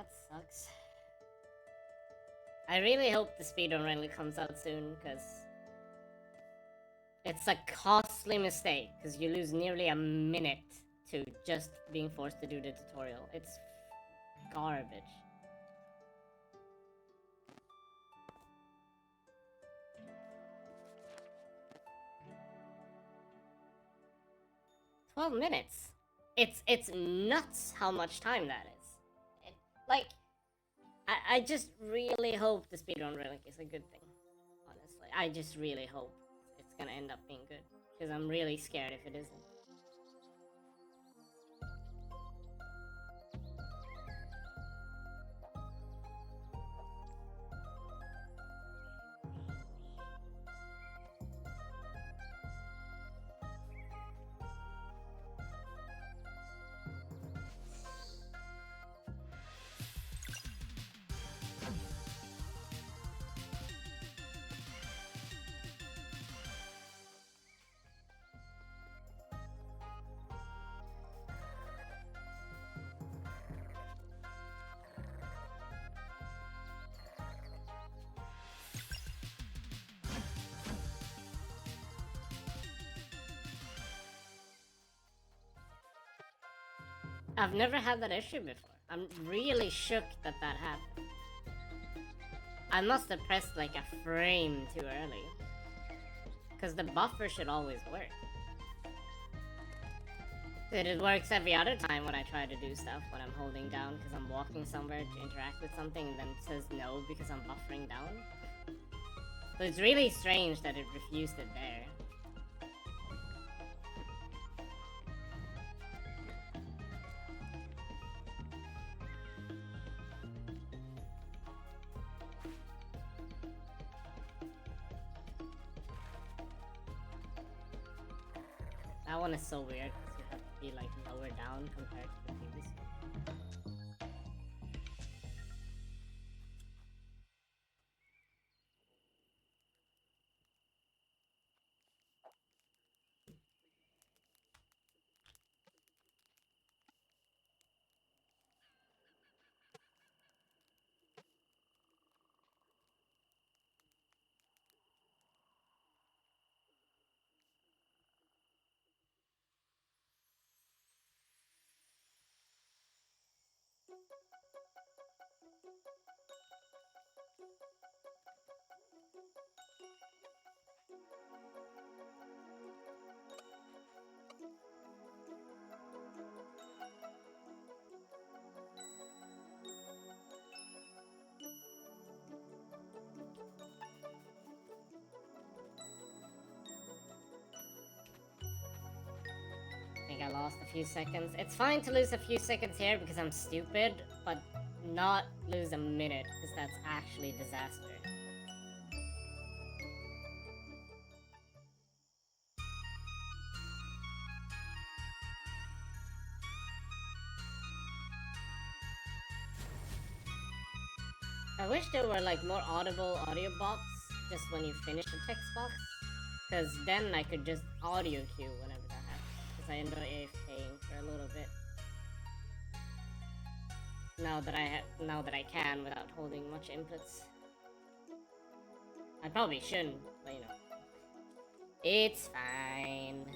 that sucks. I really hope the speedrun really comes out soon, because it's a costly mistake, because you lose nearly a minute to just being forced to do the tutorial. It's garbage. $12 minutes. It's nuts how much time that is. Like, I just really hope the speedrun relic is a good thing. Honestly, I just really hope it's gonna end up being good, because I'm really scared if it isn't. I've never had that issue before. I'm really shook that that happened. I must have pressed like a frame too early. Because the buffer should always work. It works every other time when I try to do stuff when I'm holding down because I'm walking somewhere to interact with something and then it says no because I'm buffering down. So it's really strange that it refused it there. That one is so weird because you have to be like lower down compared to the previous one. I think I lost a few seconds. It's fine to lose a few seconds here because I'm stupid, but not lose a minute because that's actually disaster. I wish there were like more audible audio box just when you finish the text box, because then I could just audio cue whenever that happens, because I enjoy AFKing for a little bit. Now that I can without holding much inputs. I probably shouldn't, but you know. It's fine.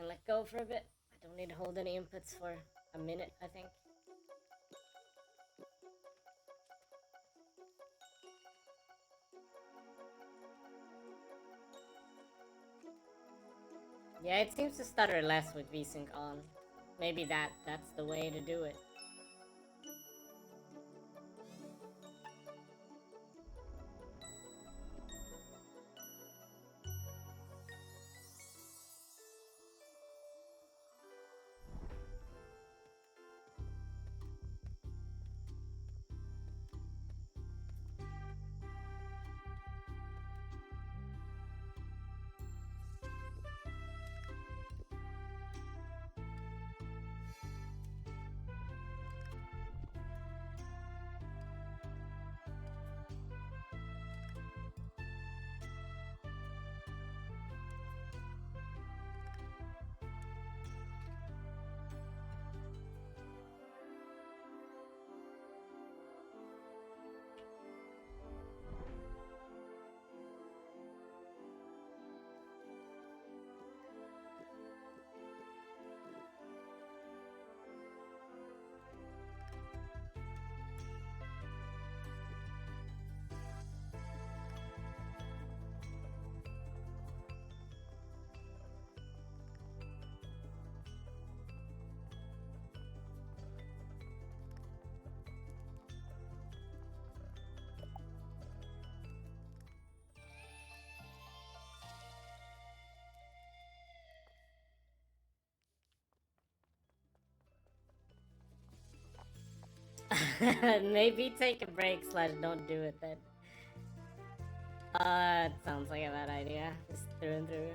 can let go for a bit. I don't need to hold any inputs for a minute, I think. Yeah, it seems to stutter less with VSync on. Maybe that's the way to do it. Maybe take a break slash don't do it then. It sounds like a bad idea. Just through and through.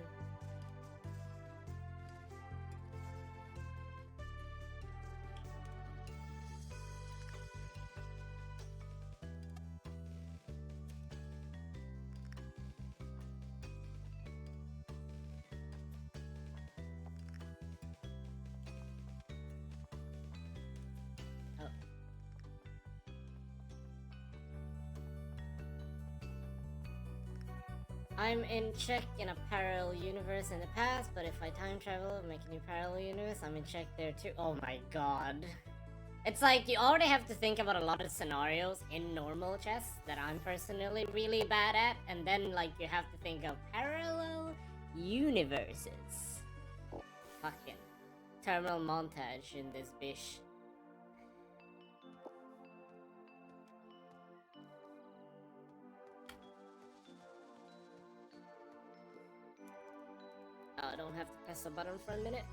Oh. I'm in check in a parallel universe in the past, but if I time travel and make a new parallel universe, I'm in check there too. Oh my god. It's like you already have to think about a lot of scenarios in normal chess that I'm personally really bad at, and then like you have to think of parallel universes. Fucking terminal montage in this bish. I don't have to press a button for a minute.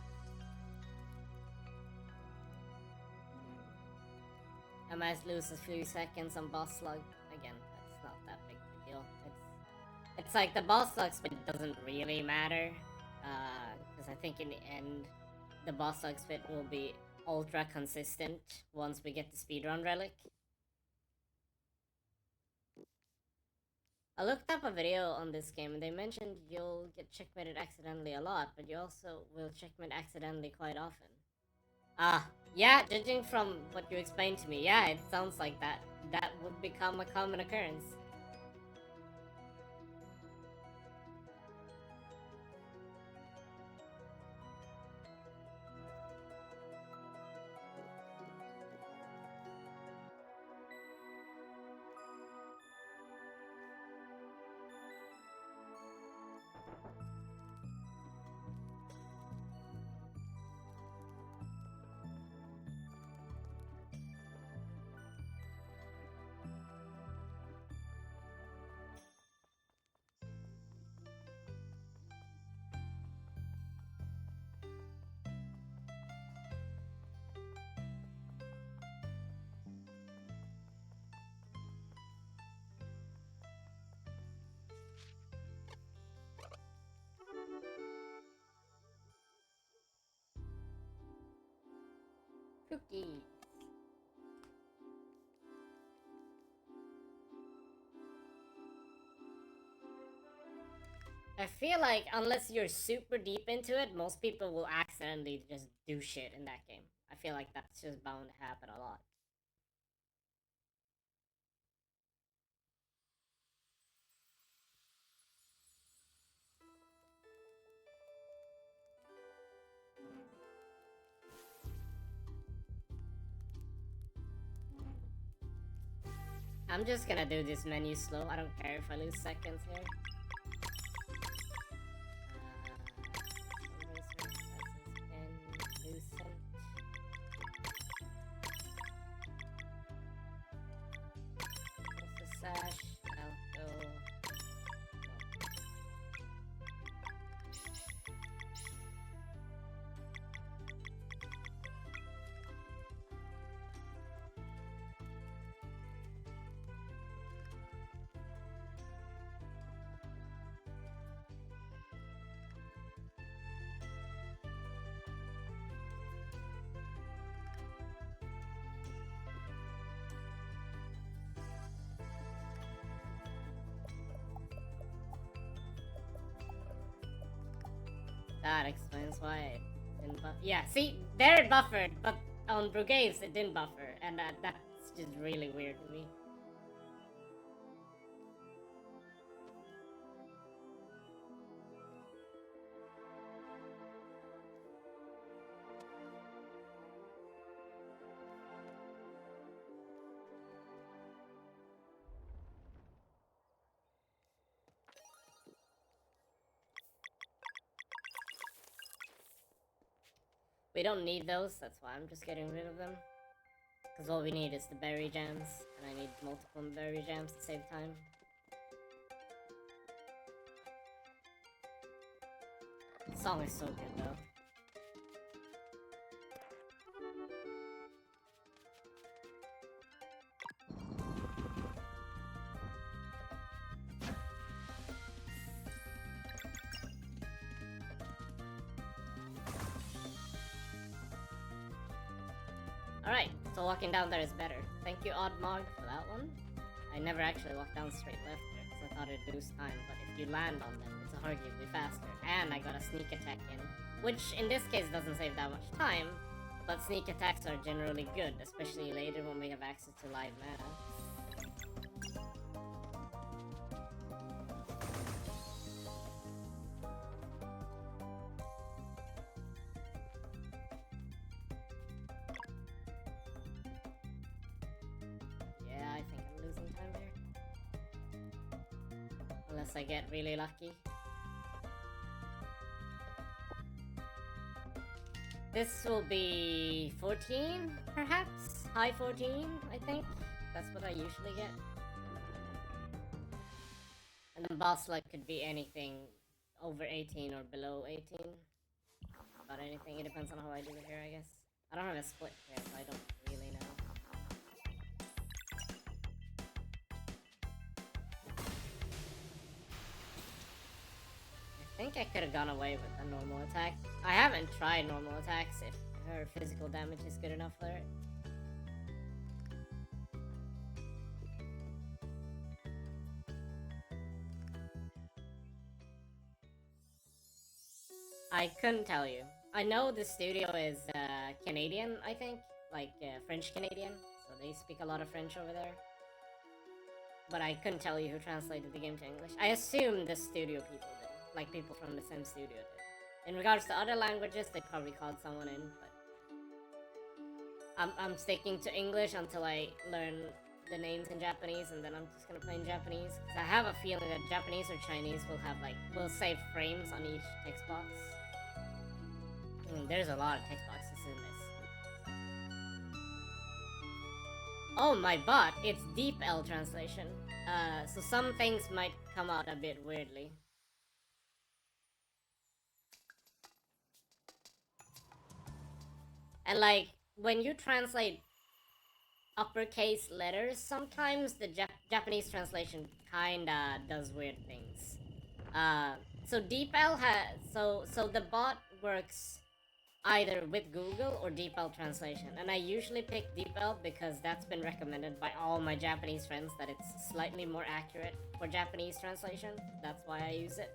I might lose a few seconds on boss slug. Again, that's not that big of a deal. It's like the boss slug spit doesn't really matter. Because I think in the end, the boss slug spit will be ultra consistent once we get the speedrun relic. I looked up a video on this game and they mentioned you'll get checkmated accidentally a lot, but you also will checkmate accidentally quite often. Ah, yeah, judging from what you explained to me, yeah, it sounds like that. That would become a common occurrence. Cookies. I feel like unless you're super deep into it, most people will accidentally just do shit in that game. I feel like that's just bound to happen a lot. I'm just gonna do this menu slow. I don't care if I lose seconds here. Sash, I'll go. That explains why it didn't buffer. Yeah, see, there it buffered, but on Brugades it didn't buffer, and that's just really weird to me. We don't need those, that's why I'm just getting rid of them. Because all we need is the berry jams, and I need multiple berry jams to save time. The song is so good though. Alright, so walking down there is better. Thank you, Oddmog, for that one. I never actually walked down straight left there, because I thought it'd boost time, but if you land on them, it's arguably faster. And I got a sneak attack in, which in this case doesn't save that much time, but sneak attacks are generally good, especially later when we have access to live mana. Unless I get really lucky. This will be 14, perhaps? High 14, I think. That's what I usually get. And then boss luck could be anything over 18 or below 18. About anything, it depends on how I do it here, I guess. I don't have a split here, so I don't really know. I think I could have gone away with a normal attack. I haven't tried normal attacks if her physical damage is good enough for it. I couldn't tell you. I know the studio is Canadian, I think. Like French-Canadian. So they speak a lot of French over there. But I couldn't tell you who translated the game to English. I assume the studio people did. Like people from the same studio did. In regards to other languages, they probably called someone in, but I'm sticking to English until I learn the names in Japanese, and then I'm just gonna play in Japanese. Cause I have a feeling that Japanese or Chinese will save frames on each text box. There's a lot of text boxes in this. Oh my bot, it's Deep L translation. So some things might come out a bit weirdly. And like, when you translate uppercase letters, sometimes the Japanese translation kinda does weird things. So DeepL so the bot works either with Google or DeepL translation, and I usually pick DeepL because that's been recommended by all my Japanese friends that it's slightly more accurate for Japanese translation. That's why I use it.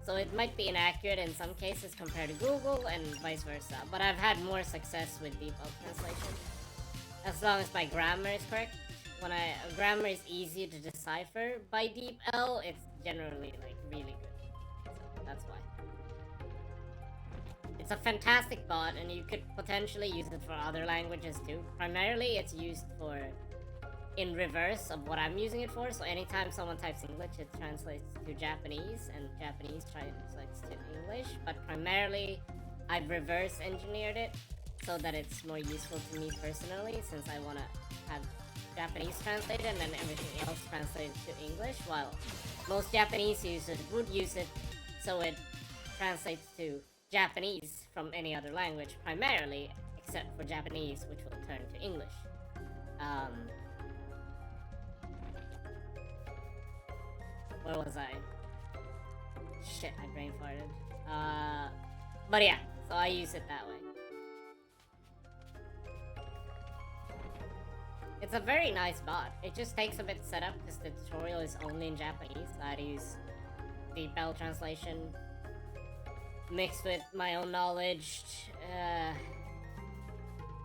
So it might be inaccurate in some cases compared to Google and vice versa, but I've had more success with DeepL translation. As long as my grammar is correct. When grammar is easy to decipher by DeepL, it's generally like really good. So that's why. It's a fantastic bot, and you could potentially use it for other languages too. Primarily, it's used for in reverse of what I'm using it for. So anytime someone types English, it translates to Japanese, and Japanese translates to English. But primarily, I've reverse engineered it so that it's more useful to me personally, since I want to have Japanese translated and then everything else translated to English, while most Japanese users would use it so it translates to Japanese from any other language primarily, except for Japanese, which will turn to English. Where was I? Shit, I brain farted. But yeah, so I use it that way. It's a very nice bot. It just takes a bit to set up because the tutorial is only in Japanese. I had to use the Bell translation mixed with my own knowledge.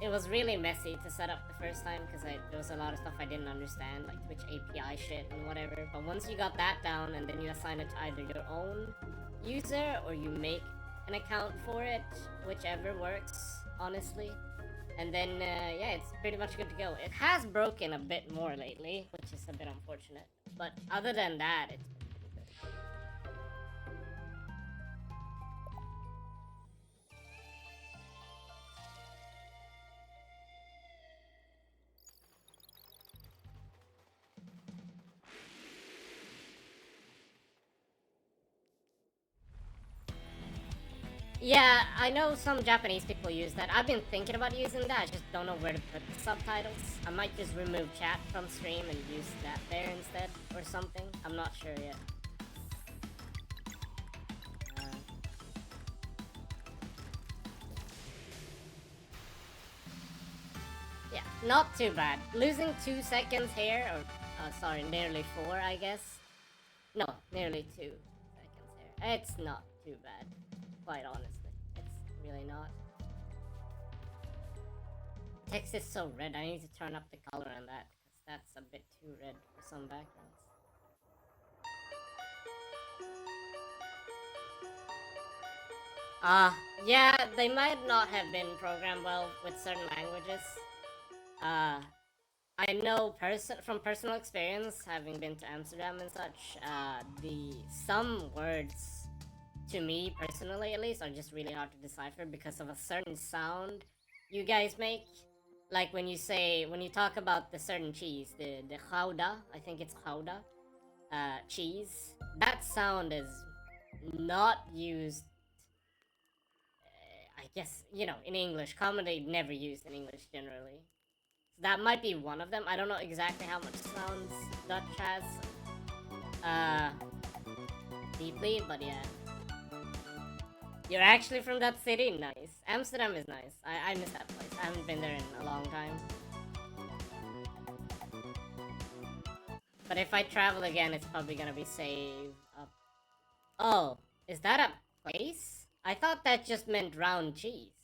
It was really messy to set up the first time because there was a lot of stuff I didn't understand, like Twitch API shit and whatever. But once you got that down, and then you assign it to either your own user or you make an account for it, whichever works, honestly. And then, yeah, it's pretty much good to go. It has broken a bit more lately, which is a bit unfortunate. But other than that, it's pretty good. Yeah, I know some Japanese people use that. I've been thinking about using that, I just don't know where to put the subtitles. I might just remove chat from stream and use that there instead, or something. I'm not sure yet. Yeah, not too bad. Losing 2 seconds here, or sorry, nearly 4, I guess. No, nearly 2 seconds here. It's not too bad, quite honestly. It's really not. Text is so red, I need to turn up the color on that, because that's a bit too red for some backgrounds. Yeah, they might not have been programmed well with certain languages. I know from personal experience, having been to Amsterdam and such, some words, to me personally at least, are just really hard to decipher because of a certain sound you guys make. Like when you talk about the certain cheese, the gouda, I think it's gouda, cheese, that sound is not used, I guess, in English. Commonly never used in English generally. So that might be one of them. I don't know exactly how much sounds Dutch has, deeply, but yeah. You're actually from that city? Nice. Amsterdam is nice. I miss that place. I haven't been there in a long time. But if I travel again, it's probably gonna be save up. Oh, is that a place? I thought that just meant round cheese.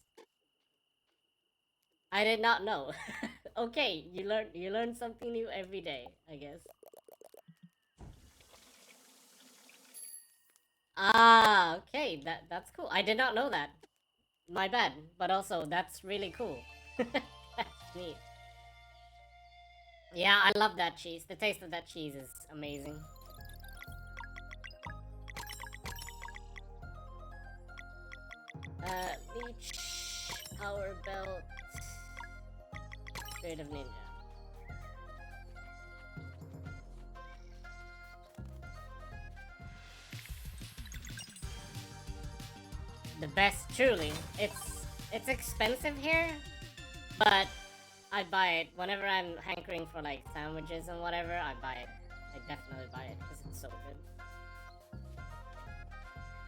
I did not know. Okay, you learn something new every day, I guess. Ah, okay, that's cool. I did not know that. My bad, but also that's really cool. That's neat. Yeah, I love that cheese. The taste of that cheese is amazing. Leech, Power Belt, Spirit of Ninja. The best, truly. It's expensive here, but I buy it whenever I'm hankering for like sandwiches and whatever. I buy it. I definitely buy it because it's so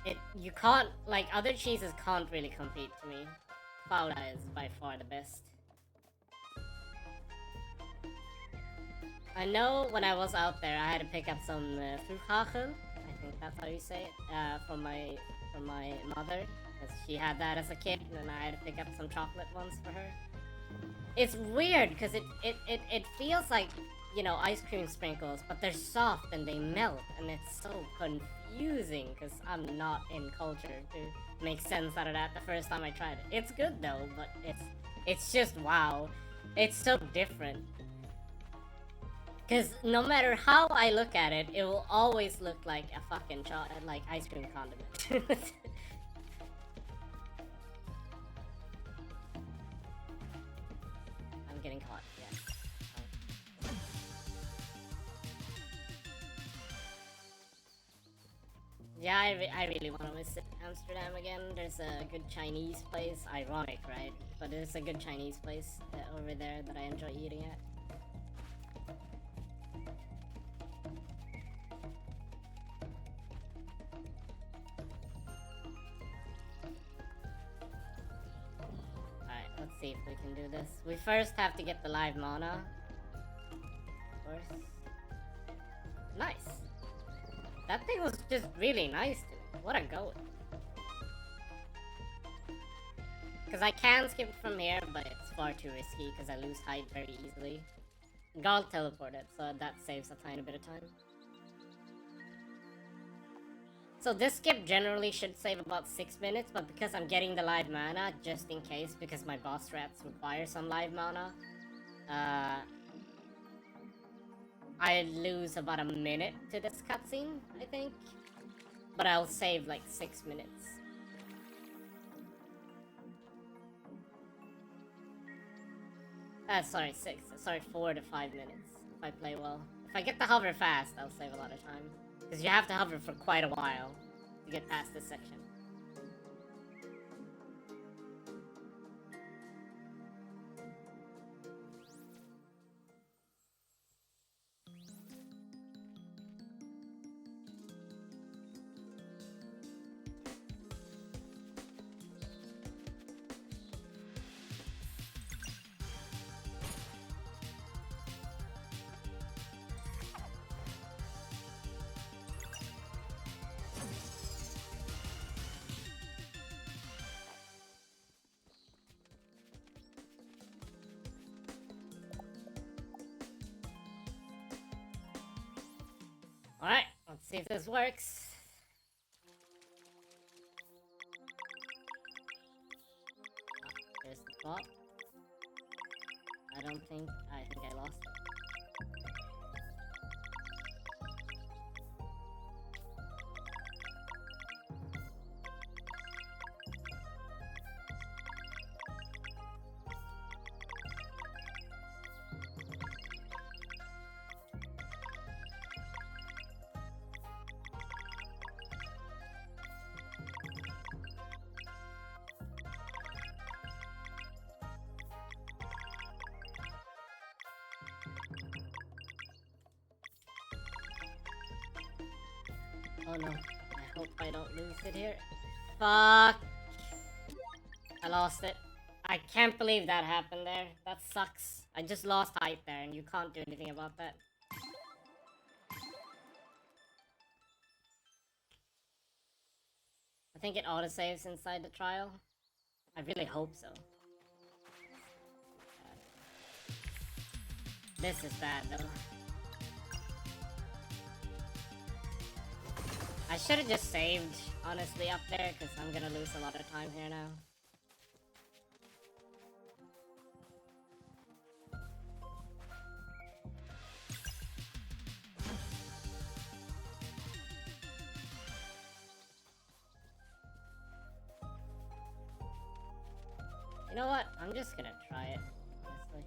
good. You can't, like, other cheeses can't really compete to me. Gouda is by far the best. I know when I was out there, I had to pick up some fruchhagel. I think that's how you say it. From my mother, because she had that as a kid, and then I had to pick up some chocolate ones for her. It's weird because it feels like, ice cream sprinkles, but they're soft and they melt, and it's so confusing because I'm not in culture to make sense out of that the first time I tried it. It's good though, but it's just wow. It's so different. Because no matter how I look at it, it will always look like a fucking like ice cream condiment. I'm getting caught, yes. Oh. Yeah, I really want to visit Amsterdam again. There's a good Chinese place. Ironic, right? But there's a good Chinese place over there that I enjoy eating at. Alright, let's see if we can do this. We first have to get the live mana. Of course. Nice. That thing was just really nice to me. What a goat. Because I can skip from here, but it's far too risky because I lose height very easily. Gall teleported, so that saves a tiny bit of time. So this skip generally should save about 6 minutes, but because I'm getting the live mana, just in case, because my boss strats require some live mana, I lose about a minute to this cutscene, I think. But I'll save like 6 minutes. Sorry, 4 to 5 minutes if I play well. If I get the hover fast, I'll save a lot of time. Because you have to hover for quite a while to get past this section. Alright, let's see if this works. There's the plot. I think I lost it. Oh no, I hope I don't lose it here. Fuck! I lost it. I can't believe that happened there. That sucks. I just lost height there and you can't do anything about that. I think it autosaves inside the trial. I really hope so. This is bad though. I should have just saved, honestly, up there, because I'm gonna lose a lot of time here now. You know what? I'm just gonna try it, honestly.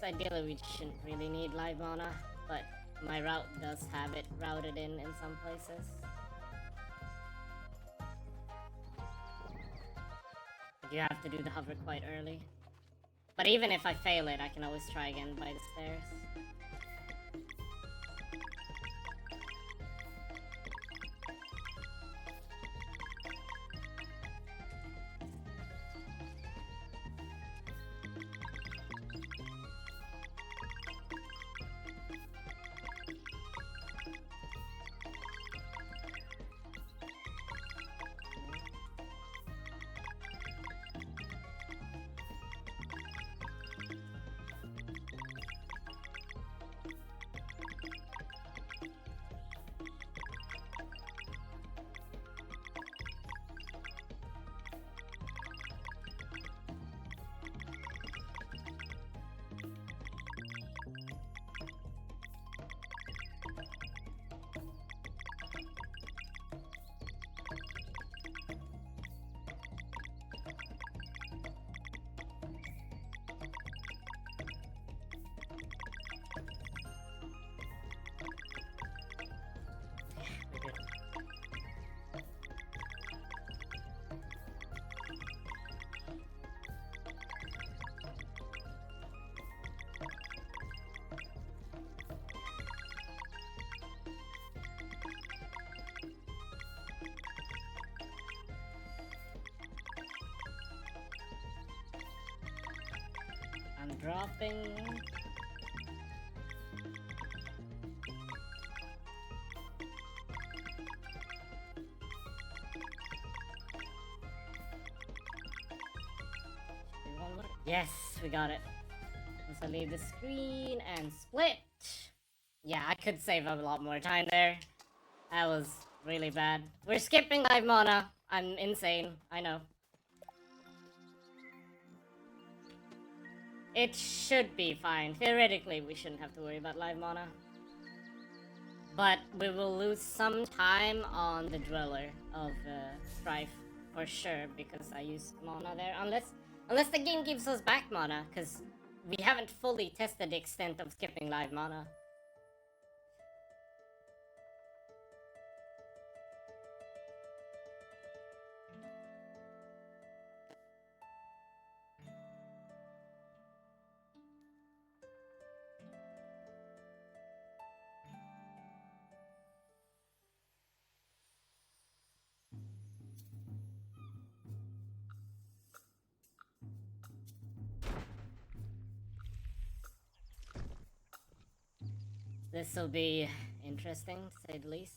Ideally we shouldn't really need live mana, but my route does have it routed in some places. But you have to do the hover quite early. But even if I fail it, I can always try again by the stairs. dropping. Yes, we got it. Once I leave the screen and split. Yeah, I could save up a lot more time there. That was really bad. We're skipping live mana. I'm insane. I know. It should be fine. Theoretically, we shouldn't have to worry about live mana. But we will lose some time on the Driller of Strife for sure because I used mana there. Unless the game gives us back mana, because we haven't fully tested the extent of skipping live mana. This will be interesting, to say the least.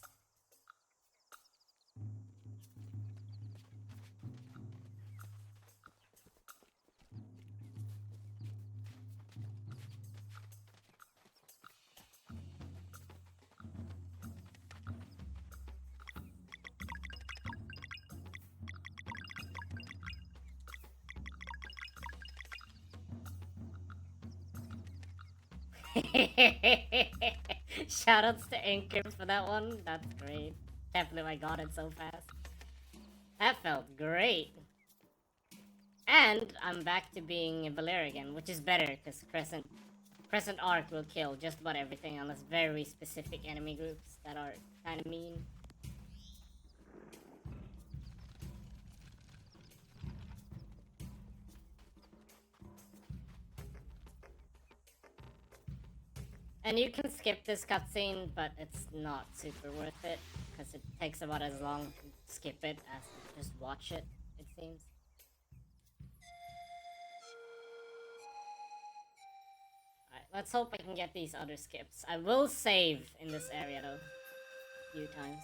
Shoutouts to Anchor for that one. That's great. Definitely I got it so fast. That felt great. And I'm back to being Valera again, which is better because Crescent Arc will kill just about everything unless very specific enemy groups that are kind of mean. And you can skip this cutscene, but it's not super worth it because it takes about as long to skip it as to just watch it, it seems. Alright, let's hope I can get these other skips. I will save in this area though, a few times.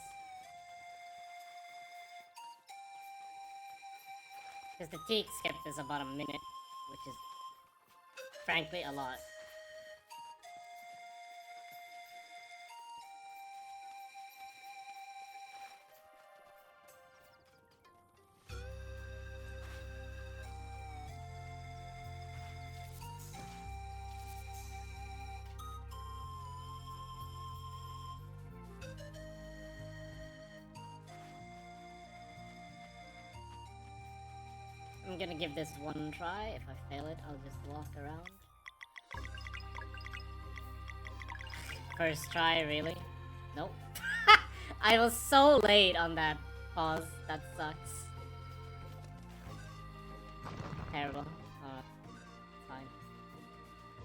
Because the teak skip is about a minute, which is frankly a lot. I'm gonna give this one try. If I fail it, I'll just walk around. First try, really? Nope. I was so late on that pause. That sucks. Terrible. Fine.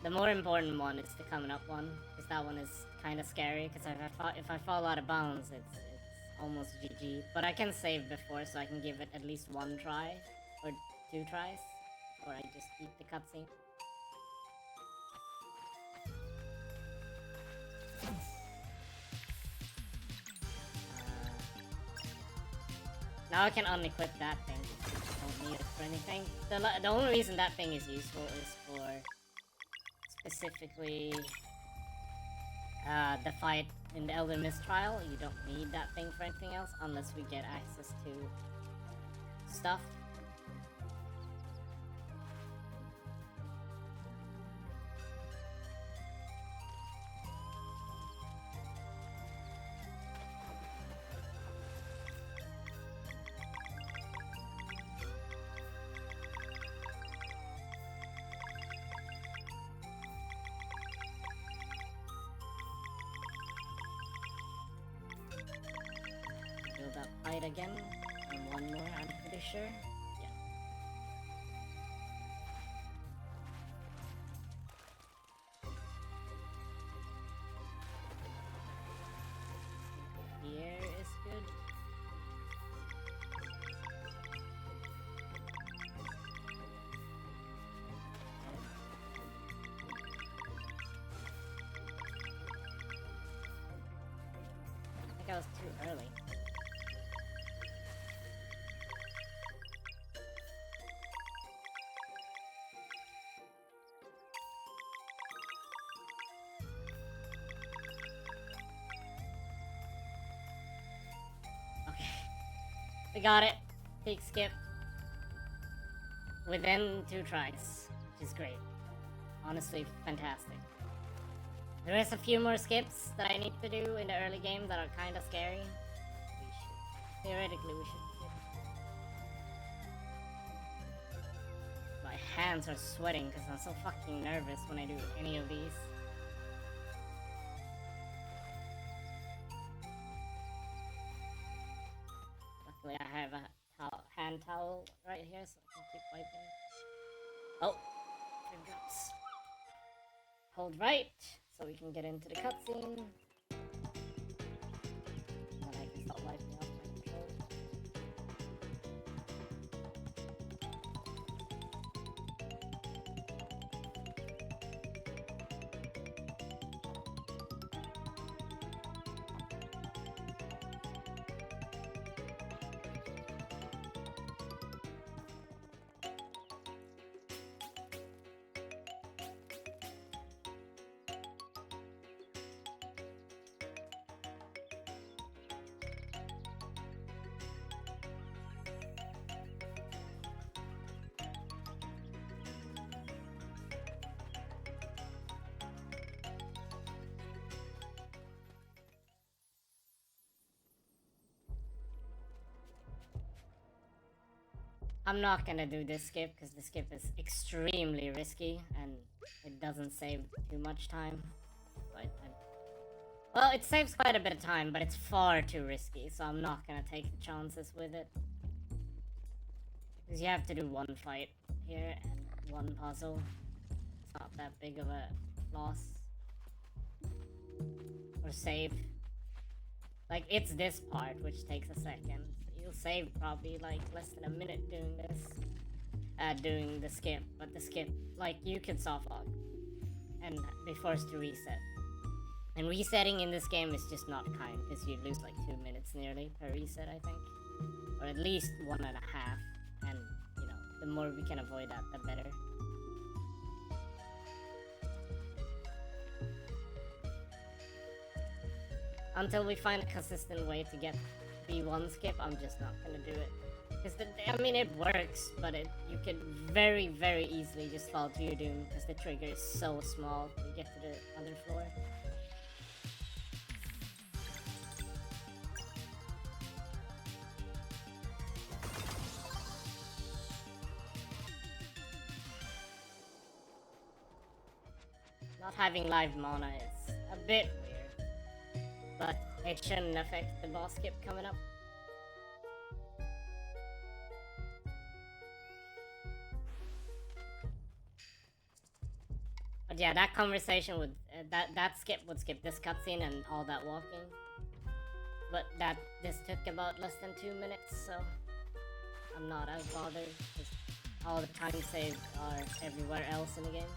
The more important one is the coming up one, because that one is kind of scary. Because if I fall out of bounds, it's almost GG. But I can save before, so I can give it at least one try or 2 tries, or I just eat the cutscene. Now I can unequip that thing. Don't need it for anything. The only reason that thing is useful is for specifically the fight in the Elder Mist trial. You don't need that thing for anything else unless we get access to stuff. That fight again, and one more, I'm pretty sure. Yeah. The air is good. that was too early. Okay. We got it. Peak skip. Within 2 tries, which is great. Honestly, fantastic. There is a few more skips that I need to do in the early game that are kind of scary. Theoretically, we should. My hands are sweating because I'm so fucking nervous when I do any of these. Luckily, I have a hand towel right here so I can keep wiping. Oh, there goes. Hold right so we can get into the cutscene. Then I can start wiping off my controls. I'm not gonna do this skip because the skip is extremely risky and it doesn't save too much time. Well, it saves quite a bit of time, but it's far too risky, so I'm not gonna take the chances with it. Because you have to do 1 fight here and 1 puzzle. It's not that big of a loss. Or save. Like, it's this part, which takes a second. You'll save probably like less than a minute doing this. Doing the skip, but the skip, like, you can soft log and be forced to reset. And resetting in this game is just not kind, because you lose like 2 minutes nearly per reset, I think. Or at least 1.5. And, you know, the more we can avoid that, the better. Until we find a consistent way to get B1 skip, I'm just not gonna do it. Because, I mean, it works, but you can very, very easily just fall to your doom, because the trigger is so small to get to the other floor. Not having live mana is a bit weird, but it shouldn't affect the boss skip coming up. But yeah, that conversation would that skip would skip this cutscene and all that walking. But this took about less than 2 minutes, so I'm not as bothered. Just all the time saved are everywhere else in the game.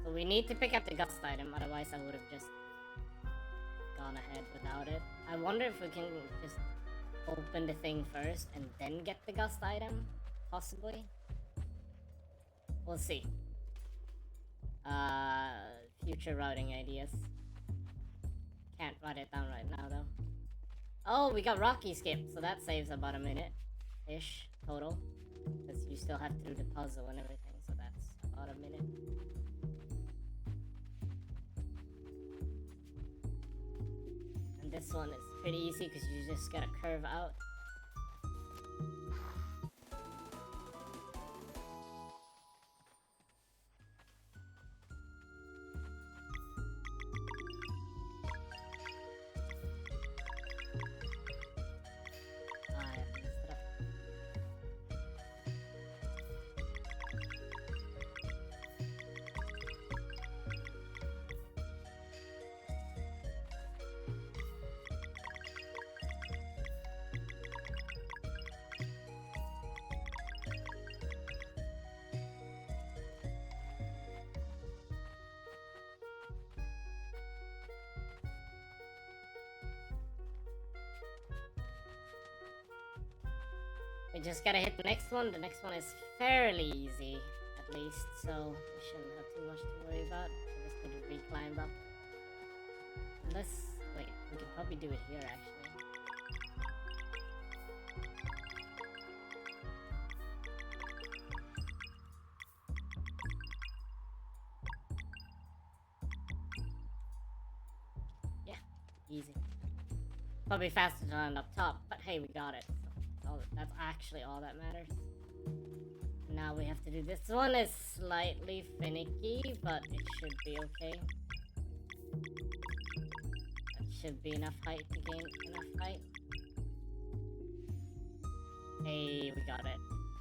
So we need to pick up the gust item, otherwise I would have just gone ahead without it. I wonder if we can just open the thing first and then get the gust item, possibly. We'll see. Future routing ideas. Can't write it down right now though. Oh, we got Rocky skip, so that saves about a minute-ish total. Because you still have to do the puzzle and everything, so that's about a minute. And this one is pretty easy because you just gotta curve out. We just gotta hit the next one. The next one is fairly easy, at least, so we shouldn't have too much to worry about. We just need to re-climb up. Unless, wait, we could probably do it here, actually. Yeah, easy. Probably faster to land up top, but hey, we got it. So that's actually all that matters. Now we have to do this one. Is slightly finicky, but it should be okay. That should be enough height to gain enough height. Hey, we got it.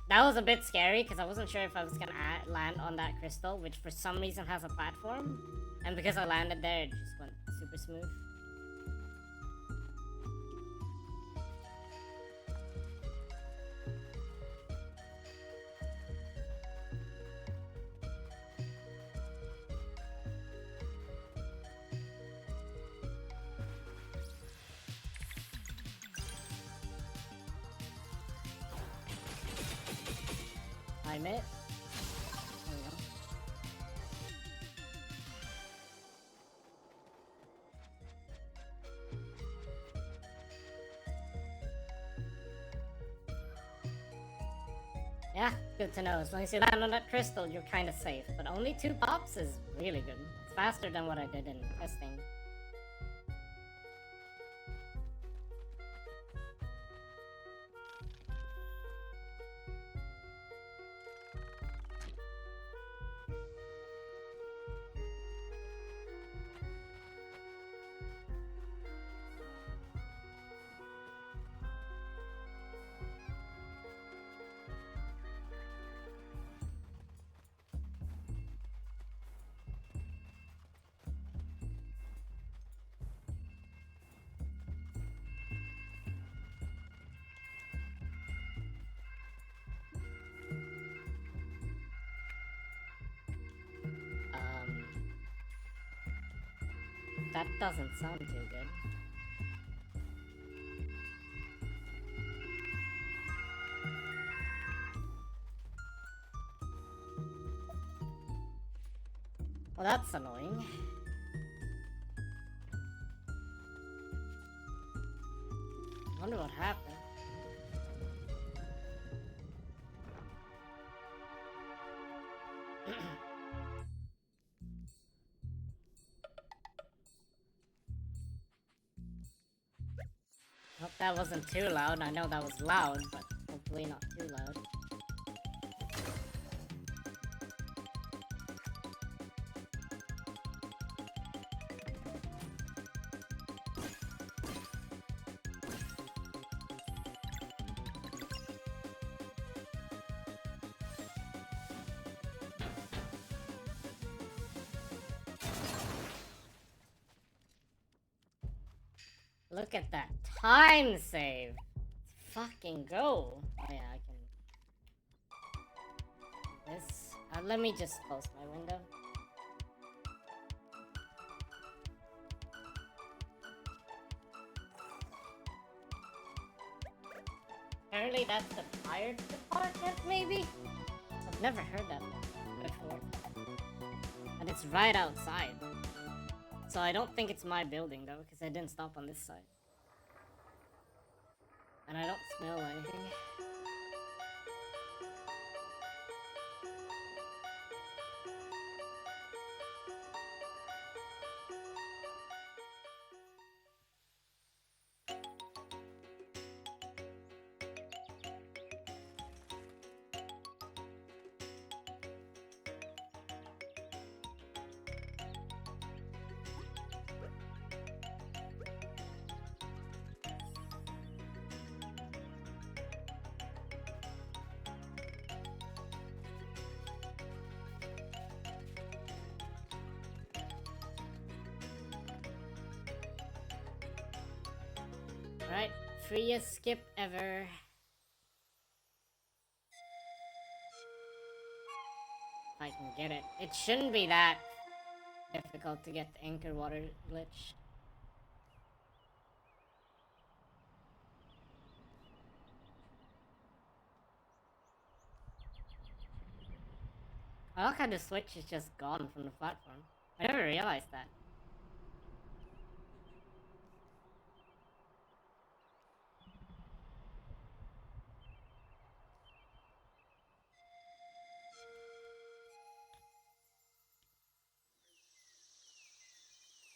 That was a bit scary because I wasn't sure if I was gonna land on that crystal, which for some reason has a platform. And because I landed there, it just went super smooth. Time it. There we go. Yeah, good to know. As long as you land on that crystal, you're kind of safe. But only 2 pops is really good. It's faster than what I did in testing. That doesn't sound too good. Well, that's annoying. I wonder what happened. Hope that wasn't too loud. I know that was loud, but hopefully not too loud. Look at that time save. Let's fucking go. Oh yeah, I can. This. Let me just close my window. Apparently that's the fire department, maybe? I've never heard that before. And it's right outside. So I don't think it's my building though, because I didn't stop on this side. And I don't smell anything. Alright, freest skip ever. If I can get it. It shouldn't be that difficult to get the anchor water glitch. I like how the switch is just gone from the platform. I never realized that.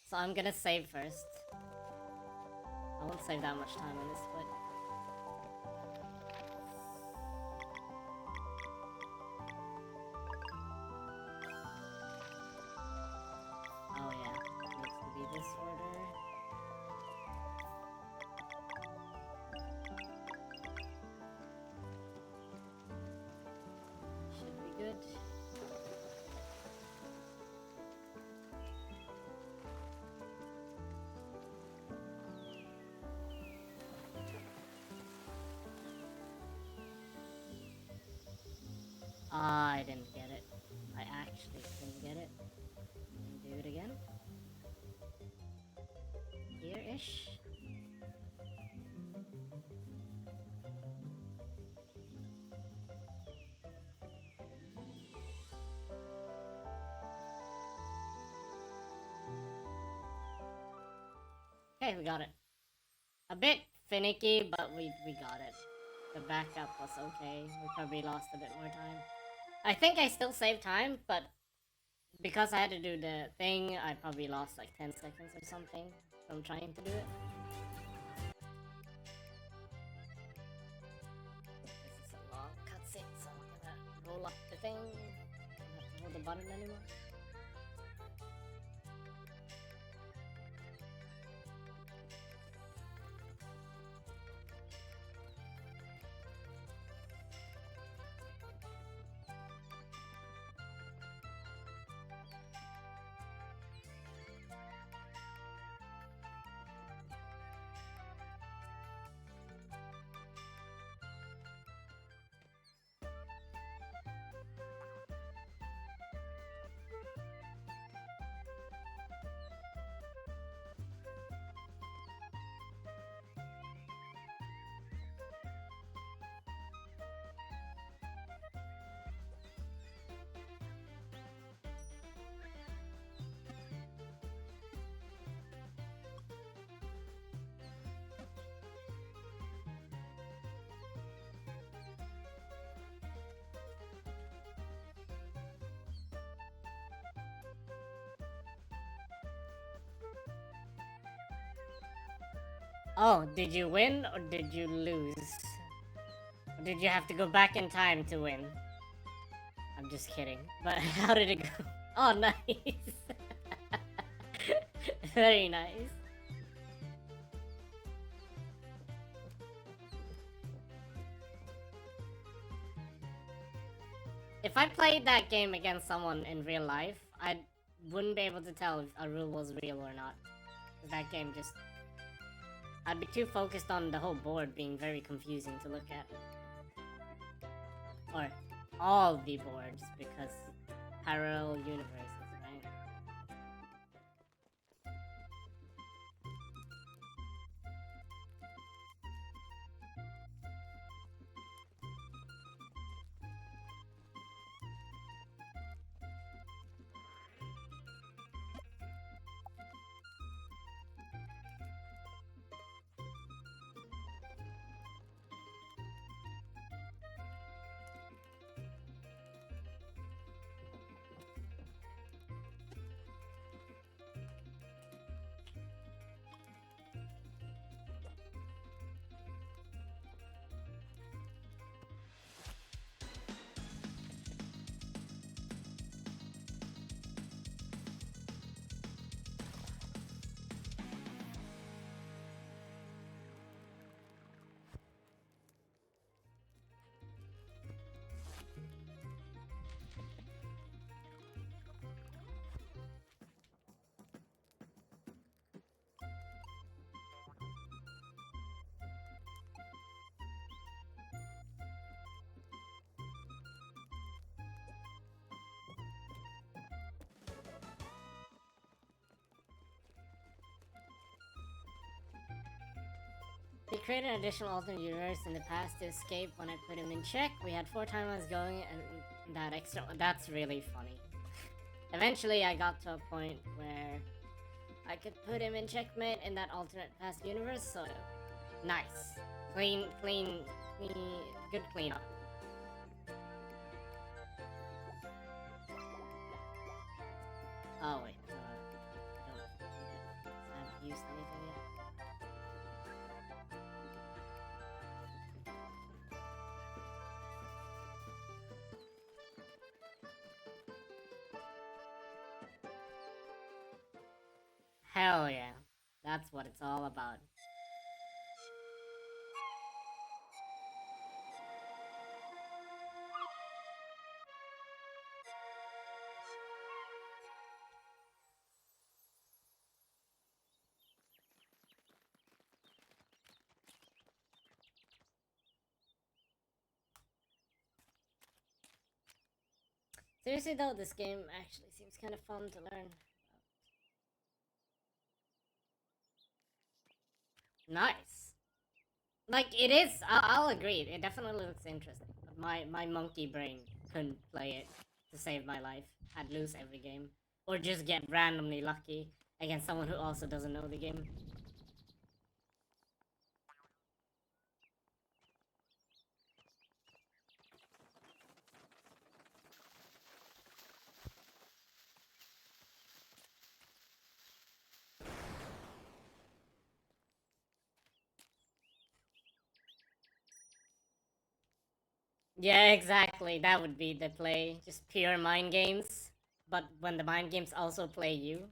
So I'm gonna save first. I won't save that much time on this split. Oh yeah, needs to be this order. Should be good. I didn't get it. I actually didn't get it. Do it again. Here-ish. Okay, we got it. A bit finicky, but we got it. The backup was okay. We probably lost a bit more time. I think I still saved time, but because I had to do the thing, I probably lost like 10 seconds or something from trying to do it. This is a long cutscene, so I'm gonna roll up the thing. Don't have to hold the button anymore. Oh, did you win or did you lose? Or did you have to go back in time to win? I'm just kidding. But how did it go? Oh, nice. Very nice. If I played that game against someone in real life, I wouldn't be able to tell if a rule was real or not. That game just... I'd be too focused on the whole board being very confusing to look at. Or all the boards, because parallel universes, right? They created an additional alternate universe in the past to escape when I put him in check. We had 4 timelines going, and that extra. That's really funny. Eventually, I got to a point where I could put him in checkmate in that alternate past universe. So nice, clean, good cleanup. Oh wait, I haven't used anything yet. Hell yeah, that's what it's all about. Seriously though, this game actually seems kind of fun to learn. Nice. Like, it is, I'll agree, it definitely looks interesting. But my monkey brain couldn't play it to save my life. I'd lose every game. Or just get randomly lucky against someone who also doesn't know the game. Yeah, exactly. That would be the play. Just pure mind games. But when the mind games also play you.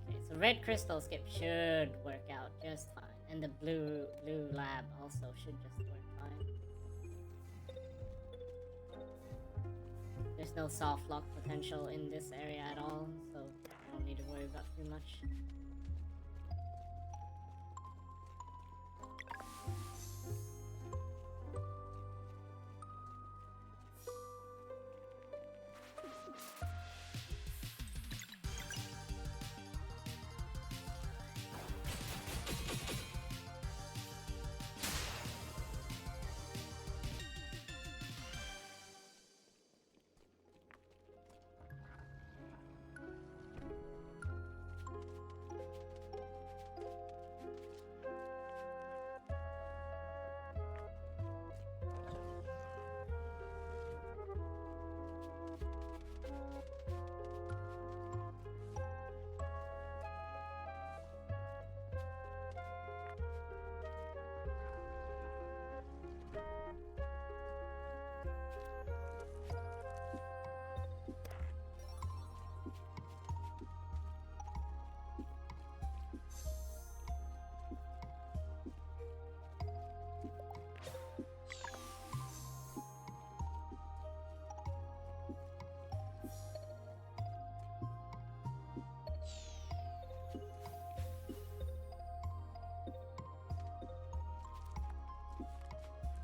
Okay, so red crystal skip should work out just fine. And the blue lab also should just work fine. There's no soft lock potential in this area at all, so I don't need to worry about too much.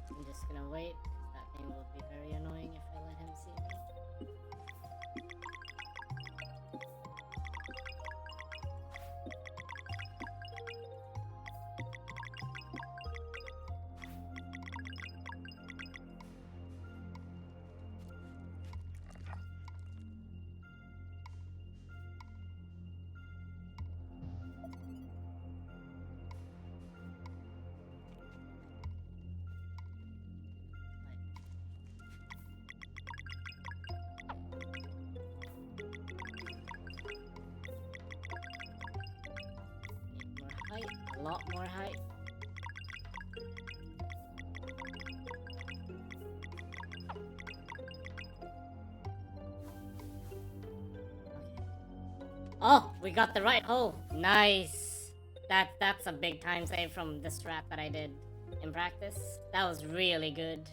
I'm just gonna wait. That thing will be very annoying if I let him see me. Need more height, a lot more height. Oh, we got the right hole. Nice. That's a big time save from the strat that I did in practice. That was really good.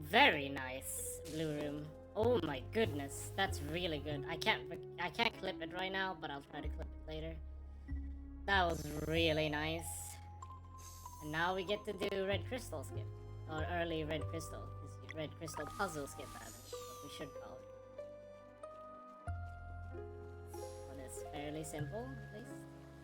Very nice, blue room. Oh my goodness, that's really good. I can't clip it right now, but I'll try to clip it later. That was really nice. And now we get to do red crystal skip, or early red crystal. Red crystal puzzle skip, rather. What we should call it. But it's fairly simple, at least.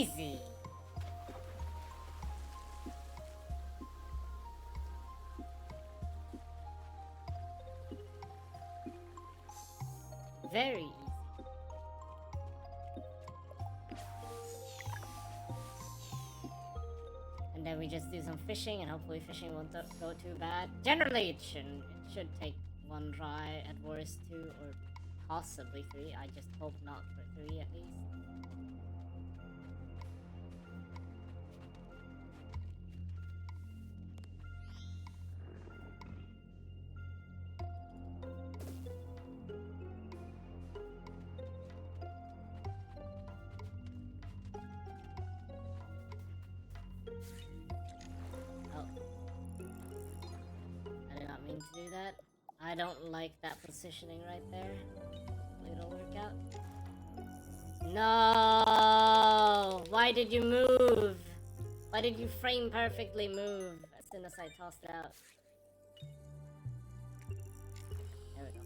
easy. Very easy. And then we just do some fishing, and hopefully fishing won't go too bad. Generally, it shouldn't. It should take 1 try, at worst 2, or possibly 3. I just hope not for 3 at least. To do that. I don't like that positioning right there. Hopefully it'll work out. No! Why did you move? Why did you frame perfectly move as soon as I tossed it out? There we go.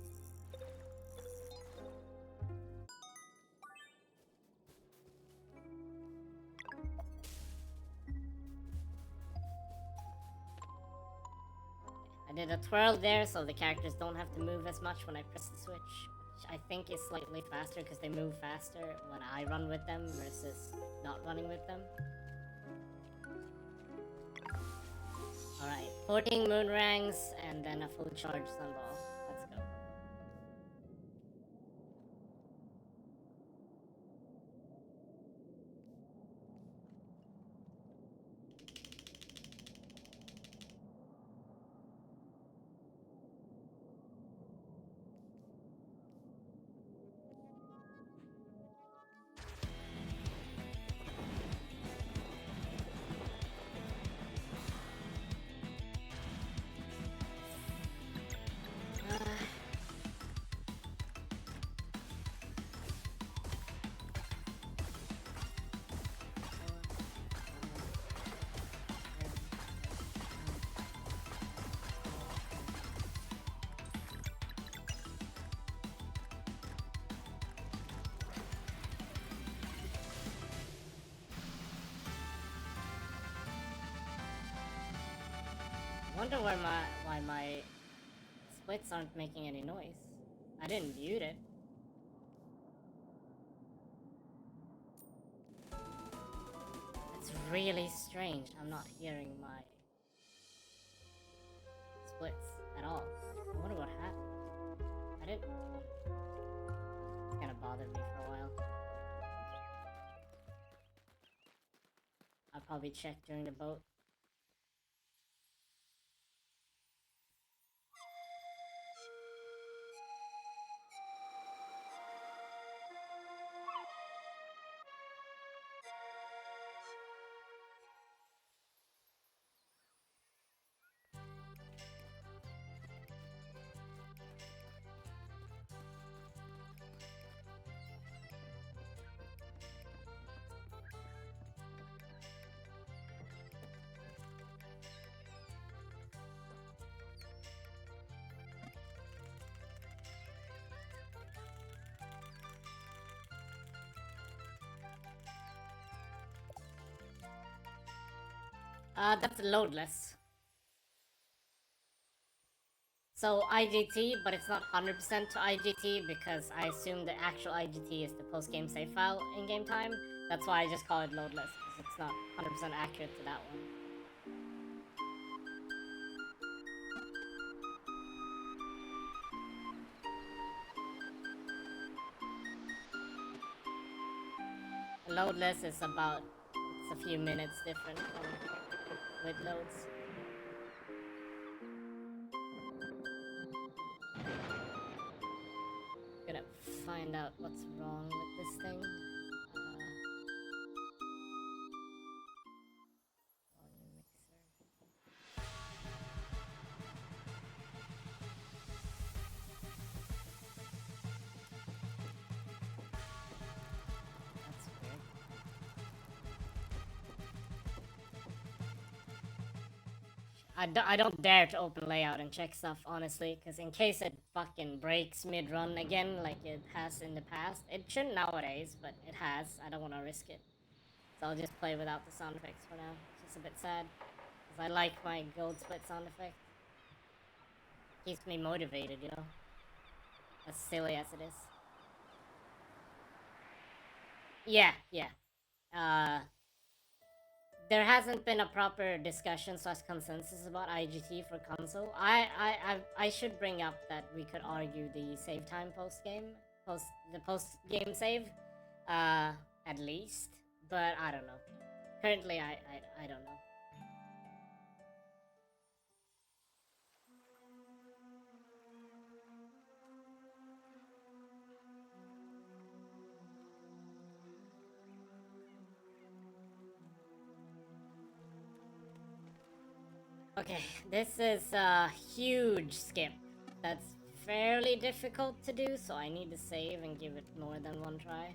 I did a twirl there so the characters don't have to move as much when I press the switch, which I think is slightly faster because they move faster when I run with them versus not running with them. Alright, 14 moon rangs and then a full charge sunball. Let's go. I wonder why my splits aren't making any noise. I didn't mute it. It's really strange. I'm not hearing my splits at all. I wonder what happened. I didn't... It's gonna bother me for a while. I'll probably check during the boat. That's loadless. So IGT, but it's not 100% to IGT because I assume the actual IGT is the post-game save file in game time. That's why I just call it loadless, because it's not 100% accurate to that one. Loadless is about, it's a few minutes different from with loads. Gonna find out what's wrong with this thing. Volume mixer. That's weird. I don't dare to open layout and check stuff, honestly, because in case it fucking breaks mid-run again like it has in the past. It shouldn't nowadays, but it has. I don't want to risk it. So I'll just play without the sound effects for now. It's just a bit sad. Because I like my gold split sound effect. Keeps me motivated, you know? As silly as it is. Yeah, yeah. There hasn't been a proper discussion slash consensus about IGT for console. I should bring up that we could argue the save time post game save, at least. But I don't know. Currently, I don't know. Okay, this is a huge skip. That's fairly difficult to do, so I need to save and give it more than one try.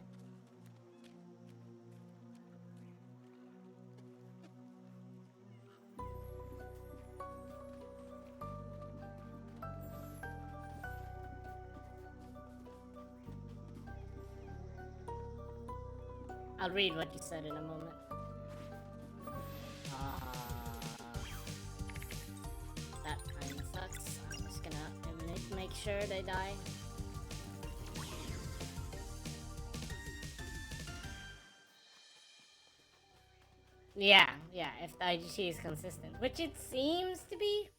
I'll read what you said in a moment. That kinda sucks. I'm just gonna make sure they die. Yeah, if the IGT is consistent, which it seems to be.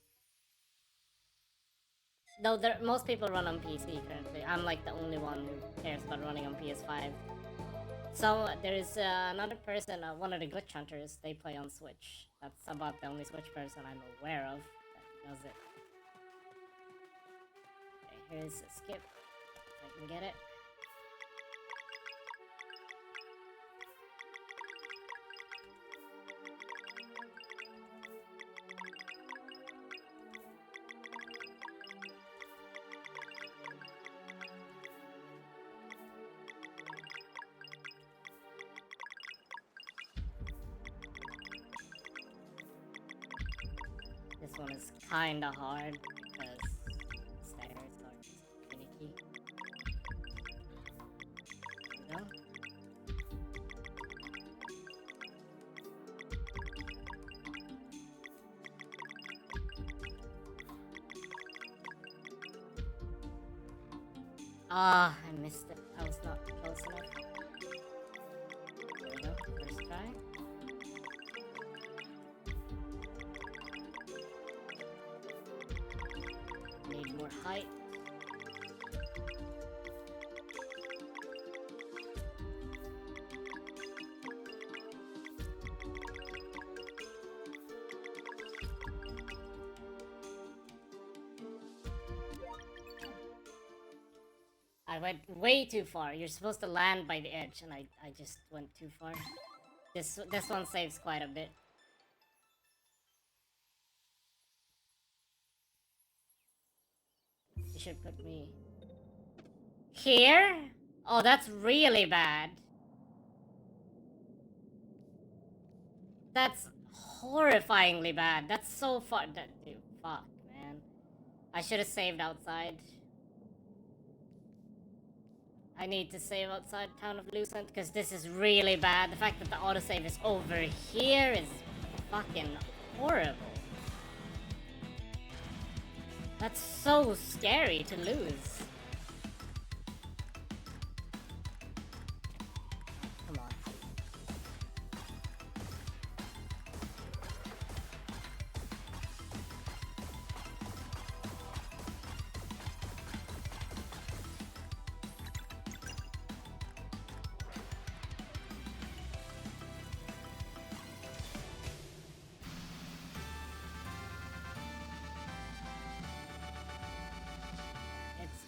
Though most people run on PC currently. I'm like the only one who cares about running on PS5. So there's another person, one of the glitch hunters, they play on Switch. That's about the only Switch person I'm aware of that does it. Okay, here's a skip, if I can get it. This one is kinda hard because stairs are just finicky. There we go. Ah, I missed it. I was not close enough. There we go. First try. Need more height. I went way too far. You're supposed to land by the edge, and I just went too far. This one saves quite a bit. You should put me here? Oh, that's really bad. That's horrifyingly bad. That's so far. Dude, fuck, man. I should have saved outside. I need to save outside town of Lucent because this is really bad. The fact that the autosave is over here is fucking horrible. That's so scary to lose. Come on.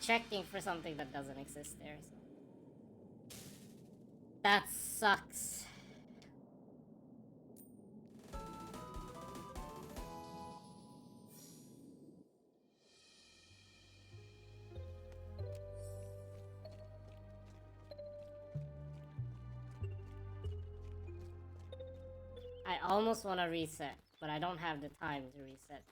Checking for something that doesn't exist there. So. That sucks. I almost want to reset, but I don't have the time to reset.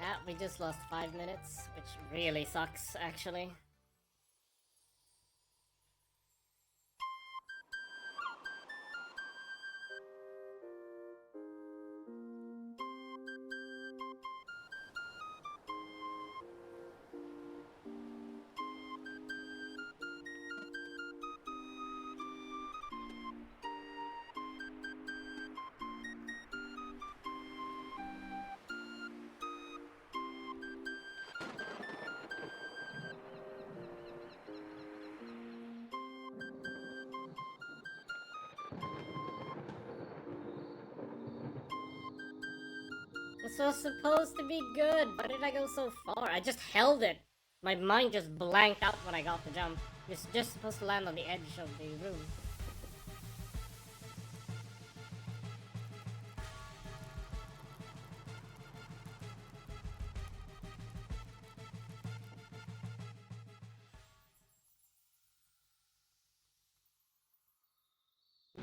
Yeah, we just lost 5 minutes, which really sucks, actually. This was supposed to be good. Why did I go so far? I just held it. My mind just blanked out when I got the jump. It's just supposed to land on the edge of the room.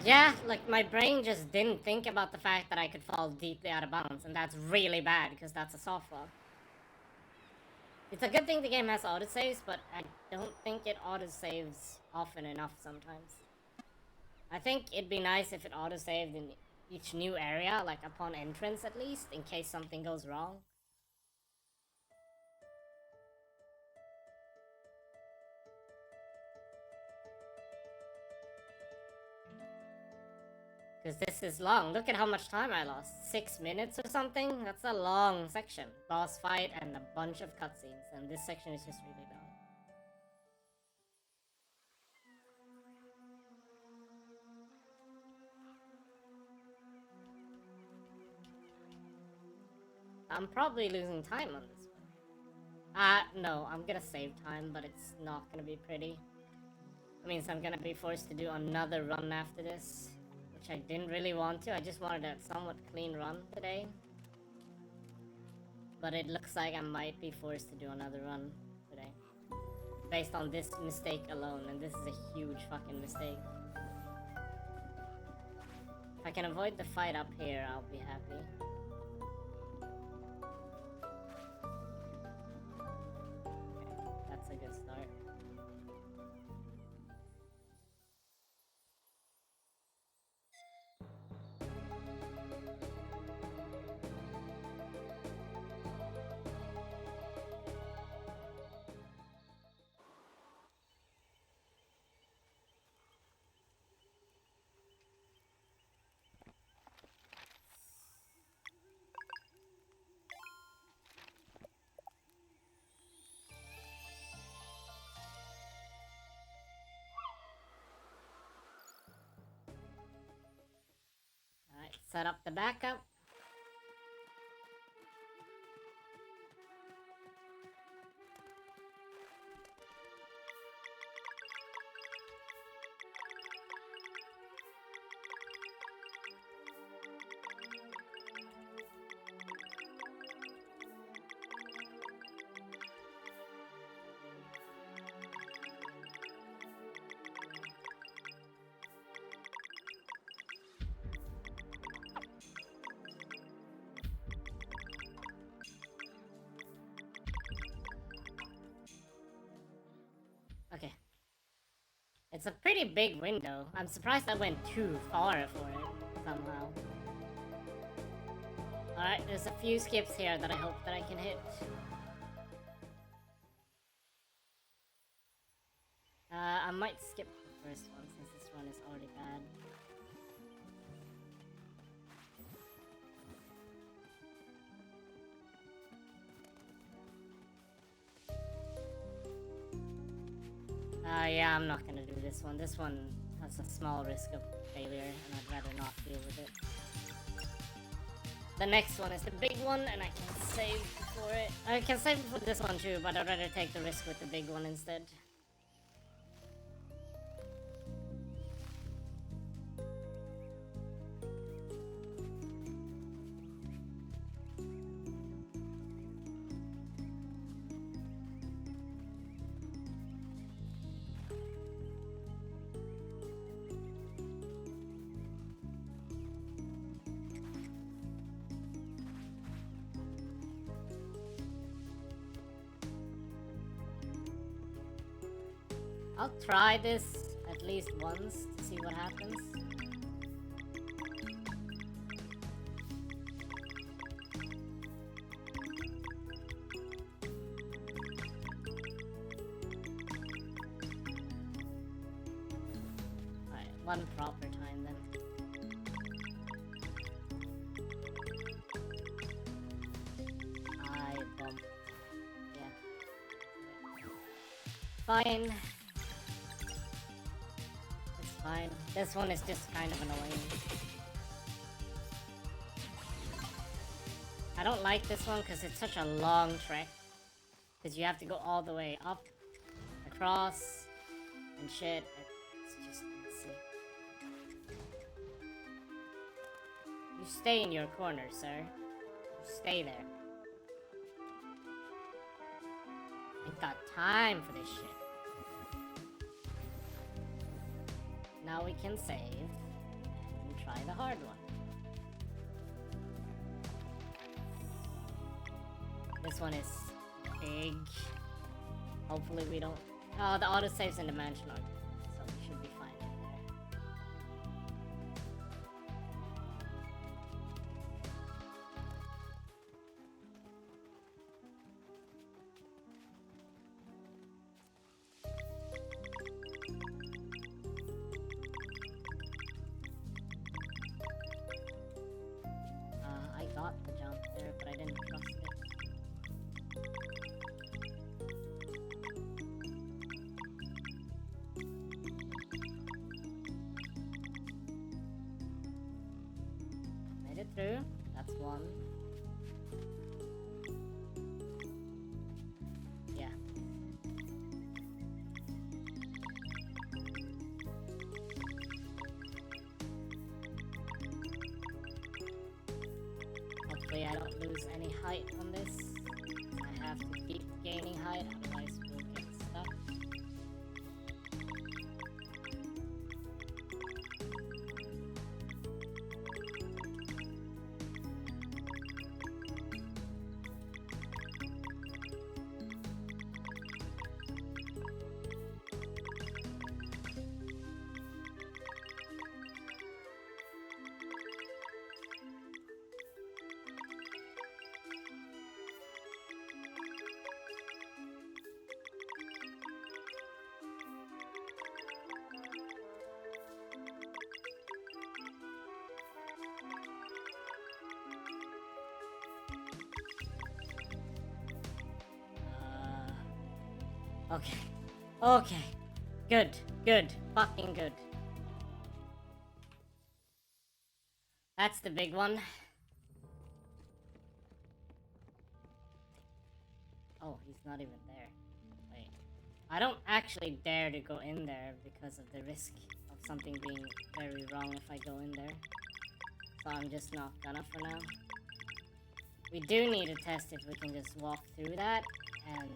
Yeah, like my brain just didn't think about the fact that I could fall deeply out of bounds, and that's really bad because that's a softball. It's a good thing the game has autosaves, but I don't think it autosaves often enough sometimes. I think it'd be nice if it autosaved in each new area, like upon entrance at least, in case something goes wrong. Because this is long. Look at how much time I lost. 6 minutes or something? That's a long section. Boss fight and a bunch of cutscenes, and this section is just really long. I'm probably losing time on this one. No, I'm gonna save time, but it's not gonna be pretty. It means I'm gonna be forced to do another run after this, which I didn't really want to. I just wanted a somewhat clean run today. But it looks like I might be forced to do another run today. Based on this mistake alone, and this is a huge fucking mistake. If I can avoid the fight up here, I'll be happy. Okay, that's a good start. Alright, set up the backup. Okay. It's a pretty big window. I'm surprised I went too far for it, somehow. Alright, there's a few skips here that I hope that I can hit. I might skip the first one since this one is already bad. Yeah, I'm not gonna do this one. This one has a small risk of failure, and I'd rather not deal with it. The next one is the big one, and I can save for it. I can save for this one too, but I'd rather take the risk with the big one instead. I'll try this at least once to see what happens. Alright, one proper time then. I bumped. Yeah. Fine. It's fine. This one is just kind of annoying. I don't like this one because it's such a long trek. Because you have to go all the way up, across, and shit. It's just insane. You stay in your corner, sir. You stay there. Ain't got time for this shit. Now we can save and try the hard one. This one is big. Hopefully we don't... Oh, the autosave's in the mansion log, so we should be fine in there. I got the jump there, but I didn't trust it. Made it through. That's one. Yeah. Hopefully I don't lose any height on this. I have to keep gaining height, otherwise we'll get stuck. Okay. Okay. Good. Good. Fucking good. That's the big one. Oh, he's not even there. Wait. I don't actually dare to go in there because of the risk of something being very wrong if I go in there. So I'm just not gonna for now. We do need to test if we can just walk through that and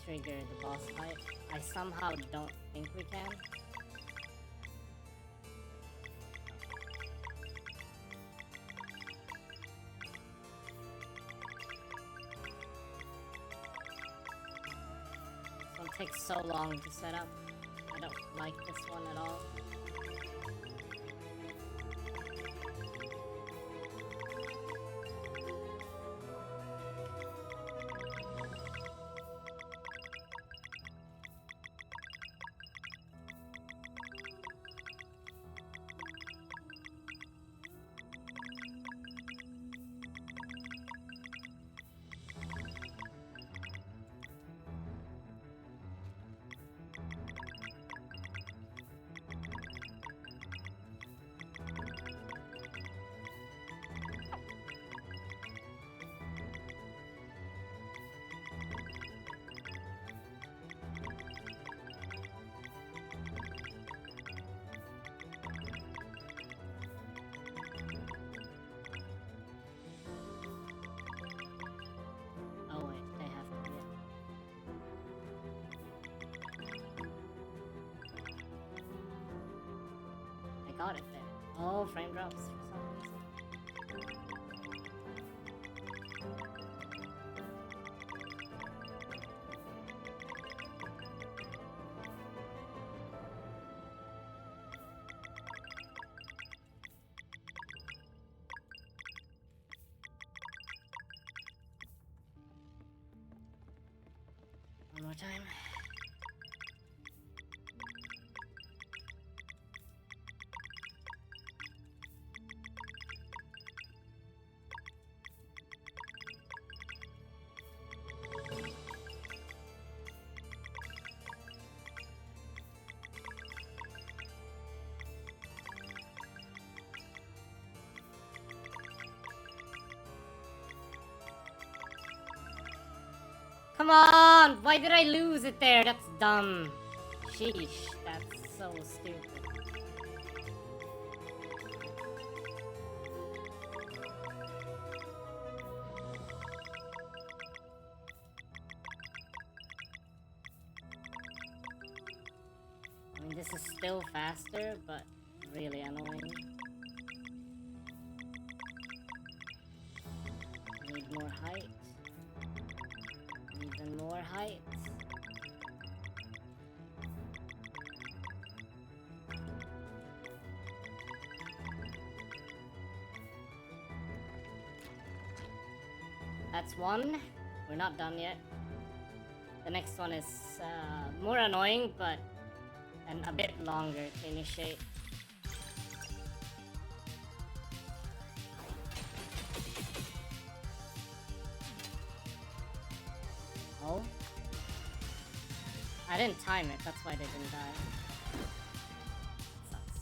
trigger the boss fight. I somehow don't think we can. This one takes so long to set up. I don't like this one at all. Got it there. Oh, frame drops for some reason. more time. Come on! Why did I lose it there? That's dumb. Sheesh, that's so stupid. I mean, this is still faster, but really annoying. Need more height. Even more height. That's one. We're not done yet. The next one is more annoying, but and a bit longer to initiate. Oh. I didn't time it, that's why they didn't die. Sucks.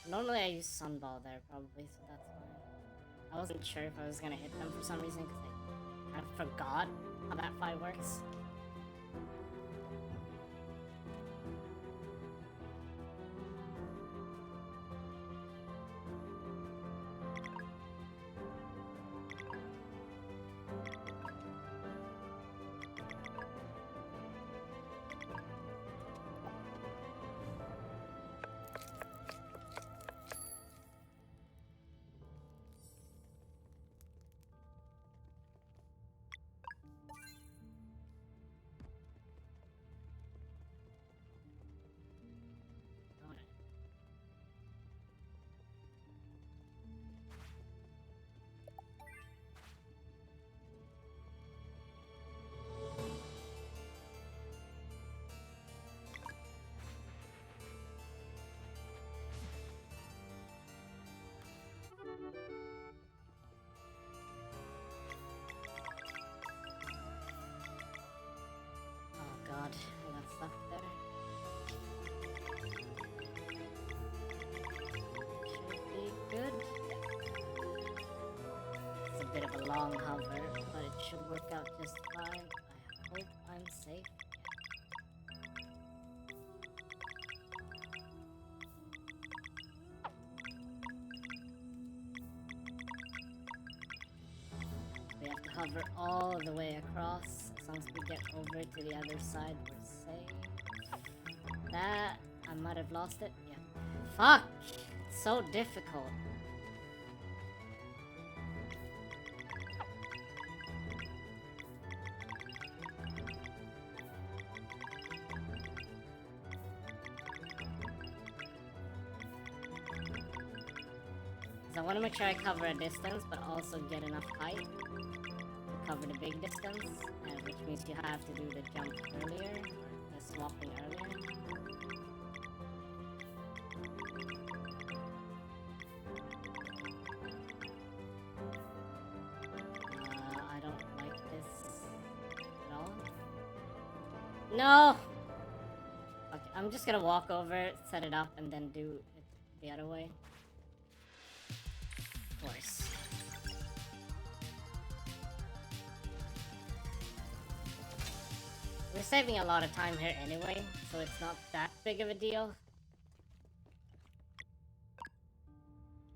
Normally I use Sunball there probably, so that's why. I wasn't sure if I was gonna hit them for some reason because I kind of forgot how that fight works. Oh god, I got stuck there. Should be good. It's a bit of a long hover, but it should work out just fine. I hope I'm safe. We have to hover all the way across. As long as we get over to the other side, we're safe. That, I might have lost it. Yeah. Fuck! It's so difficult. So I want to make sure I cover a distance, but also get enough height to cover the big distance, which means you have to do the jump earlier, or the swapping earlier. I don't like this at all. No! Okay, I'm just gonna walk over, set it up, and then do it the other way. Of course. We're saving a lot of time here anyway, so it's not that big of a deal.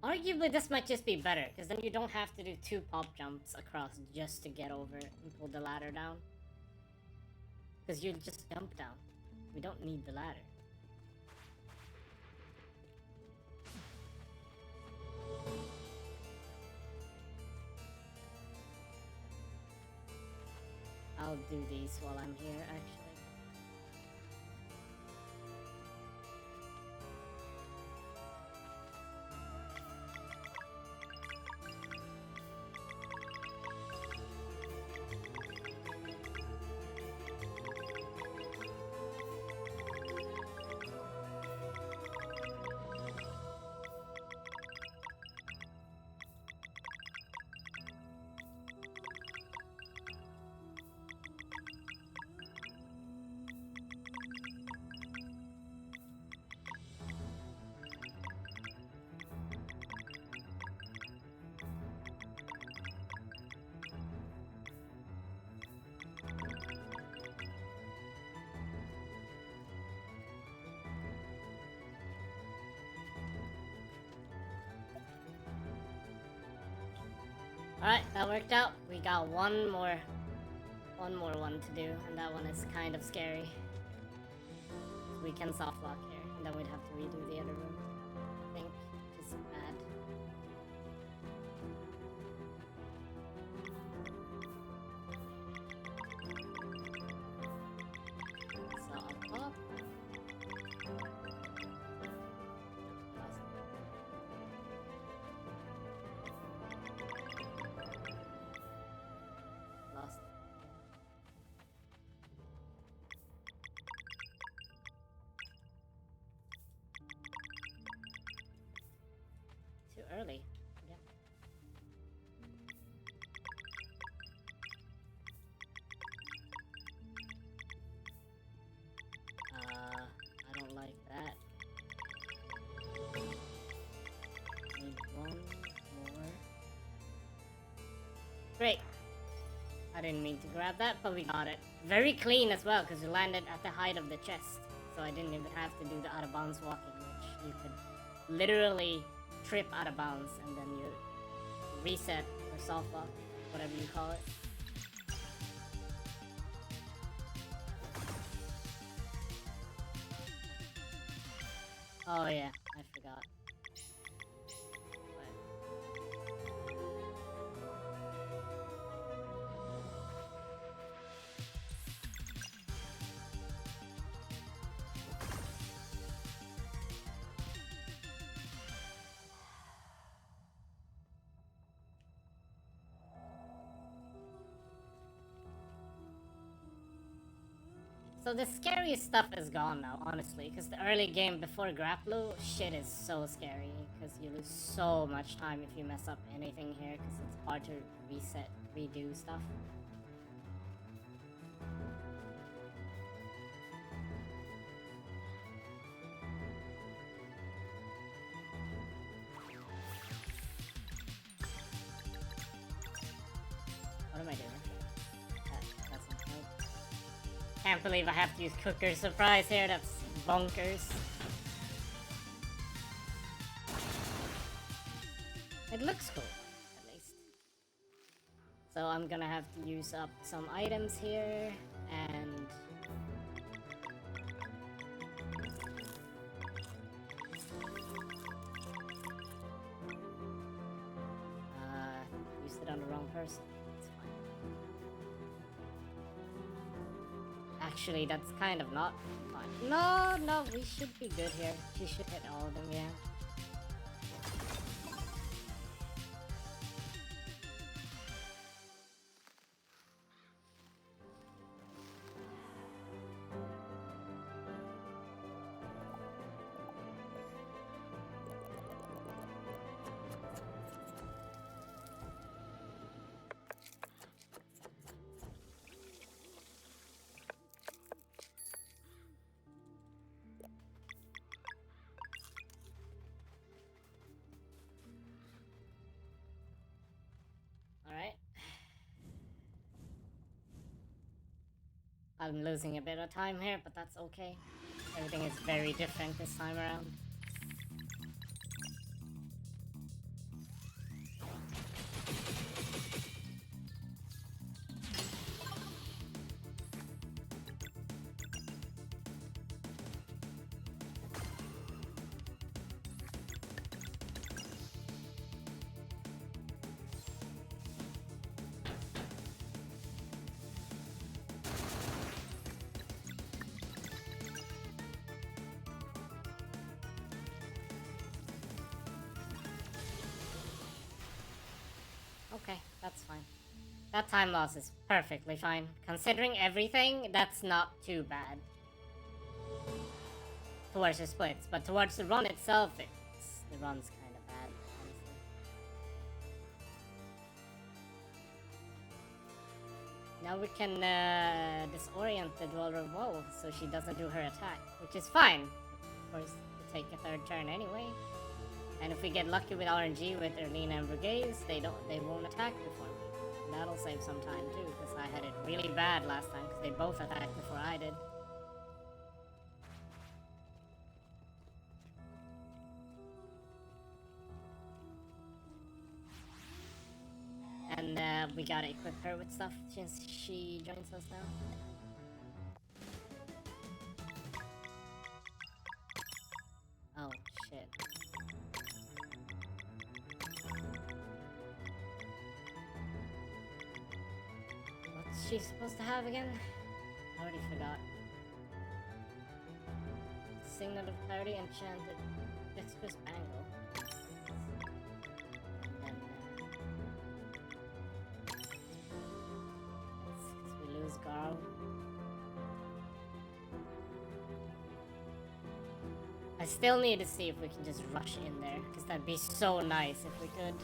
Arguably, this might just be better, because then you don't have to do 2 pop jumps across just to get over and pull the ladder down. Because you'll just jump down. We don't need the ladder. I'll do these while I'm here, actually. Alright, that worked out. We got one more one to do, and that one is kind of scary. We can soft lock here, and then we'd have to redo the other room, I think, which is bad. So up. Lost. Too early. Yeah. I don't like that. Need one more. Great. I didn't mean to grab that, but we got it. Very clean as well, because we landed at the height of the chest. So I didn't even have to do the out of bounds walking, which you could literally trip out of bounds and then you reset or soft lock, whatever you call it. Oh yeah, I forgot. So the scariest stuff is gone now, honestly, because the early game before Grapplu, shit is so scary, because you lose so much time if you mess up anything here, because it's hard to reset, redo stuff. What am I doing? That doesn't help. Can't believe I have to use Cooker Surprise here, that's bonkers. It looks cool, at least. So I'm gonna have to use up some items here, and... used it on the wrong person. It's fine. Actually, that's kind of not fine. No, we should be good here. She should hit all of them, yeah. Alright. I'm losing a bit of time here, but that's okay. Everything is very different this time around. Okay, that's fine. That time loss is perfectly fine. Considering everything, that's not too bad. Towards the splits, but towards the run itself, the run's kind of bad, honestly. Now we can disorient the Dweller of Woe so she doesn't do her attack, which is fine. Of course, to take a third turn anyway. And if we get lucky with RNG with Erlina and Brigades, they won't attack before me. And that'll save some time too, because I had it really bad last time, because they both attacked before I did. And we gotta equip her with stuff since she joins us now. Oh, shit. What's she supposed to have again? I already forgot. Signet of Clarity, Enchanted Dexterous Bangle. And then, we lose Garl. I still need to see if we can just rush in there, because that'd be so nice if we could.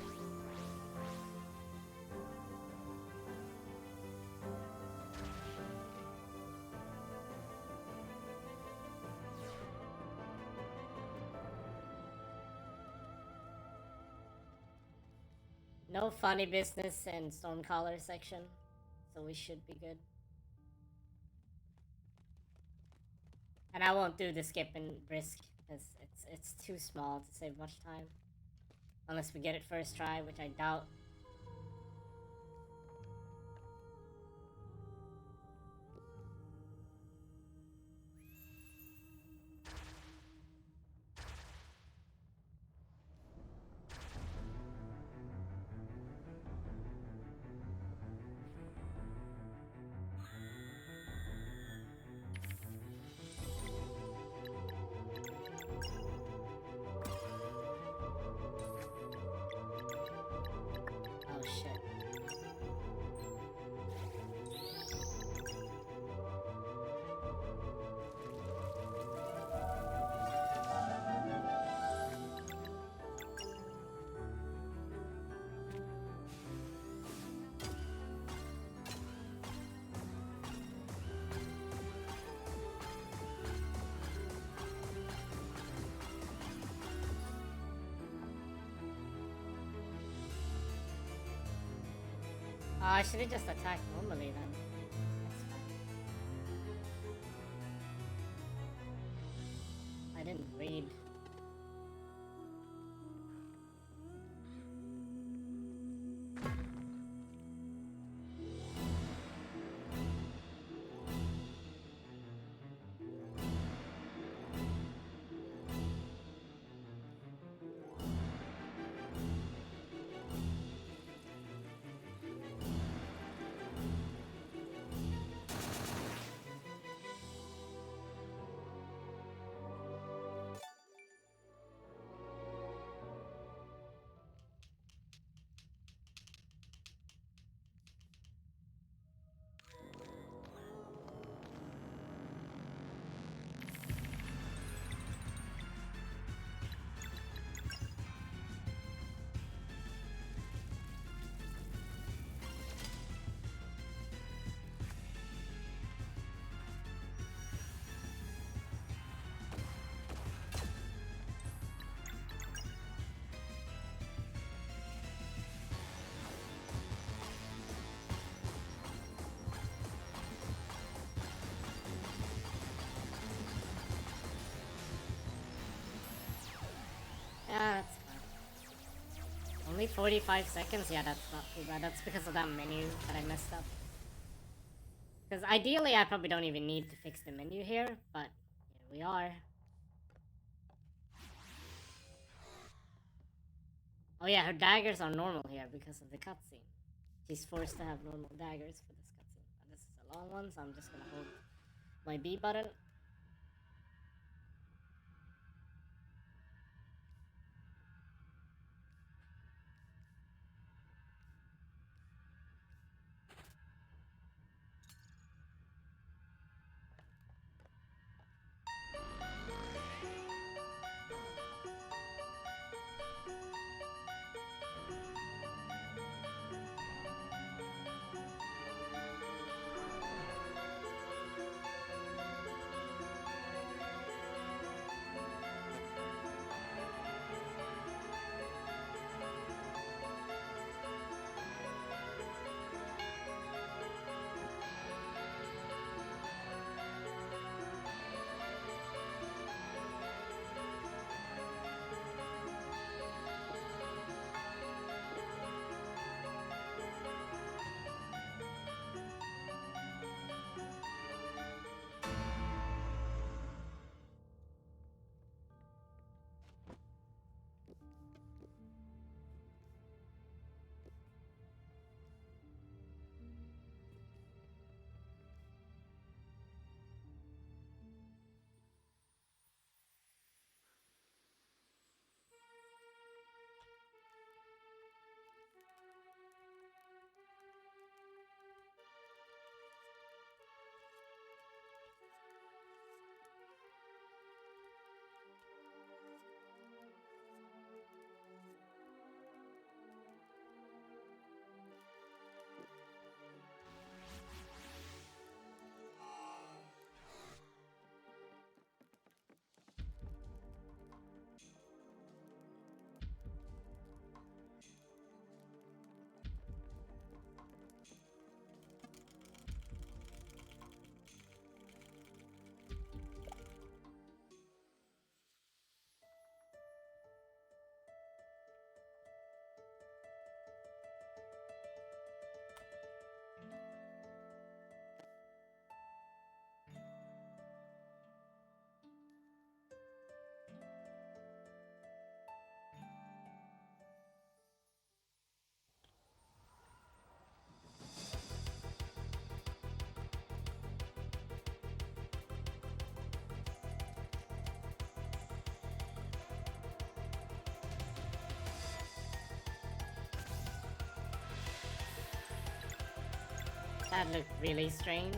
No funny business in Stormcaller section, so we should be good. And I won't do the skip and brisk, because it's too small to save much time. Unless we get it first try, which I doubt. Oh shit. I should have just attacked normally then. That's fine. I didn't read. Yeah, that's fine. Only 45 seconds? Yeah, that's not too bad. That's because of that menu that I messed up. Because ideally, I probably don't even need to fix the menu here, but here we are. Oh yeah, her daggers are normal here because of the cutscene. She's forced to have normal daggers for this cutscene. But this is a long one, so I'm just gonna hold my B button. That looked really strange.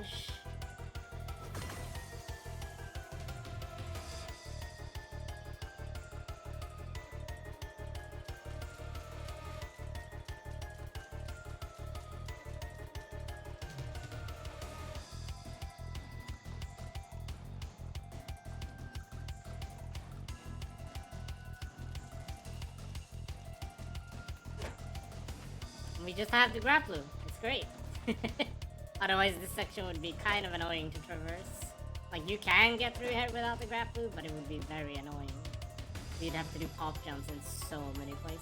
We just have the grappler. It's great. Otherwise, this section would be kind of annoying to traverse. Like, you can get through here without the grappler, but it would be very annoying. You'd have to do pop jumps in so many places.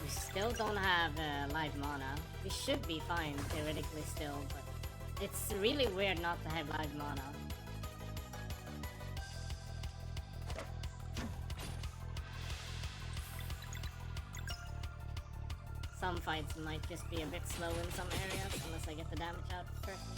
We still don't have live mana. We should be fine, theoretically still, but it's really weird not to have live mana. Some fights might just be a bit slow in some areas, unless I get the damage out correctly.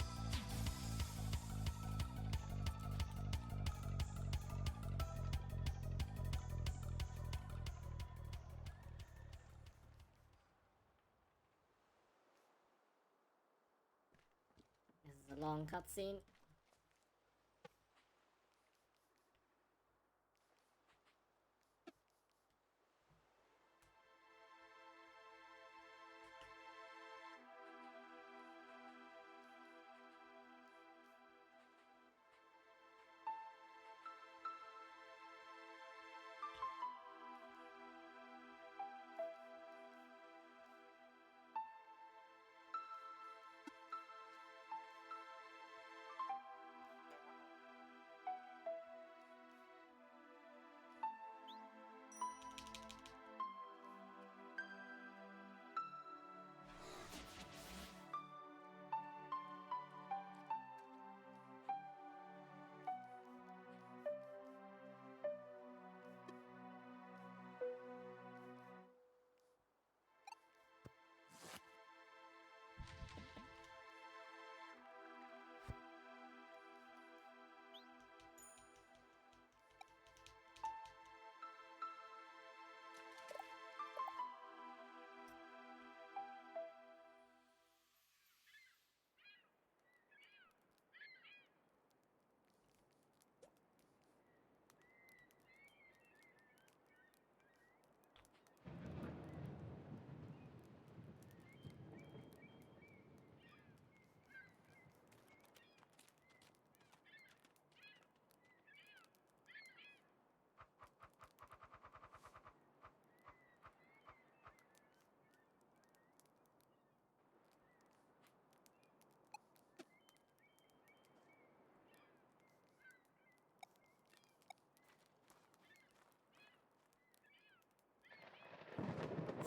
This is a long cutscene.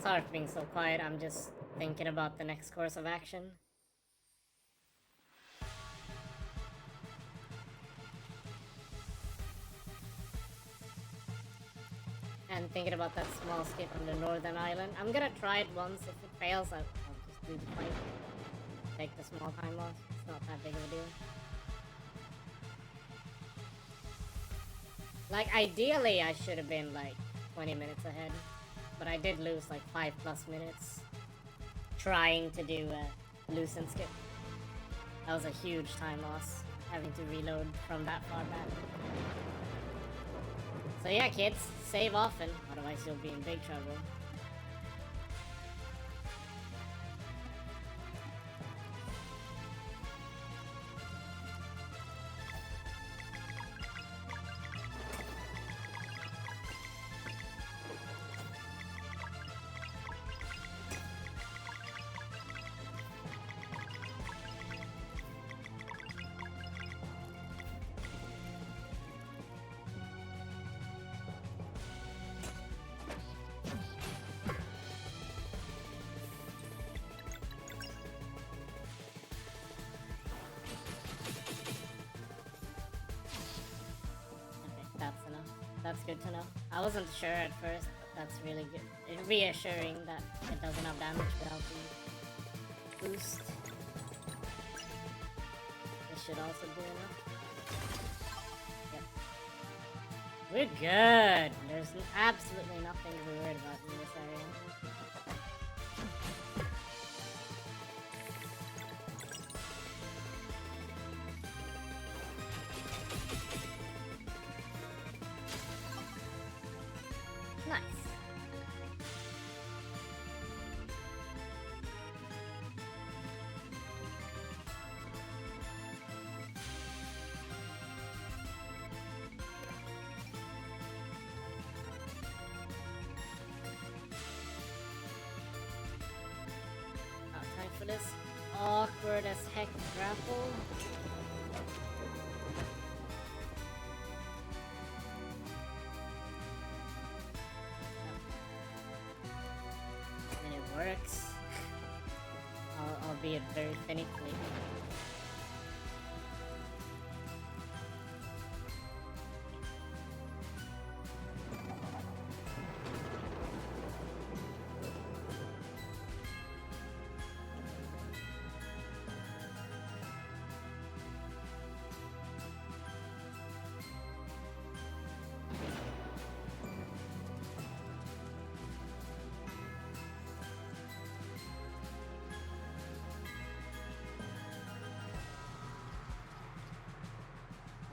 Sorry for being so quiet, I'm just thinking about the next course of action. And thinking about that small skip on the northern island. I'm gonna try it once. If it fails, I'll just do the fight. Take the small time loss. It's not that big of a deal. Like, ideally, I should have been like 20 minutes ahead. But I did lose like 5+ minutes trying to do a loose and skip. That was a huge time loss, having to reload from that far back. So yeah, kids, save often, otherwise you'll be in big trouble. That's good to know. I wasn't sure at first, but that's really good. It's reassuring that it does enough damage without the boost. This should also do enough. Yep. We're good. There's absolutely nothing to be worried about in this area. Nice. Time for this awkward as heck grapple. And it works. Albeit very finically.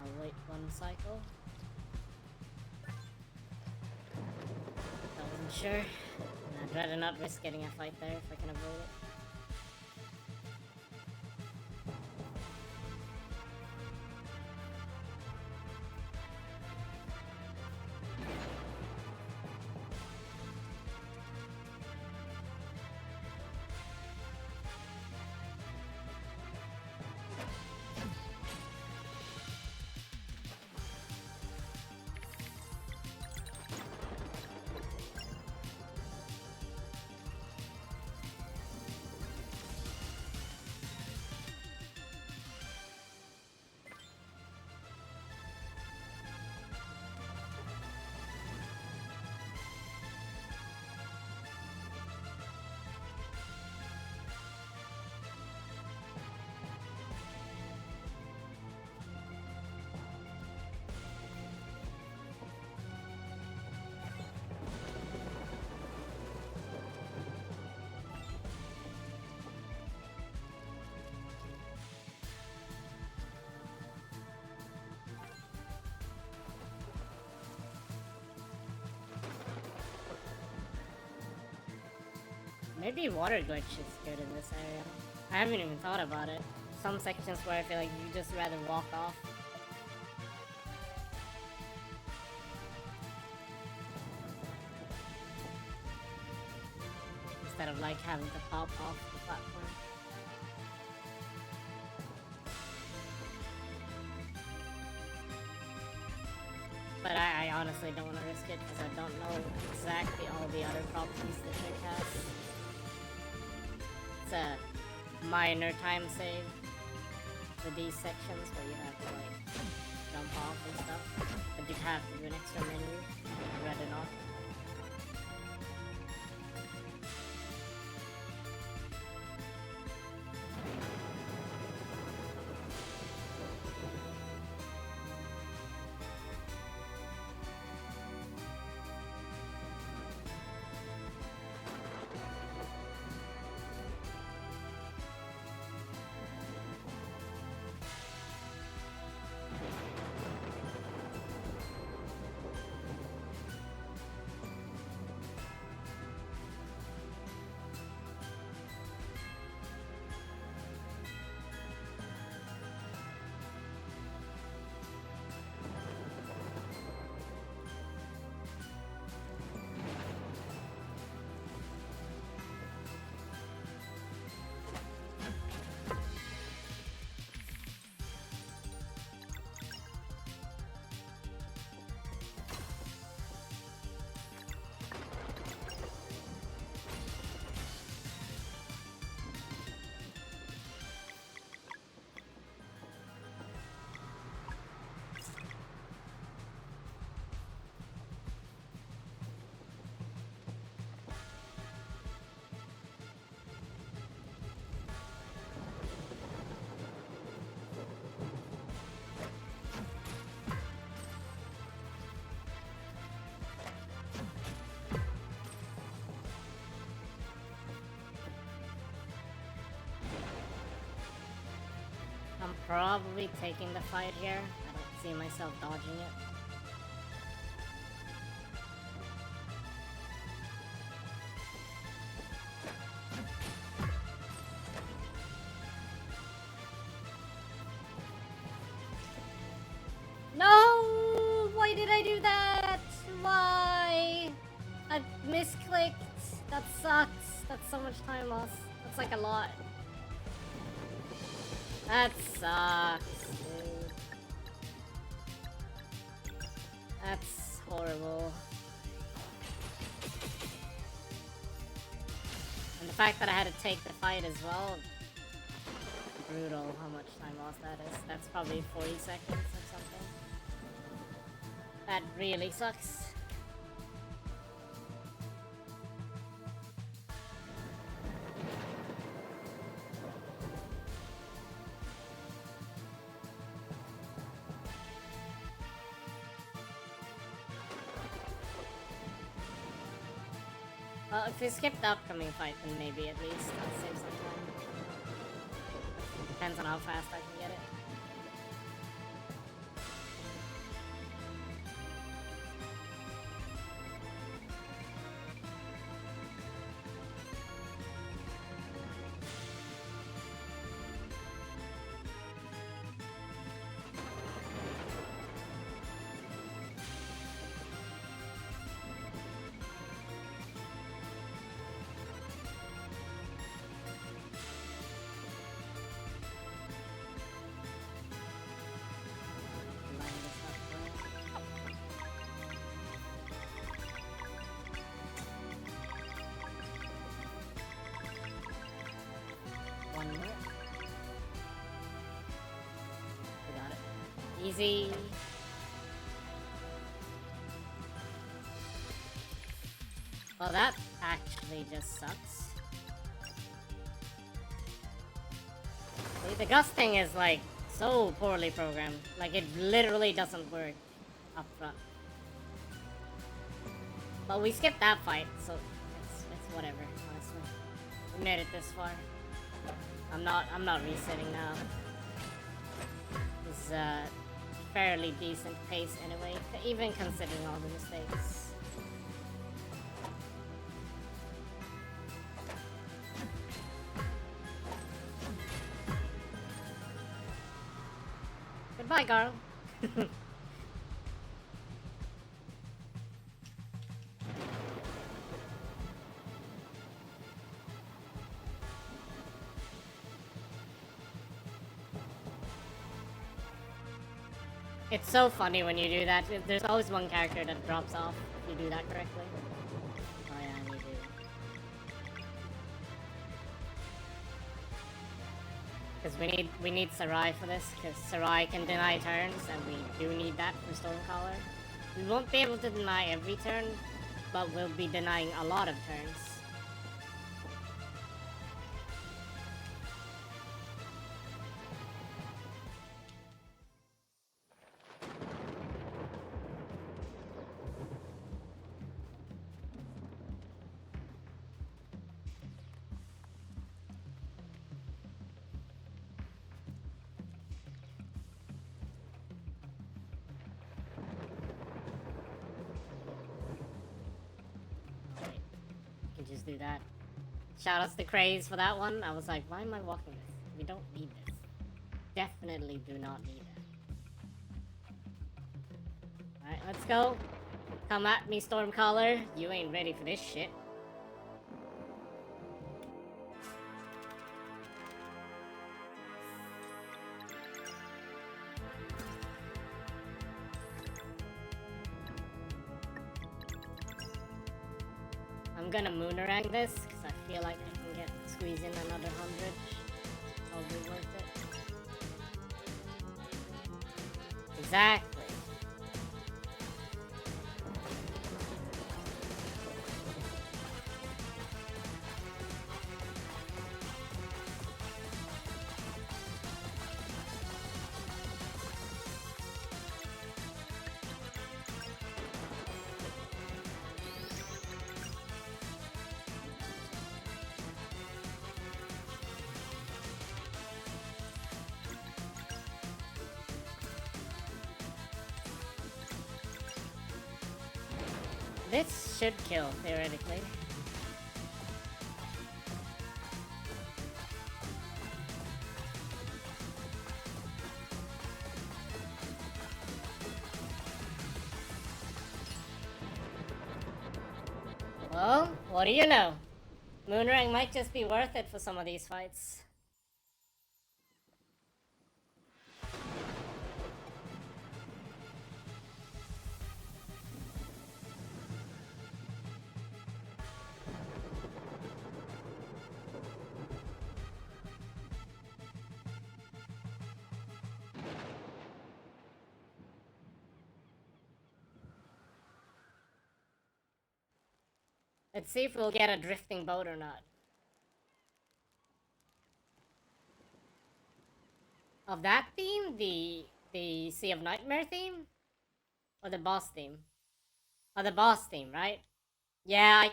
I'll wait one cycle. I wasn't sure. I'd rather not risk getting a fight there if I can avoid it. Maybe water glitch is good in this area. I haven't even thought about it. Some sections where I feel like you just rather walk off. Instead of like having to pop off the platform. But I honestly don't want to risk it because I don't know exactly all the other properties the trick has. It's a minor time save for these sections where you have to like jump off and stuff. But you have to do an extra menu. I'd rather not. probably taking the fight here. I don't see myself dodging it. No! Why did I do that? Why? I misclicked. That sucks. That's so much time lost. That's like a lot. That sucks, dude. That's horrible. And the fact that I had to take the fight as well. Brutal how much time lost that is. That's probably 40 seconds or something. That really sucks. Well, if we skip the upcoming fight, then maybe at least I'll save some time. Depends on how fast I can get it. One more. We got it. Easy. Well, that actually just sucks. See, the gusting is like so poorly programmed. Like it literally doesn't work up front. But we skipped that fight, so it's whatever, honestly. We made it this far. I'm not resetting now. It's fairly decent pace anyway, even considering all the mistakes. Goodbye, Carl. It's so funny when you do that. There's always one character that drops off if you do that correctly. Oh yeah, you do. Because we need Sarai for this, because Sarai can deny turns, and we do need that for Stormcaller. We won't be able to deny every turn, but we'll be denying a lot of turns. Just do that. Shoutouts to Craze for that one. I was like, why am I walking this? We don't need this. Definitely do not need it. Alright, let's go. Come at me, Stormcaller. You ain't ready for this shit. I'm gonna Moonerang this, because I feel like I can squeeze in another 100. Probably worth it. Exactly. This should kill, theoretically. Well, what do you know? Moonrang might just be worth it for some of these fights. Let's see if we'll get a drifting boat or not. Of that theme, the Sea of Nightmare theme, or the boss theme? Oh, the boss theme, right? Yeah,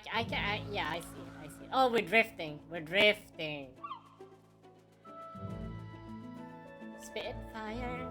yeah, I see it. I see it. Oh, we're drifting. We're drifting. Spitfire.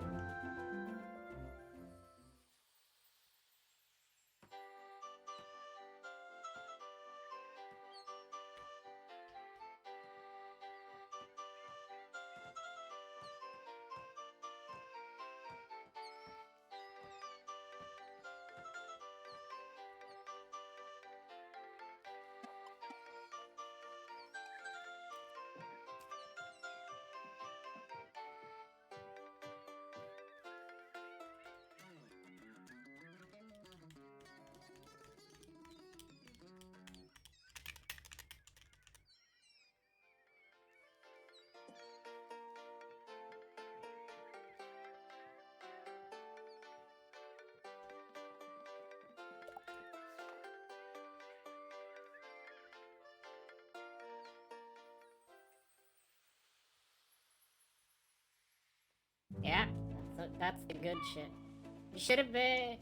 Yeah, that's the good shit. You should have been.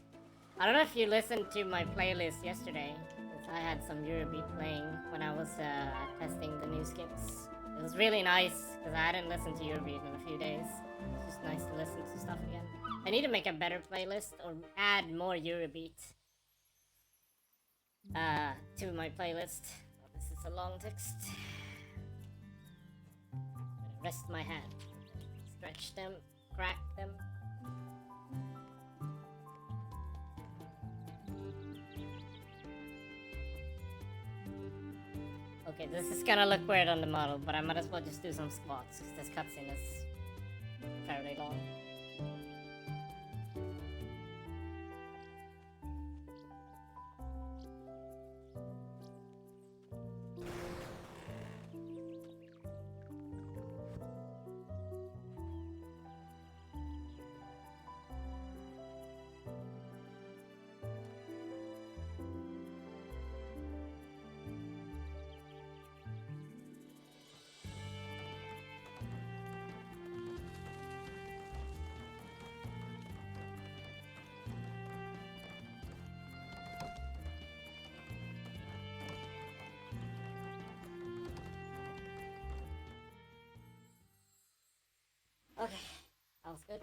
I don't know if you listened to my playlist yesterday, because I had some Eurobeat playing when I was testing the new skips. It was really nice, because I hadn't listened to Eurobeat in a few days. It's just nice to listen to stuff again. I need to make a better playlist, or add more Eurobeat to my playlist. Oh, this is a long text. I'm gonna rest my hand. Stretch them, crack them. Okay, this is gonna look weird on the model, but I might as well just do some squats, because this cutscene is fairly long. Okay, that was good.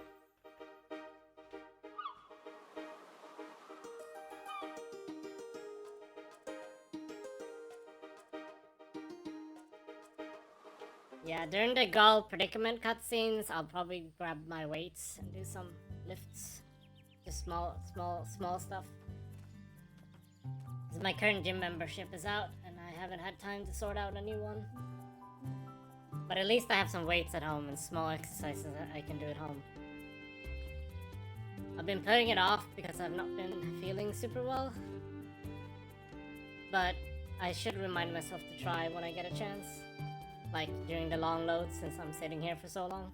Yeah, during the Gull predicament cutscenes, I'll probably grab my weights and do some lifts. Just small stuff. Because my current gym membership is out, and I haven't had time to sort out a new one. But at least I have some weights at home and small exercises that I can do at home. I've been putting it off because I've not been feeling super well. But I should remind myself to try when I get a chance. Like during the long loads, since I'm sitting here for so long.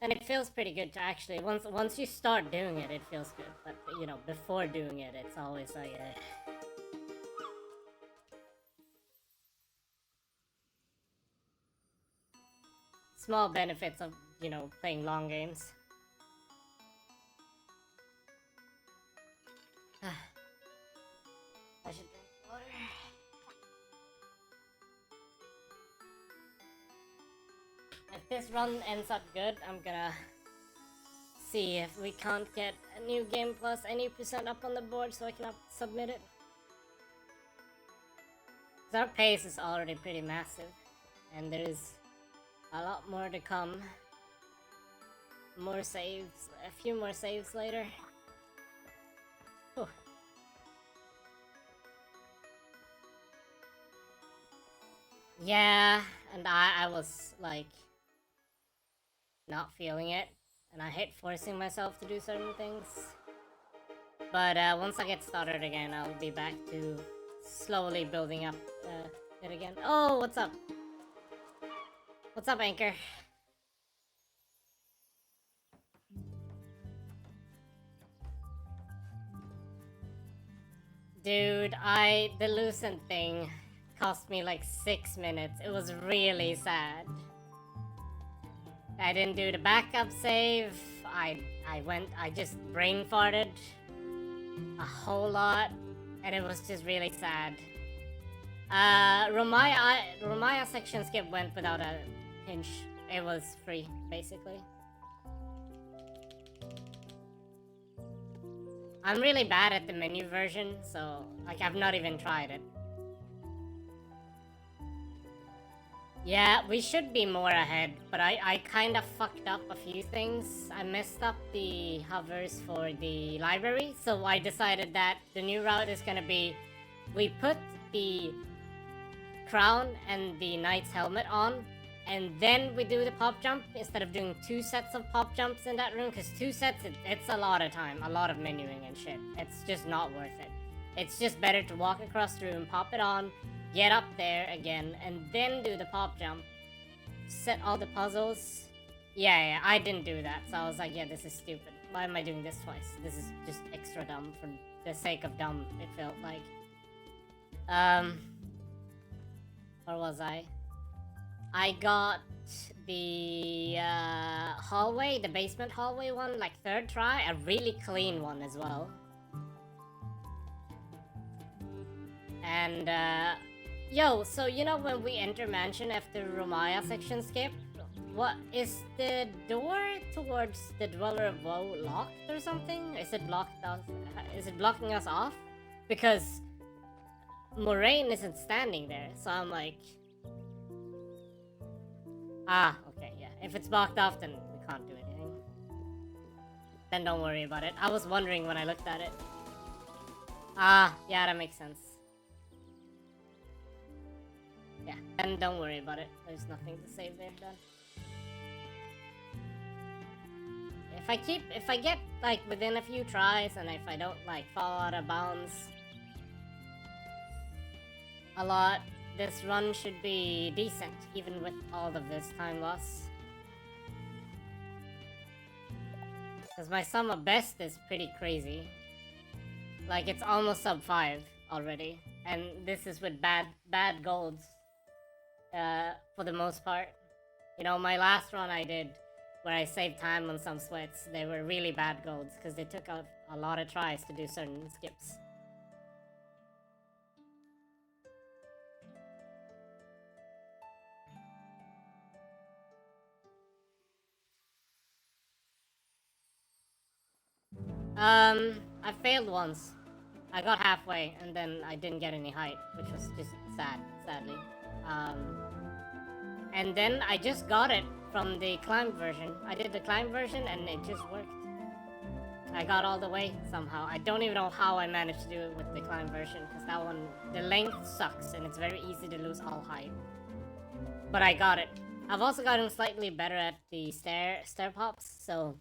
And it feels pretty good to actually, once you start doing it, it feels good. But, you know, before doing it, it's always like, small benefits of, you know, playing long games. I should drink water. If this run ends up good, I'm gonna see if we can't get a new game plus any percent up on the board so I can submit it. Because our pace is already pretty massive, and there is a lot more to come. More saves, a few more saves later. Whew. Yeah, and I was like not feeling it, and I hate forcing myself to do certain things. But once I get started again, I'll be back to slowly building up it again. Oh, what's up? What's up, Anchor? Dude, the Lucent thing cost me like 6 minutes. It was really sad. I didn't do the backup save. I just brain farted a whole lot, and it was just really sad. Romaya section skip went without a pinch. It was free, basically. I'm really bad at the menu version, so like I've not even tried it. Yeah, we should be more ahead, but I kind of fucked up a few things. I messed up the hovers for the library, so I decided that the new route is gonna be, we put the crown and the knight's helmet on, and then we do the pop jump instead of doing 2 sets of pop jumps in that room, because 2 sets, it's a lot of time, a lot of menuing and shit. It's just not worth it. It's just better to walk across the room, pop it on, get up there again, and then do the pop jump. Set all the puzzles. Yeah, I didn't do that, so I was like, yeah, this is stupid. Why am I doing this twice? This is just extra dumb for the sake of dumb, it felt like. Where was I? I got the hallway, the basement hallway one, like 3rd try, a really clean one as well. And yo, so you know when we enter mansion after Romaya section skip, what is the door towards the Dweller of Woe locked or something? Is it blocked off? Is it blocking us off? Because Moraine isn't standing there, so I'm like, ah, okay, yeah. If it's blocked off, then we can't do anything. Then don't worry about it. I was wondering when I looked at it. Ah, yeah, that makes sense. Yeah, then don't worry about it. There's nothing to save there, done. If I get, like, within a few tries, and if I don't, like, fall out of bounds a lot, this run should be decent, even with all of this time loss. Because my sum of best is pretty crazy. Like, it's almost sub 5 already. And this is with bad golds. For the most part. You know, my last run I did, where I saved time on some sweats, they were really bad golds, because they took a lot of tries to do certain skips. I failed once. I got halfway, and then I didn't get any height, which was just sad, sadly. And then I just got it from the climb version. I did the climb version, and it just worked. I got all the way somehow. I don't even know how I managed to do it with the climb version, because that one, the length sucks, and it's very easy to lose all height. But I got it. I've also gotten slightly better at the stair pops, so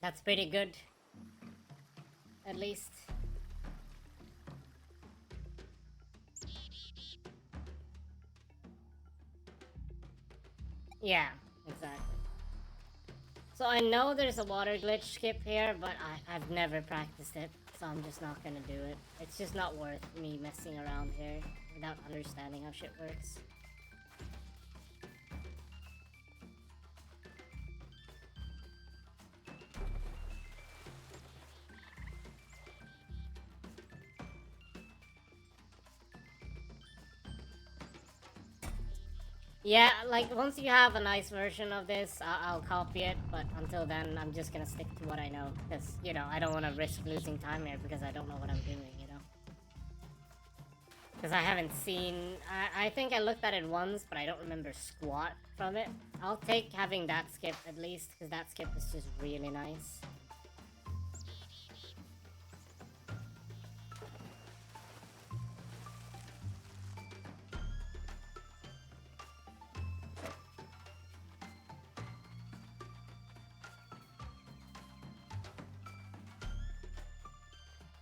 that's pretty good. At least. Yeah, exactly. So I know there's a water glitch skip here, but I've never practiced it, so I'm just not gonna do it. It's just not worth me messing around here without understanding how shit works. Yeah, like once you have a nice version of this, I'll copy it. But until then, I'm just gonna stick to what I know, because you know I don't want to risk losing time here because I don't know what I'm doing. You know, because I haven't seen. I think I looked at it once, but I don't remember squat from it. I'll take having that skip at least, because that skip is just really nice.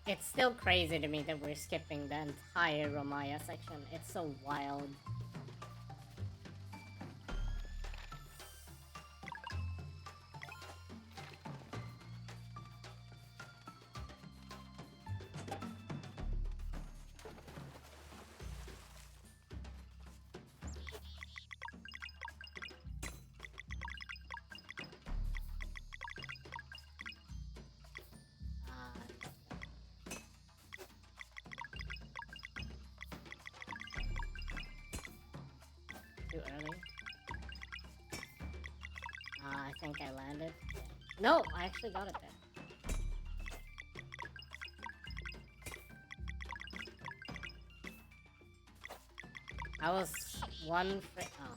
It's still crazy to me that we're skipping the entire Romaya section. It's so wild. Uh, Too early. I think I landed. No, I actually got it there. I was one oh.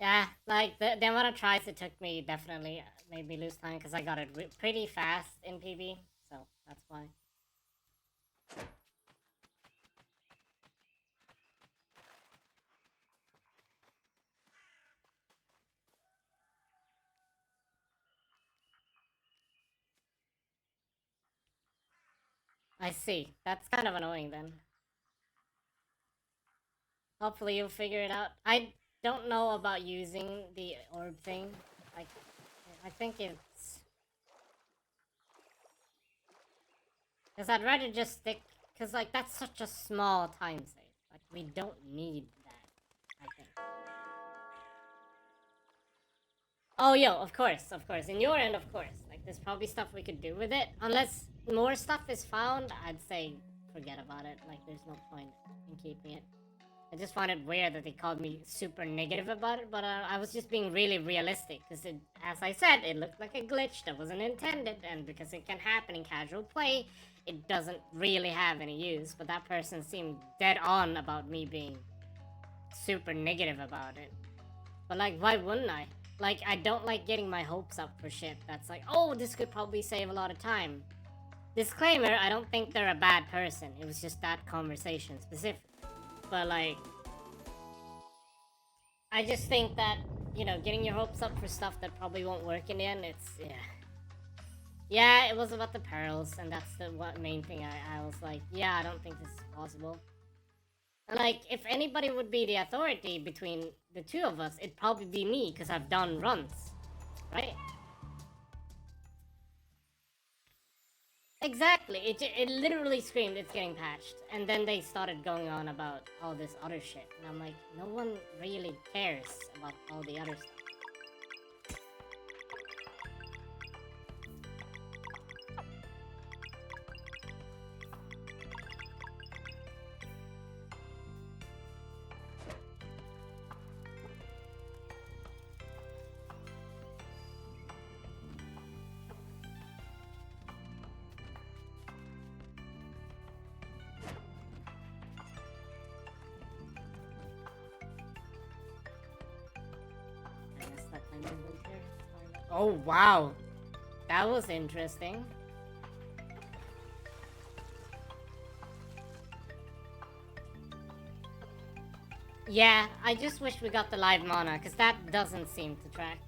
Yeah, like the amount of tries it took me definitely made me lose time because I got it pretty fast in PB, so that's why. I see. That's kind of annoying then. Hopefully you'll figure it out. I don't know about using the orb thing. Like, I think it's because I'd rather just stick. Because like that's such a small time save. Like we don't need that. I think. Oh, yo, of course, of course. In your end, of course. Like, there's probably stuff we could do with it. Unless more stuff is found, I'd say forget about it. Like, there's no point in keeping it. I just found it weird that they called me super negative about it, but I was just being really realistic. Because, as I said, it looked like a glitch that wasn't intended, and because it can happen in casual play, it doesn't really have any use. But that person seemed dead on about me being super negative about it. But like, why wouldn't I? Like, I don't like getting my hopes up for shit that's like, oh, this could probably save a lot of time. Disclaimer, I don't think they're a bad person. It was just that conversation specific. But like, I just think that, you know, getting your hopes up for stuff that probably won't work in the end, it's, yeah. Yeah, it was about the perils, and that's the main thing. I was like, yeah, I don't think this is possible. And like, if anybody would be the authority between the two of us, it'd probably be me, because I've done runs, right? Exactly. It literally screamed it's getting patched, and then they started going on about all this other shit, and I'm like, no one really cares about all the other stuff. I guess that time isn't here. Oh wow, that was interesting. Yeah, I just wish we got the live mana, because that doesn't seem to track.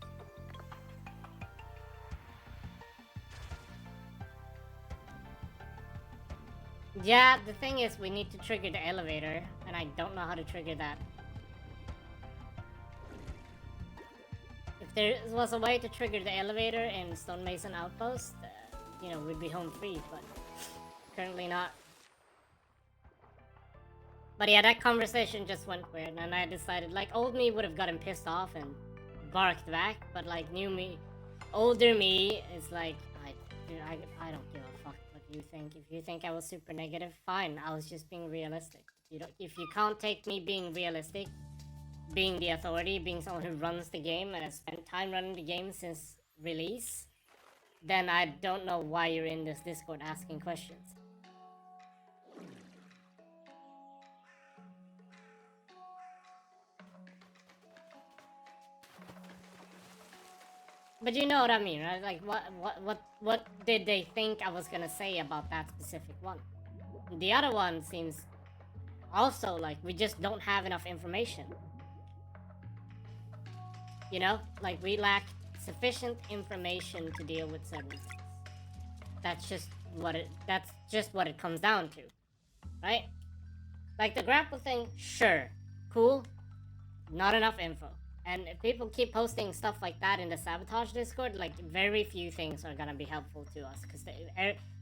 Yeah, the thing is, we need to trigger the elevator, and I don't know how to trigger that. If there was a way to trigger the elevator in Stonemason Outpost, you know, we'd be home free, but currently not. But yeah, that conversation just went weird, and I decided, like, old me would have gotten pissed off and barked back, but like new me, older me is like, dude, I don't give a fuck what you think. If you think I was super negative, fine. I was just being realistic. If you can't take me being realistic, being the authority, being someone who runs the game and has spent time running the game since release, then I don't know why you're in this Discord asking questions. But you know what I mean, right? Like, what did they think I was gonna say about that specific one? The other one seems also like we just don't have enough information. You know, like we lack sufficient information to deal with certain things. That's just what it comes down to, right? Like the grapple thing, sure, cool, not enough info. And if people keep posting stuff like that in the Sabotage Discord, like, very few things are gonna be helpful to us. Because,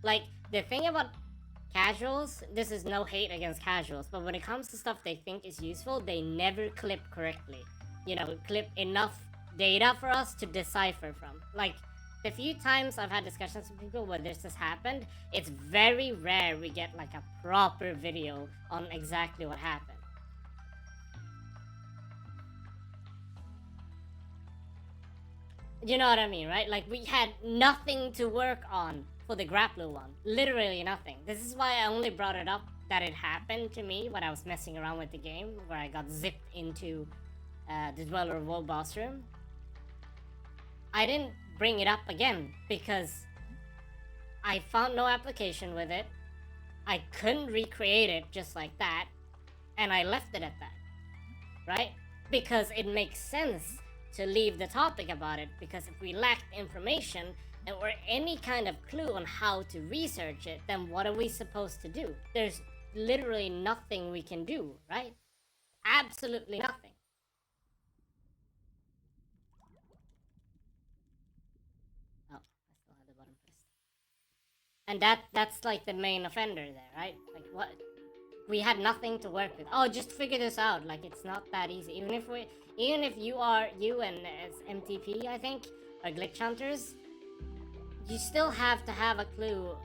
like, the thing about casuals, this is no hate against casuals, but when it comes to stuff they think is useful, they never clip correctly. You know, clip enough data for us to decipher from. Like, the few times I've had discussions with people where this has happened, it's very rare we get, like, a proper video on exactly what happened. You know what I mean, right? Like, we had nothing to work on for the grappler one. Literally nothing. This is why I only brought it up that it happened to me when I was messing around with the game, where I got zipped into the Dweller of Woe boss room. I didn't bring it up again because I found no application with it. I couldn't recreate it just like that, and I left it at that, right? Because it makes sense to leave the topic about it, because if we lack information or any kind of clue on how to research it, then what are we supposed to do? There's literally nothing we can do, right? Absolutely nothing. Oh, I still have the button pressed. And that's like the main offender there, right? Like, what? We had nothing to work with. Oh, just figure this out. Like, it's not that easy. Even if you and as MTP, I think, are glitch hunters, you still have to have a clue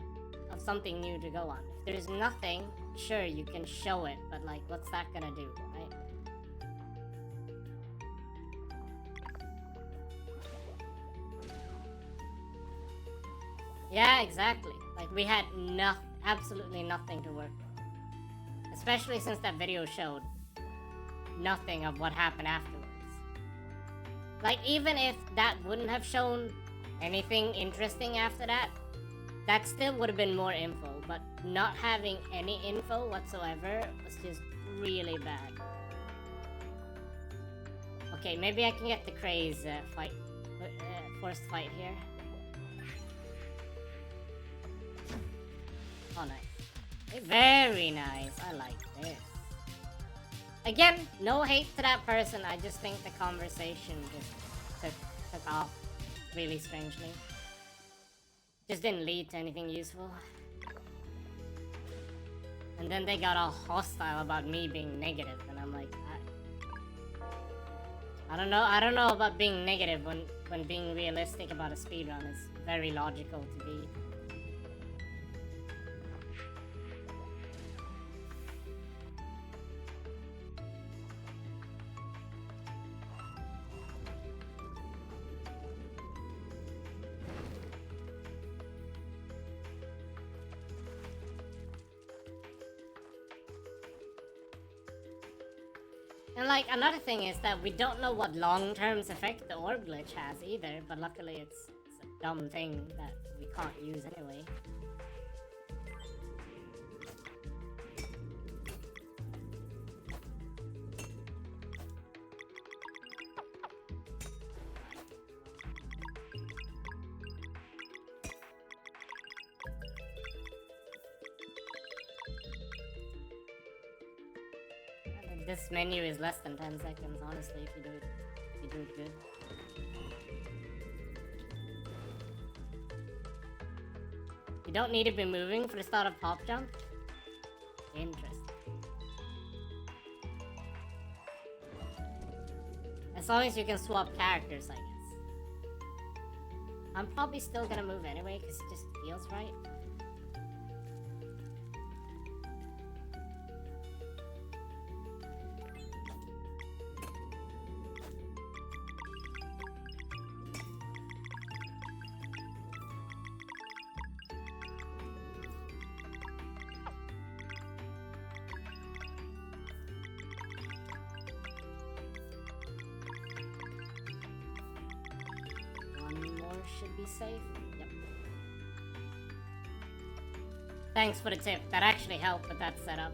of something new to go on. If there's nothing, sure, you can show it, but like, what's that gonna do, right? Yeah, exactly. Like, we had absolutely nothing to work with. Especially since that video showed nothing of what happened afterwards. Like, even if that wouldn't have shown anything interesting after that, that still would have been more info, but not having any info whatsoever was just really bad. Okay, maybe I can get the Craze forced fight here. Oh, nice. Very nice. I like this. Again, no hate to that person. I just think the conversation just took off really strangely. Just didn't lead to anything useful. And then they got all hostile about me being negative, and I'm like, I don't know about being negative when being realistic about a speedrun is very logical to be. And like, another thing is that we don't know what long-term effect the orb glitch has either, but luckily it's a dumb thing that we can't use anyway. This menu is less than 10 seconds, honestly, if you do it good. You don't need to be moving for the start of pop jump? Interesting. As long as you can swap characters, I guess. I'm probably still gonna move anyway, because it just feels right. Should be safe. Yep. Thanks for the tip. That actually helped with that setup.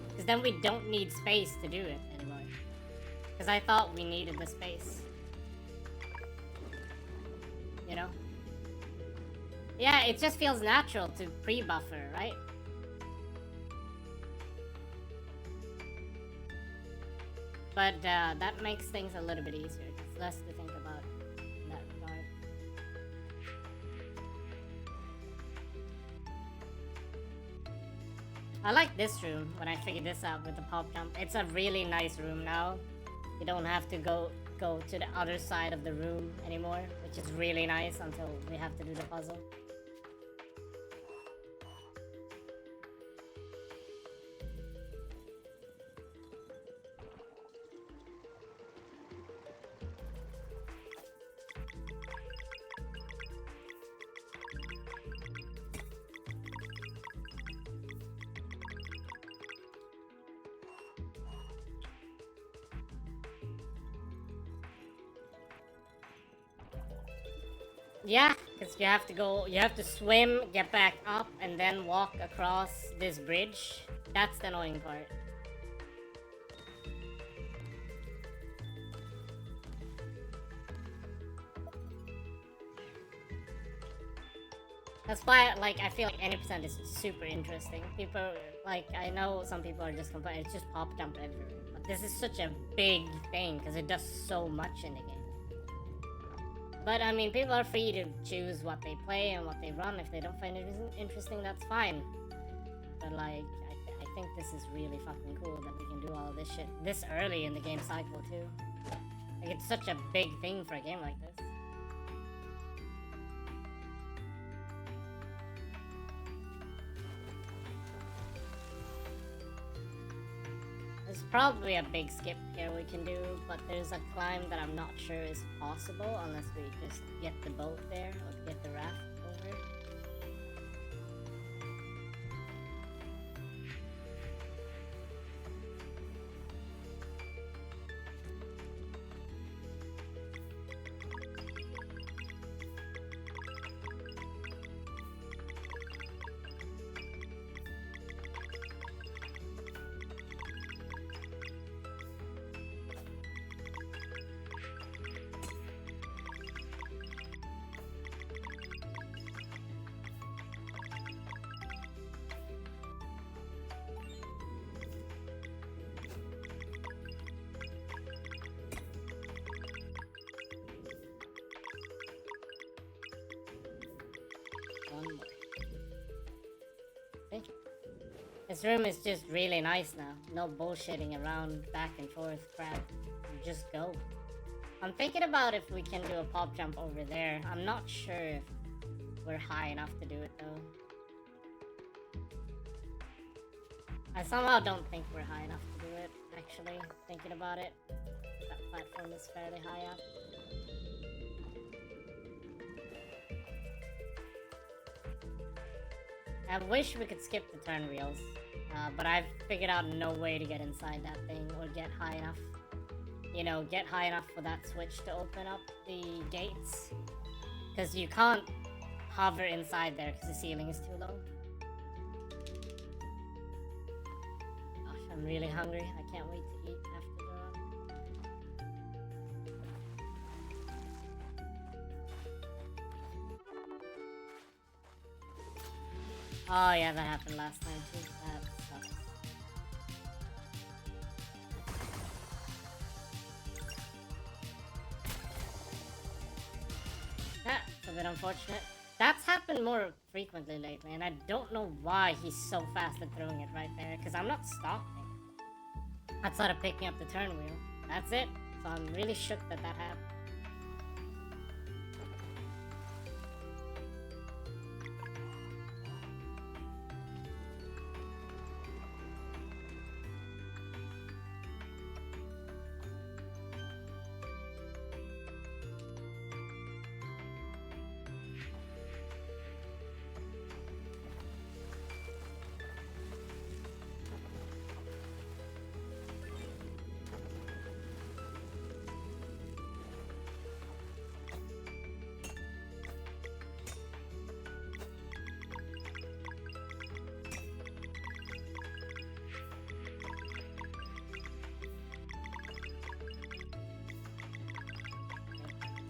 Because then we don't need space to do it anymore. Because I thought we needed the space. You know? Yeah, it just feels natural to pre-buffer, right? But that makes things a little bit easier. It's less to think about. I like this room when I figured this out with the pop jump. It's a really nice room now. You don't have to go to the other side of the room anymore, which is really nice until we have to do the puzzle. Yeah, because you have to swim, get back up, and then walk across this bridge. That's the annoying part. That's why, like, I feel like any percent is super interesting. People, like, I know some people are just complaining, it's just pop jump everywhere. But this is such a big thing, because it does so much in the game. But, I mean, people are free to choose what they play and what they run. If they don't find it interesting, that's fine. But, like, I think this is really fucking cool that we can do all of this shit this early in the game cycle, too. Like, it's such a big thing for a game like this. There's probably a big skip here we can do, but there's a climb that I'm not sure is possible unless we just get the boat there or get the raft over. This room is just really nice now. No bullshitting around back and forth crap. You just go. I'm thinking about if we can do a pop jump over there. I'm not sure if we're high enough to do it though. I somehow don't think we're high enough to do it, actually, thinking about it. That platform is fairly high up. I wish we could skip the turn wheels, but I've figured out no way to get inside that thing or get high enough. You know, get high enough for that switch to open up the gates. Because you can't hover inside there because the ceiling is too low. Gosh, I'm really hungry. I can't wait to eat after the run. Oh yeah, that happened last time too. That sucks. That's a bit unfortunate. That's happened more frequently lately, and I don't know why he's so fast at throwing it right there, because I'm not stopping. Outside of picking up the turn wheel. That's it. So I'm really shook that that happened.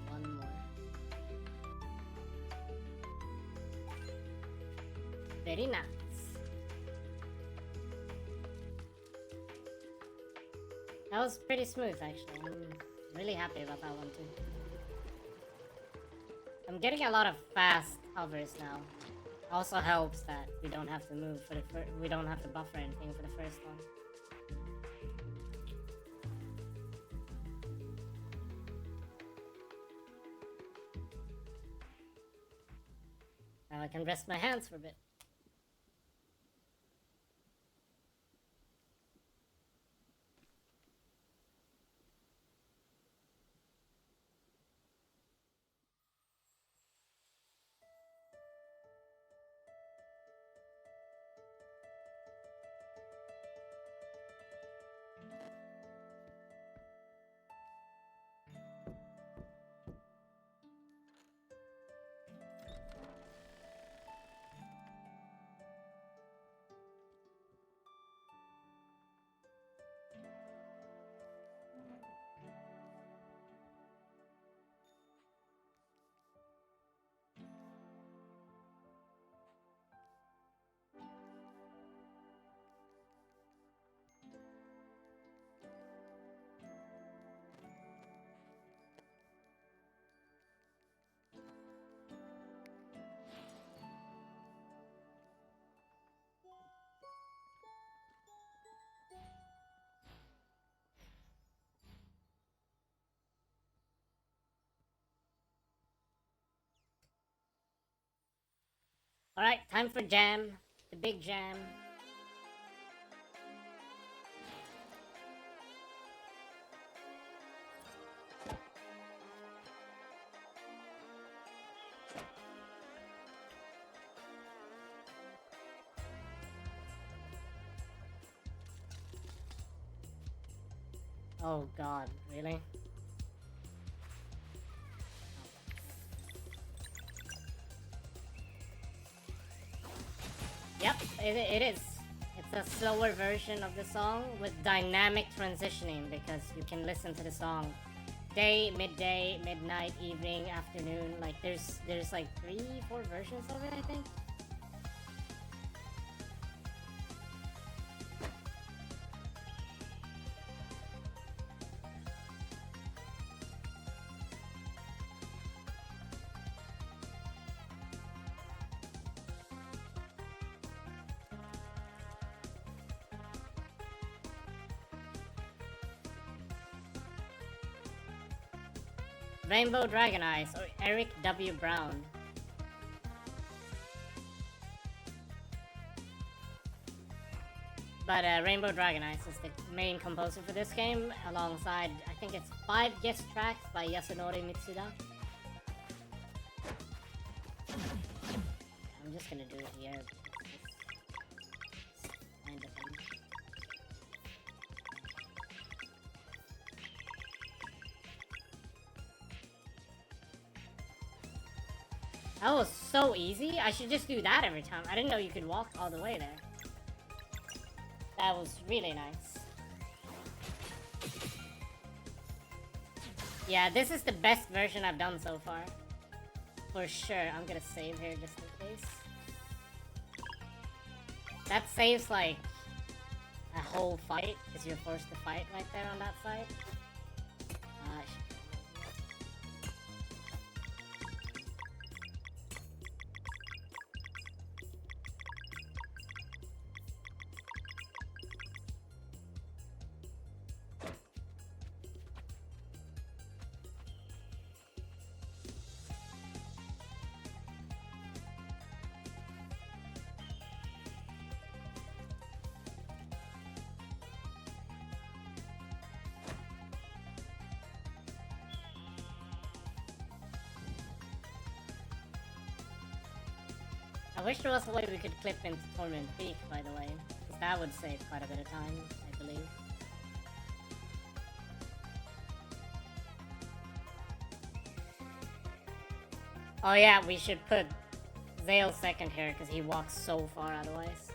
One more. Very nice. That was pretty smooth, actually. I'm really happy about that one, too. I'm getting a lot of fast hovers now. Also helps that we don't have to move for the we don't have to buffer anything for the first one. Now I can rest my hands for a bit. Alright, time for jam. The big jam. Oh god, really? Yep, it is. It's a slower version of the song with dynamic transitioning because you can listen to the song day, midday, midnight, evening, afternoon. Like there's like 3-4 versions of it, I think. Rainbow Dragon Eyes or Eric W. Brown. But Rainbow Dragon Eyes is the main composer for this game, alongside, I think it's 5 guest tracks by Yasunori Mitsuda. I'm just gonna do it here. Kind of fun. That was so easy. I should just do that every time. I didn't know you could walk all the way there. That was really nice. Yeah, this is the best version I've done so far. For sure. I'm gonna save here just in case. That saves like a whole fight, because you're forced to fight right there on that side. wish there was a way we could clip into Torment Peak, by the way. Because that would save quite a bit of time, I believe. Oh yeah, we should put Zale second here, because he walks so far otherwise.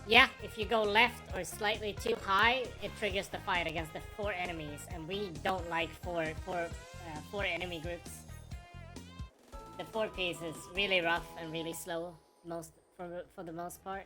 Yeah, if you go left or slightly too high, it triggers the fight against the 4 enemies, and we don't like four enemy groups. The 4 piece is really rough and really slow, for the most part.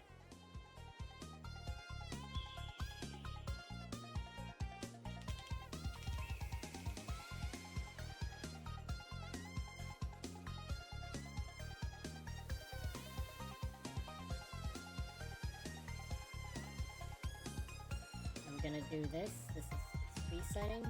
I'm gonna do this. This is resetting.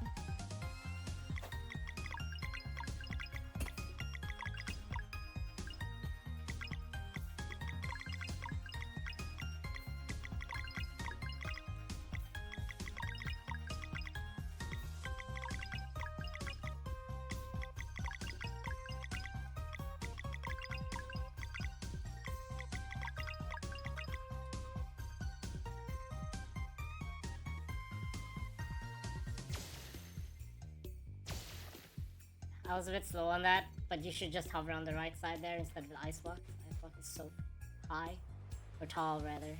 I was a bit slow on that, but you should just hover on the right side there instead of the ice block. Ice block is so high, or tall rather.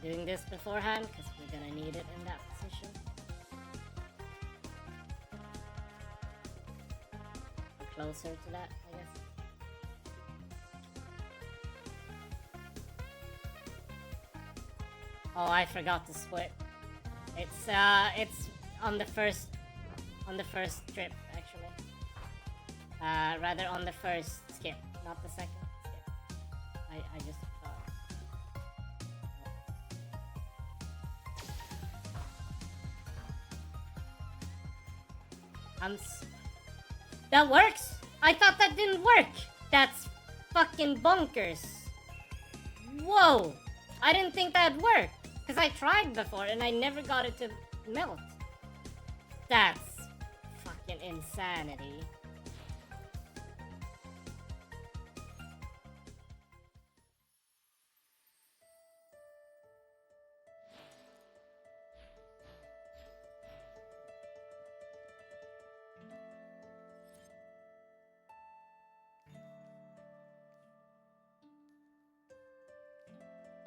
Doing this beforehand because we're gonna need it in that position. Closer to that, I guess. Oh, I forgot to split. It's on the first trip actually. Rather on the first skip, not the second skip. I just that works? I thought that didn't work! That's fucking bonkers. Whoa! I didn't think that'd work. Because I tried before and I never got it to melt. That's fucking insanity.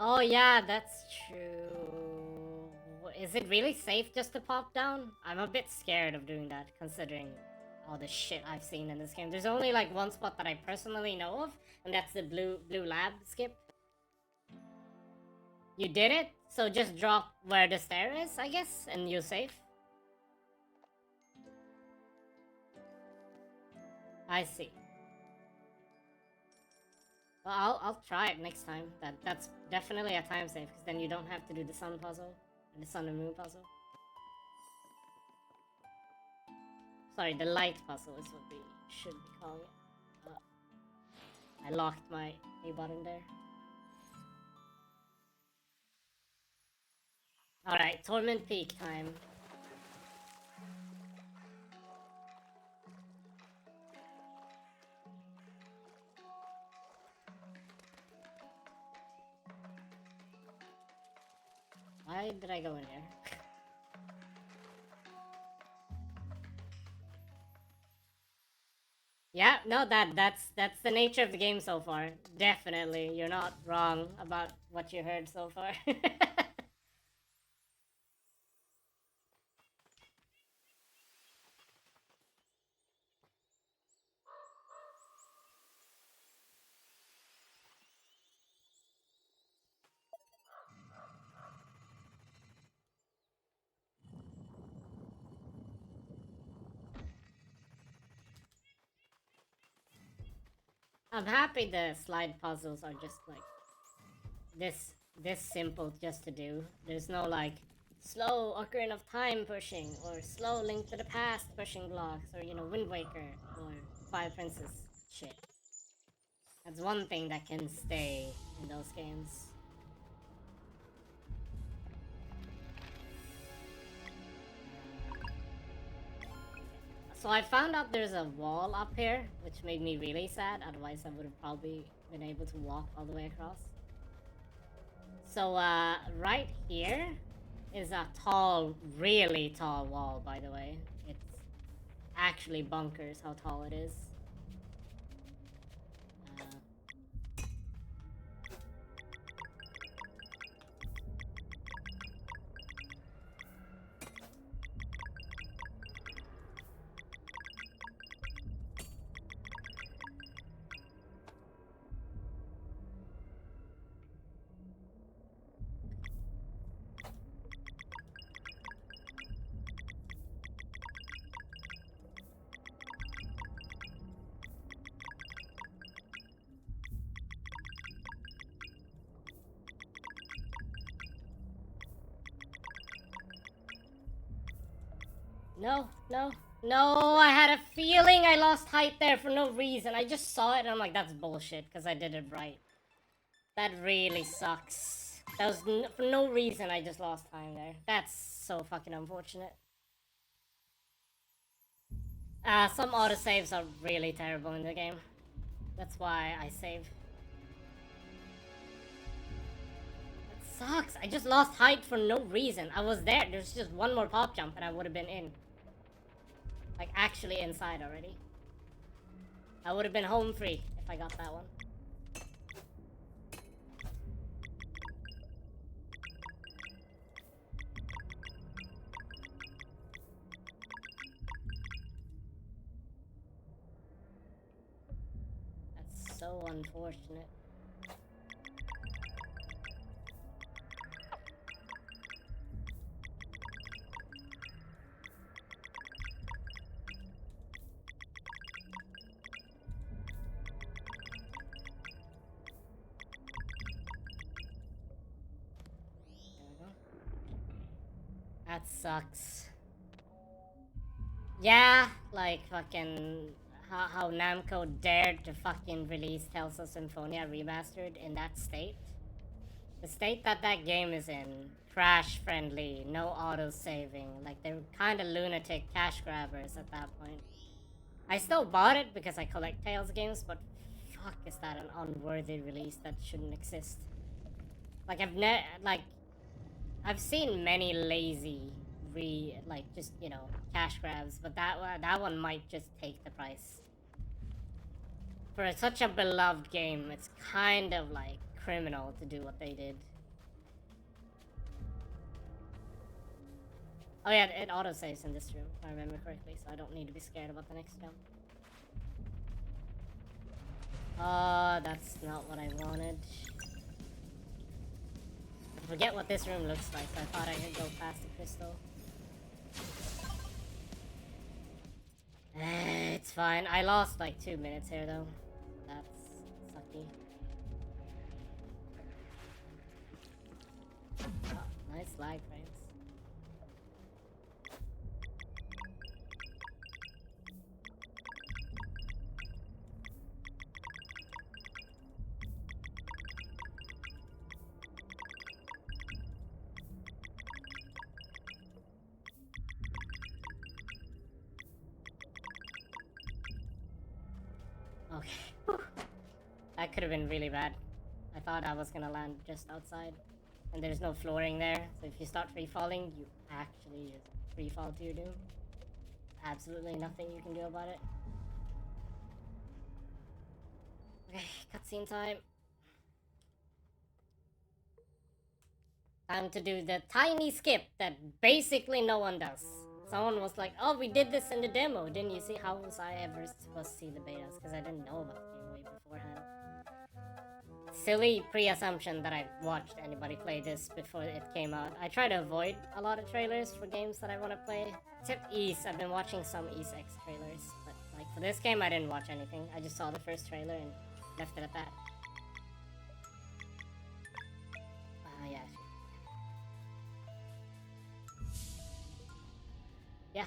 Oh yeah, that's true. Is it really safe just to pop down? I'm a bit scared of doing that, considering all the shit I've seen in this game. There's only like one spot that I personally know of, and that's the blue lab skip. You did it? So just drop where the stair is, I guess, and you're safe? I see. Well, I'll try it next time. That's definitely a time save, because then you don't have to do the sun puzzle, or the sun and moon puzzle. Sorry, the light puzzle is what we should be calling it. I locked my A button there. Alright, Torment Peak time. Why did I go in there? Yeah, no, that's the nature of the game so far. Definitely, you're not wrong about what you heard so far. I'm happy the slide puzzles are just like this simple just to do. There's no like slow Ocarina of Time pushing or slow Link to the Past pushing blocks or you know Wind Waker or Twilight Princess shit. That's one thing that can stay in those games. So I found out there's a wall up here, which made me really sad. Otherwise, I would have probably been able to walk all the way across. So right here is a tall, really tall wall, by the way. It's actually bunkers how tall it is. No, no, no, I had a feeling I lost height there for no reason. I just saw it and I'm like, that's bullshit, because I did it right. That really sucks. That was for no reason I just lost time there. That's so fucking unfortunate. Some autosaves are really terrible in the game. That's why I save. That sucks. I just lost height for no reason. I was there. There's just one more pop jump and I would have been in. Like, actually inside already. I would have been home free if I got that one. That's so unfortunate. That sucks. Yeah, like fucking how Namco dared to fucking release Tales of Symphonia Remastered in that state. The state that that game is in, crash friendly, no auto saving, like they're kind of lunatic cash grabbers at that point. I still bought it because I collect Tales games, but fuck, is that an unworthy release that shouldn't exist? Like I've seen many lazy just you know cash grabs, but that one might just take the price. For such a beloved game, it's kind of like criminal to do what they did. Oh yeah, it autosaves in this room, if I remember correctly, so I don't need to be scared about the next jump. That's not what I wanted. I forget what this room looks like, so I thought I could go past the crystal. It's fine. I lost like 2 minutes here though. That's sucky. Oh, nice lag frames. Okay. That could have been really bad. I thought I was gonna land just outside. And there's no flooring there, so if you start free falling, you actually just free fall to your doom. Absolutely nothing you can do about it. Okay, cutscene time. Time to do the tiny skip that basically no one does. Someone was like, oh, we did this in the demo. Didn't you see? How was I ever supposed to see the betas? Because I didn't know about the game way beforehand. Silly pre-assumption that I watched anybody play this before it came out. I try to avoid a lot of trailers for games that I want to play. Except Ys. I've been watching some Ys X trailers. But like for this game, I didn't watch anything. I just saw the first trailer and left it at that. Yeah. Yeah.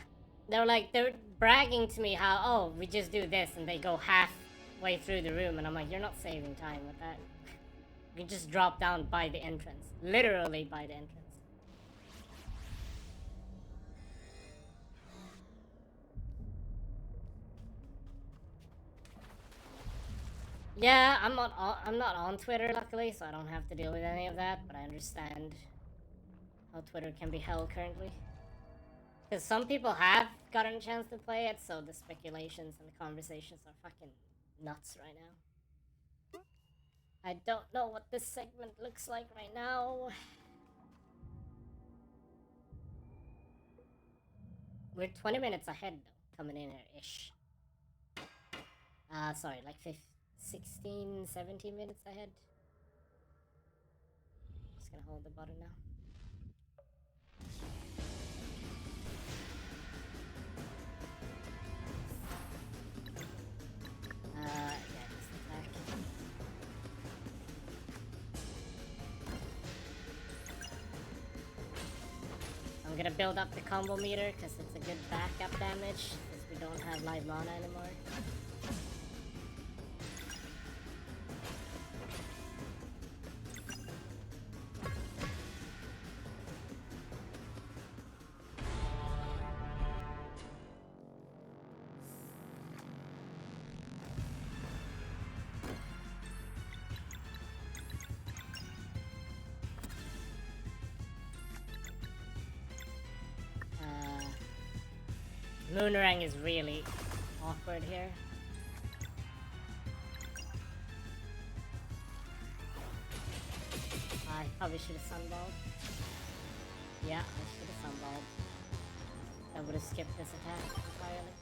They're bragging to me how, oh, we just do this, and they go halfway through the room, and I'm like, you're not saving time with that. You just drop down by the entrance. Literally by the entrance. Yeah, I'm not on Twitter, luckily, so I don't have to deal with any of that, but I understand how Twitter can be hell currently. Because some people have gotten a chance to play it, so the speculations and the conversations are fucking nuts right now. I don't know what this segment looks like right now. We're 20 minutes ahead, though, coming in here-ish. Sorry, like 16, 17 minutes ahead. Just gonna hold the button now. Yeah, just attack. I'm gonna build up the combo meter, because it's a good backup damage, because we don't have live mana anymore. Moonrang is really awkward here. I probably should have sunballed. Yeah, I should have sunballed. I would have skipped this attack entirely.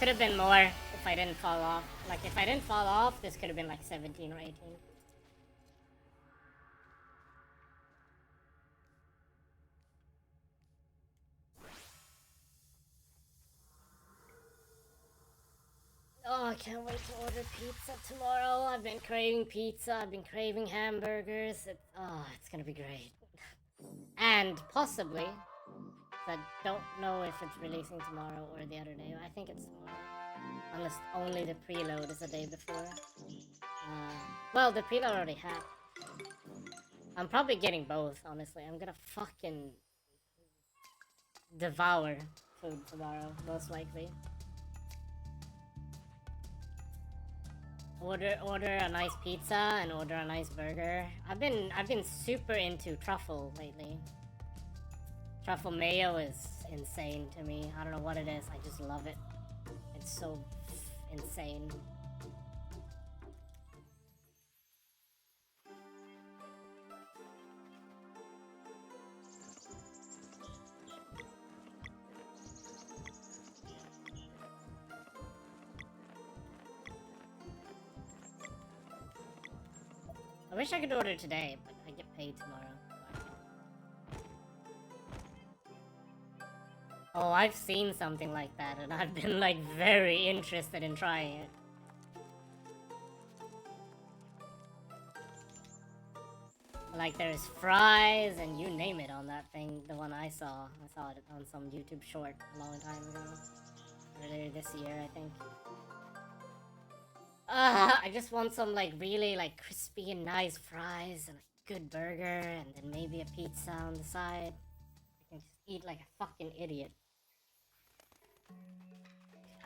Could have been more if I didn't fall off. Like, if I didn't fall off, this could have been like 17 or 18. Oh, I can't wait to order pizza tomorrow. I've been craving pizza. I've been craving hamburgers. It's gonna be great. And possibly, I don't know if it's releasing tomorrow or the other day. I think it's tomorrow. Unless only the preload is the day before. Well, the preload already had. I'm probably getting both, honestly. I'm gonna fucking devour food tomorrow, most likely. Order a nice pizza and order a nice burger. I've been super into truffle lately. Truffle mayo is insane to me. I don't know what it is. I just love it. It's so insane. I wish I could order today, but I get paid tomorrow. Oh, I've seen something like that, and I've been, like, very interested in trying it. Like, there's fries, and you name it on that thing, the one I saw. I saw it on some YouTube short a long time ago. Earlier this year, I think. I just want some, like, really, like, crispy and nice fries, and a good burger, and then maybe a pizza on the side. I can just eat like a fucking idiot.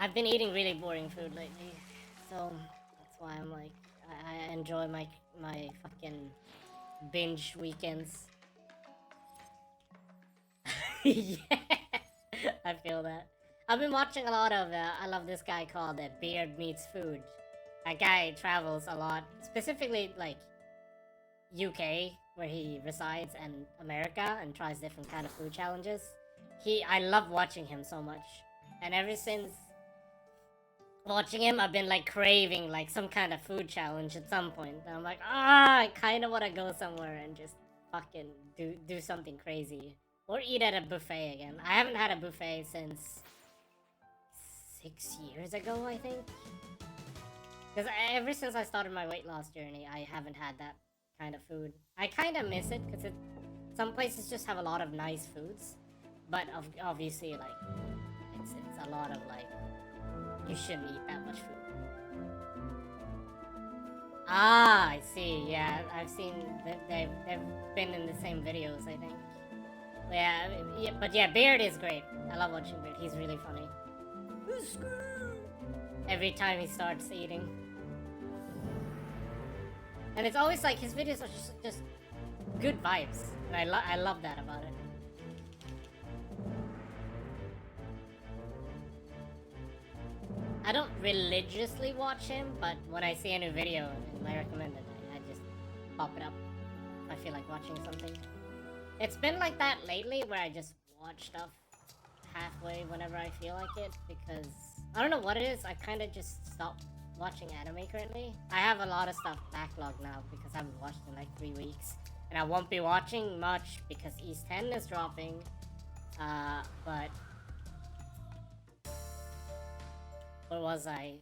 I've been eating really boring food lately, so that's why I'm like, I enjoy my fucking binge weekends. Yes, I feel that. I've been watching a lot of. I love this guy called Beard Meets Food. That guy travels a lot, specifically like UK, where he resides, and America, and tries different kind of food challenges. I love watching him so much, and ever since watching him, I've been like craving like some kind of food challenge at some point. And I'm like, I kind of want to go somewhere and just fucking do something crazy, or eat at a buffet again. I haven't had a buffet since 6 years ago, I think. Because ever since I started my weight loss journey, I haven't had that kind of food. I kind of miss it because some places just have a lot of nice foods, but obviously like it's a lot of like you shouldn't eat that much food. Ah, I see. Yeah, I've seen that they've been in the same videos, I think. Yeah, but yeah, Beard is great. I love watching Beard. He's really funny. Every time he starts eating. And it's always like his videos are just good vibes. And I love that about it. I don't religiously watch him, but when I see a new video and I recommend it, I just pop it up if I feel like watching something. It's been like that lately where I just watch stuff halfway whenever I feel like it, because I don't know what it is. I kind of just stopped watching anime currently. I have a lot of stuff backlogged now because I haven't watched in like 3 weeks, and I won't be watching much because East 10 is dropping. But where was I?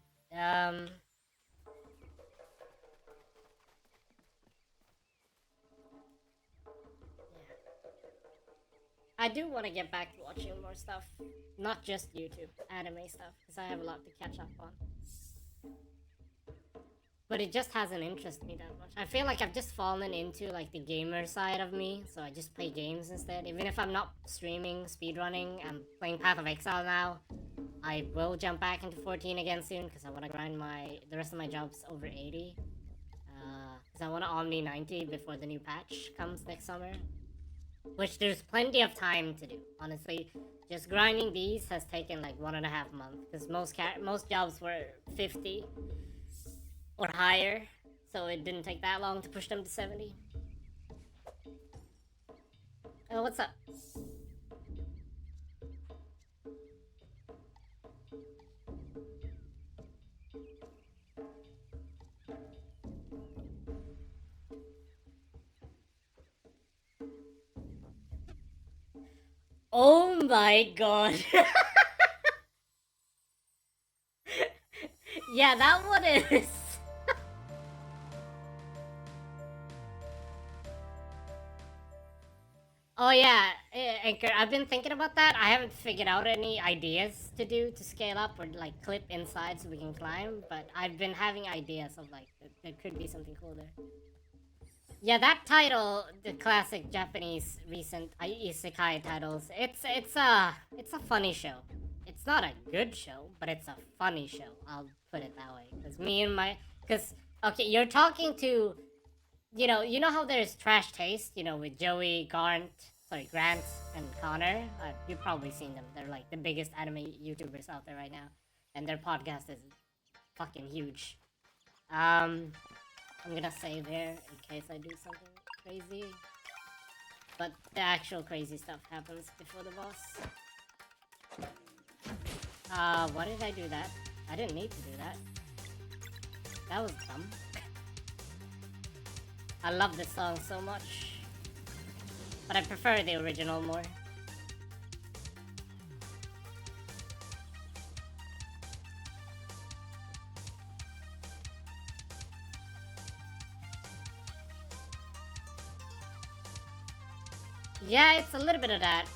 I do want to get back to watching more stuff, not just YouTube, anime stuff, because I have a lot to catch up on. But it just hasn't interested me that much. I feel like I've just fallen into like the gamer side of me, so I just play games instead. Even if I'm not streaming, speedrunning, I'm playing Path of Exile now. I will jump back into 14 again soon because I want to grind the rest of my jobs over 80. Because I want to Omni 90 before the new patch comes next summer. Which there's plenty of time to do. Honestly, just grinding these has taken like 1.5 months because most jobs were 50 or higher, so it didn't take that long to push them to 70. Oh, what's up? Oh my god. Yeah, that one is. Oh yeah, Anchor, I've been thinking about that. I haven't figured out any ideas to do to scale up or like clip inside so we can climb, but I've been having ideas of like there could be something cool there. Yeah, that title, the classic Japanese recent isekai titles, it's a funny show. It's not a good show, but it's a funny show. I'll put it that way. Cause okay, you're talking to, you know how there's Trash Taste, with Joey, Grant, and Connor. You've probably seen them. They're like the biggest anime YouTubers out there right now, and their podcast is fucking huge. I'm gonna save here in case I do something crazy. But the actual crazy stuff happens before the boss. Why did I do that? I didn't need to do that. That was dumb. I love this song so much. But I prefer the original more. Yeah, it's a little bit of that.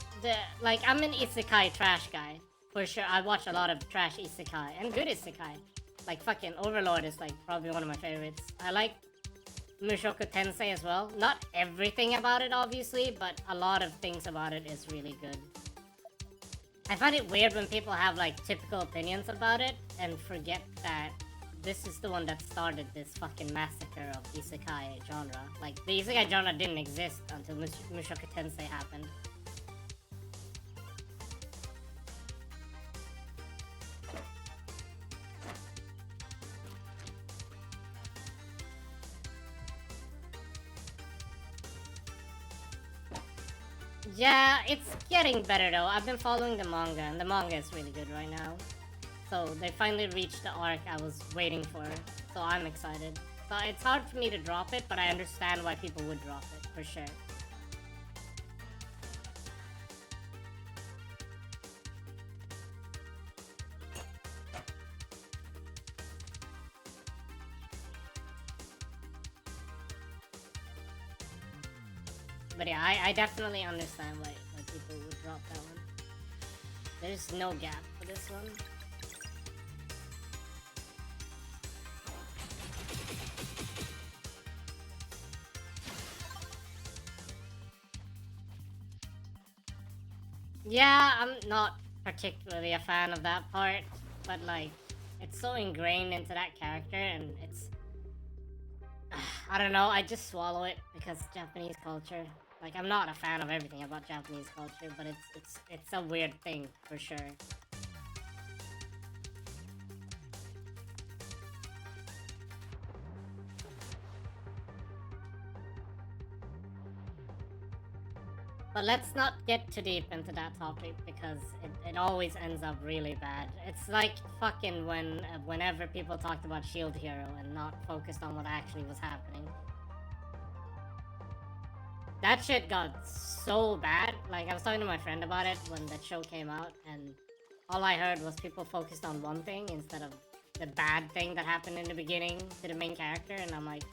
I'm an isekai trash guy. For sure, I watch a lot of trash isekai. And good isekai. Like, fucking Overlord is, like, probably one of my favorites. I like Mushoku Tensei as well. Not everything about it, obviously, but a lot of things about it is really good. I find it weird when people have like typical opinions about it and forget that this is the one that started this fucking massacre of isekai genre. Like, the isekai genre didn't exist until Mushoku Tensei happened. Yeah, it's getting better though. I've been following the manga, and the manga is really good right now. So they finally reached the arc I was waiting for, so I'm excited. So it's hard for me to drop it, but I understand why people would drop it, for sure. But yeah, I definitely understand why people would drop that one. There's no gap for this one. Yeah, I'm not particularly a fan of that part, but like, it's so ingrained into that character, and it's... I don't know, I just swallow it because Japanese culture. Like, I'm not a fan of everything about Japanese culture, but it's a weird thing, for sure. But let's not get too deep into that topic because it always ends up really bad. It's like fucking whenever people talked about Shield Hero and not focused on what actually was happening. That shit got so bad. Like, I was talking to my friend about it when that show came out, and all I heard was people focused on one thing instead of the bad thing that happened in the beginning to the main character, and I'm like,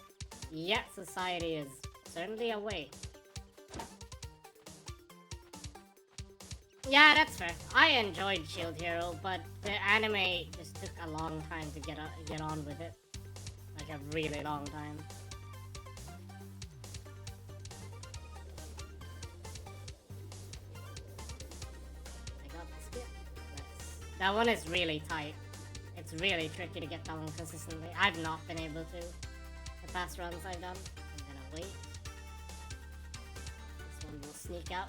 yeah, society is certainly a way. Yeah, that's fair. I enjoyed Shield Hero, but the anime just took a long time to get on with it. Like, a really long time. I got the skip. Nice. That one is really tight. It's really tricky to get that one consistently. I've not been able to. The past runs I've done. I'm gonna wait. This one will sneak out.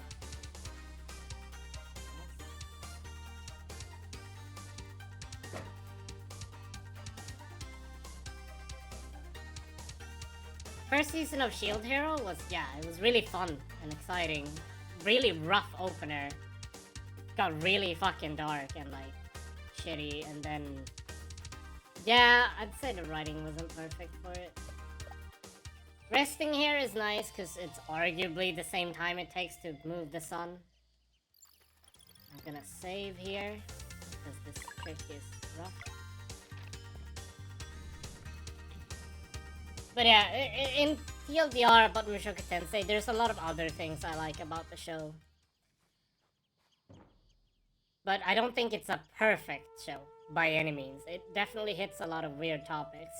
First season of Shield Hero was, yeah, it was really fun and exciting. Really rough opener. Got really fucking dark and like shitty, and then yeah, I'd say the writing wasn't perfect for it. Resting here is nice because it's arguably the same time it takes to move the sun. I'm gonna save here because this trick is rough. But yeah, in TLDR about Mushoku Tensei, there's a lot of other things I like about the show. But I don't think it's a perfect show, by any means. It definitely hits a lot of weird topics.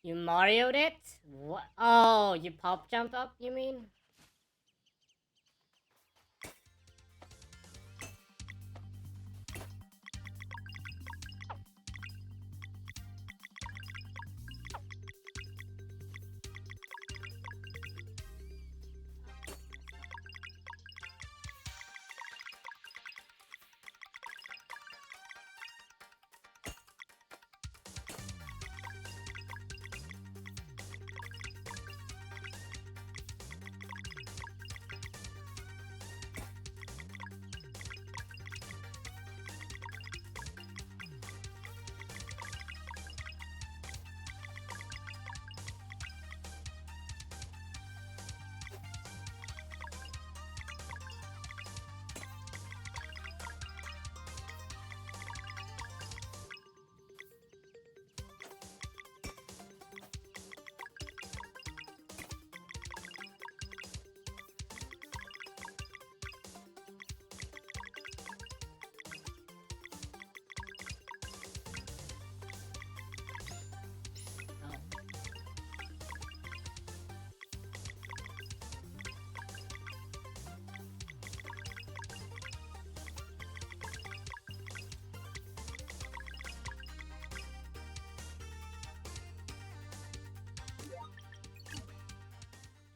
You Mario'd it? What? Oh, you pop jump up, you mean?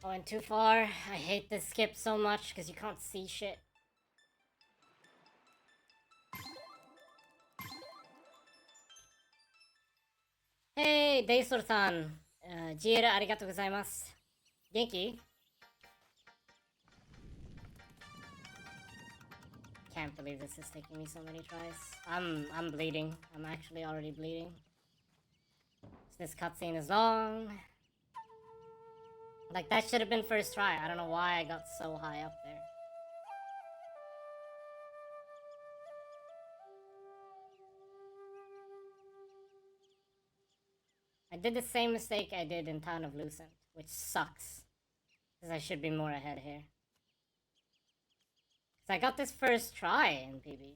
Going too far. I hate this skip so much because you can't see shit. Hey, Deisor-san. GL ありがとうございます。元気? Can't believe this is taking me so many tries. I'm bleeding. I'm actually already bleeding. This cutscene is long. Like, that should have been first try. I don't know why I got so high up there. I did the same mistake I did in Town of Lucent, which sucks. Because I should be more ahead here. Because I got this first try in PB.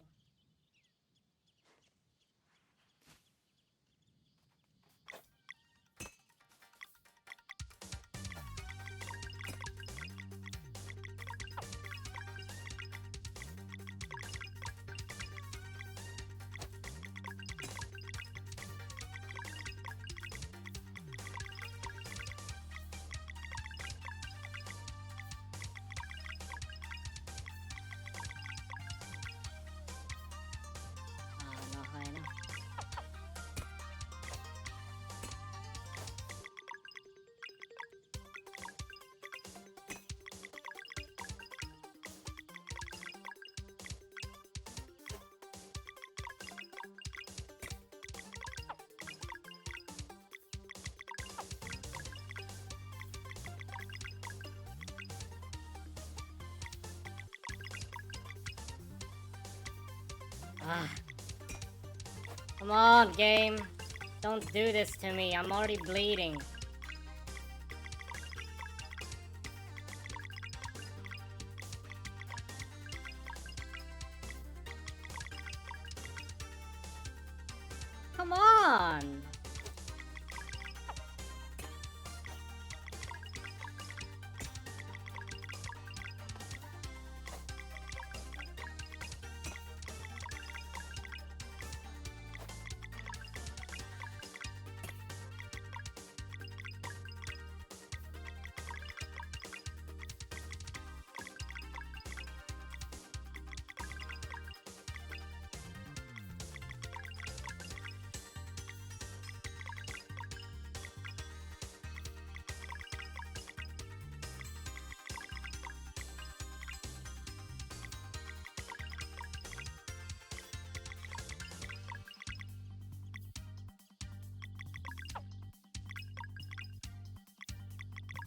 Not high enough. Ah. Come on, game. Don't do this to me. I'm already bleeding. Come on!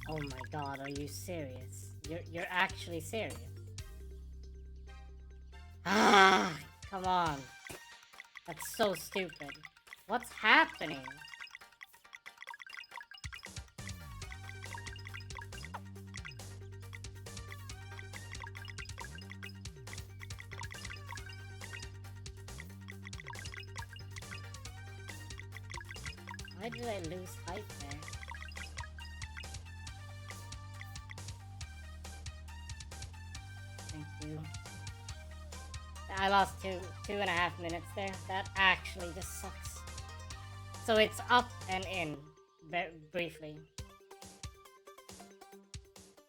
Oh my god, are you serious? You're actually serious? Ah, come on. That's so stupid. What's happening? Why did I lose height there? Thank you. I lost two and a half minutes there. That actually just sucks. So it's up and in, briefly.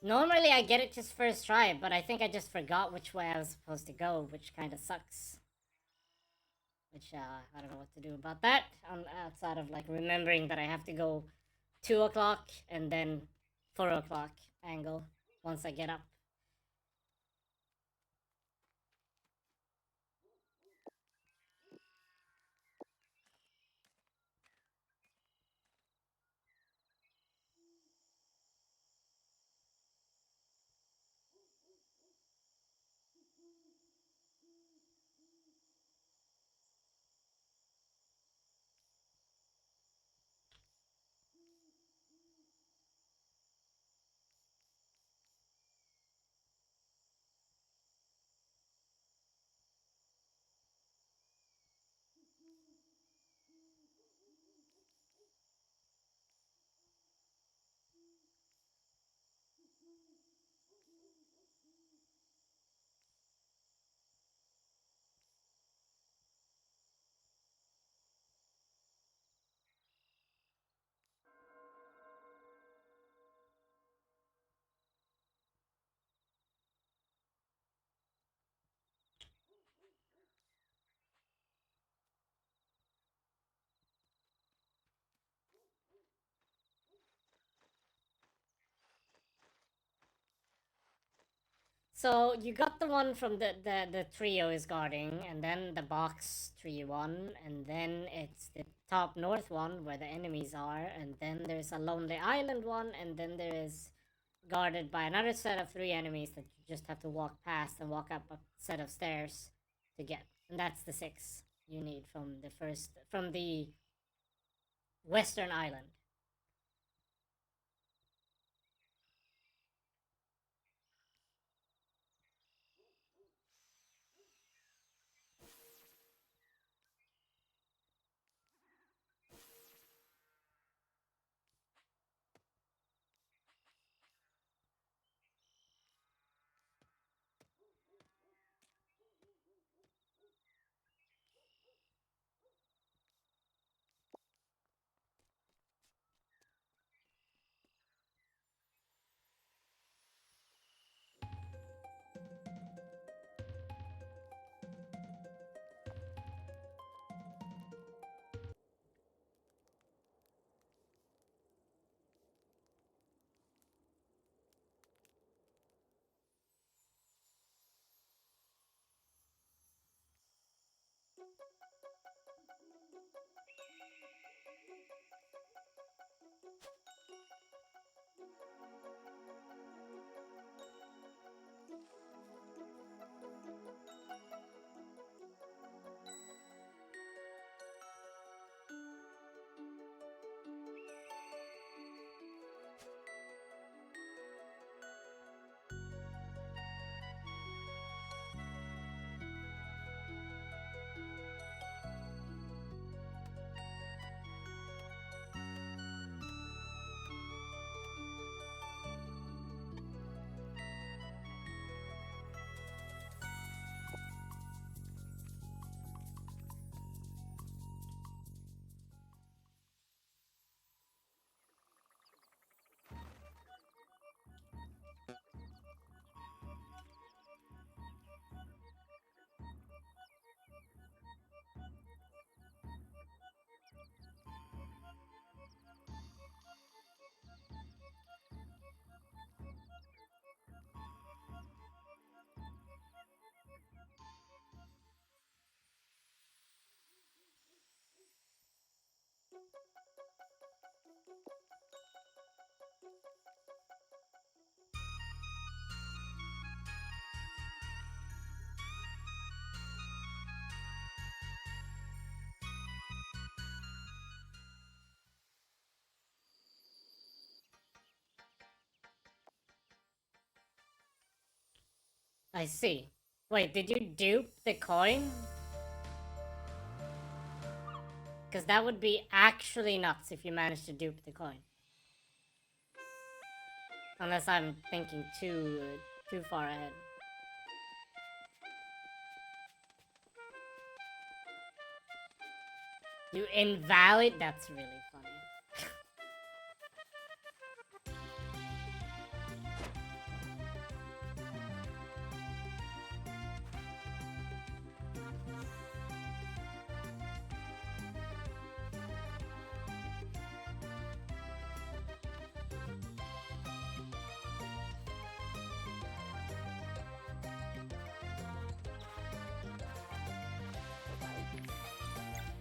Normally I get it just first try, but I think I just forgot which way I was supposed to go, which kind of sucks. Which, I don't know what to do about that, outside of, like, remembering that I have to go 2 o'clock and then 4 o'clock angle once I get up. So you got the one from the trio is guarding, and then the box tree one, and then it's the top north one where the enemies are, and then there's a lonely island one, and then there is guarded by another set of 3 enemies that you just have to walk past and walk up a set of stairs to get. And that's the 6 you need from the western island. I see. Wait, did you dupe the coin? Because that would be actually nuts if you managed to dupe the coin. Unless I'm thinking too far ahead. You invalid? That's really funny.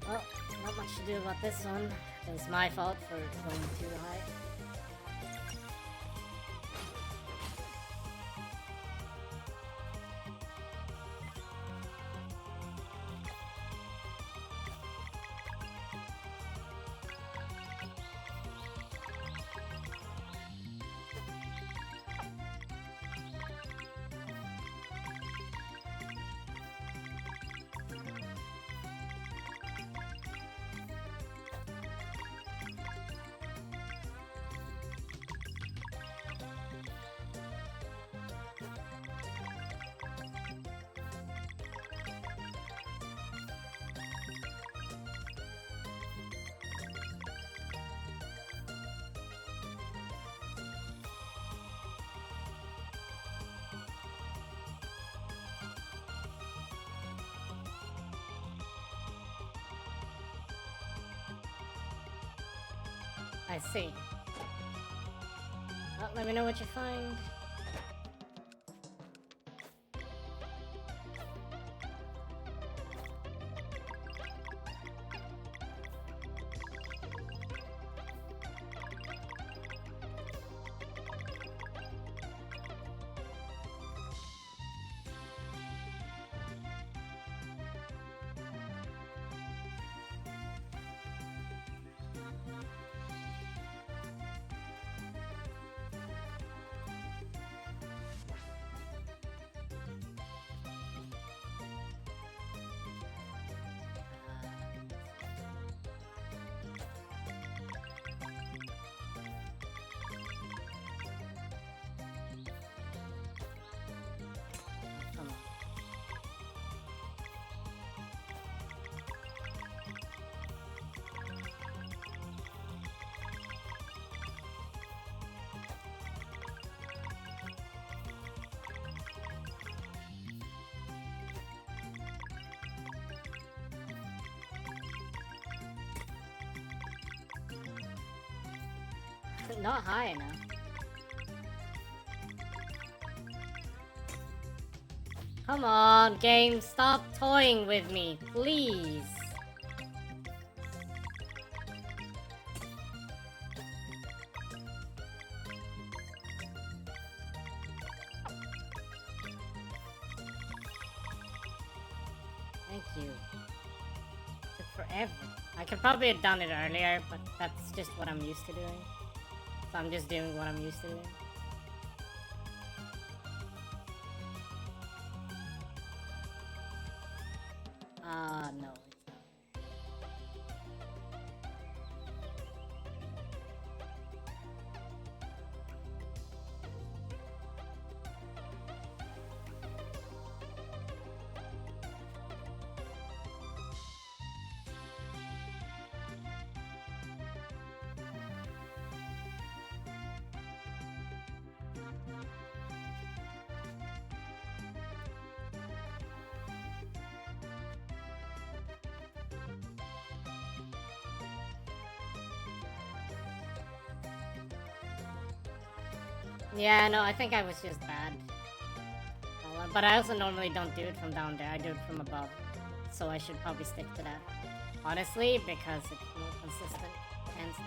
Well, not much to do about this one. It's my fault for going too high. I see. Well, let me know what you find. Not high enough. Come on, game, stop toying with me, please. Thank you. Took forever. I could probably have done it earlier, but that's just what I'm used to doing. So I'm just doing what I'm used to doing. No, it's not. Yeah, no, I think I was just bad. But I also normally don't do it from down there, I do it from above. So I should probably stick to that. Honestly, because it's more consistent, hands down.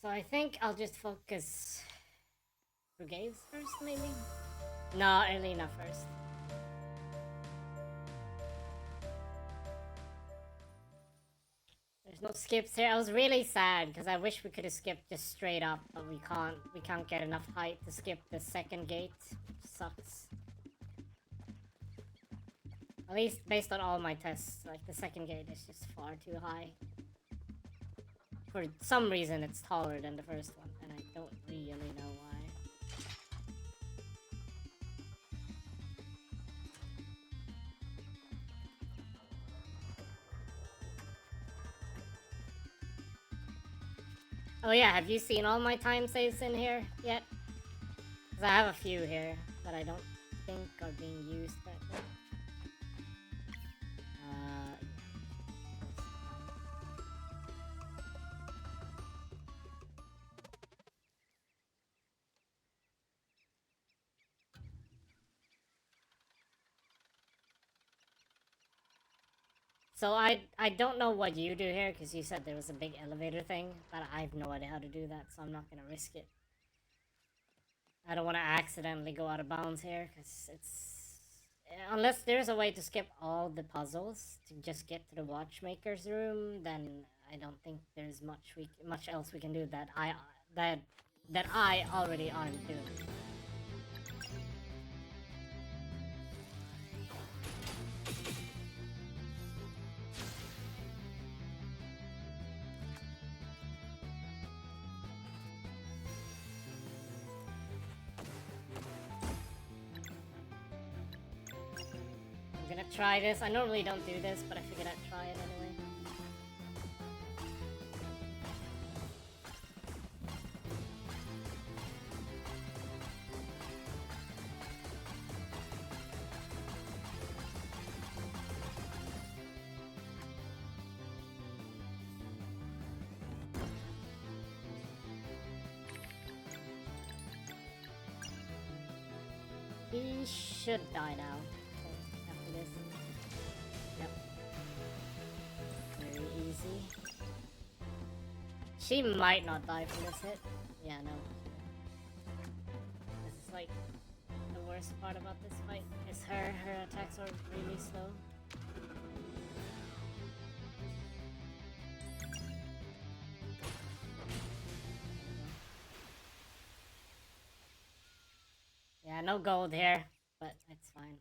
So I think I'll just focus Brigades first, maybe? No, Elena first. There's no skips here. I was really sad because I wish we could have skipped just straight up, but we can't. We can't get enough height to skip the second gate. Sucks. At least based on all my tests, like the second gate is just far too high. For some reason, it's taller than the first one, and I don't really know why. Oh yeah, have you seen all my time saves in here yet? Because I have a few here that I don't think are being used right now. So I don't know what you do here, because you said there was a big elevator thing, but I have no idea how to do that, so I'm not gonna risk it. I don't want to accidentally go out of bounds here, because it's... Unless there's a way to skip all the puzzles to just get to the watchmaker's room, then I don't think there's much else we can do that I already aren't doing. I'm gonna try this. I normally don't do this, but I figured I'd try it anyway. He should die now. After this. Yep. Very easy. She might not die from this hit. Yeah, no. This is like the worst part about this fight. Is her attacks are really slow. Yeah, no gold here, but it's fine.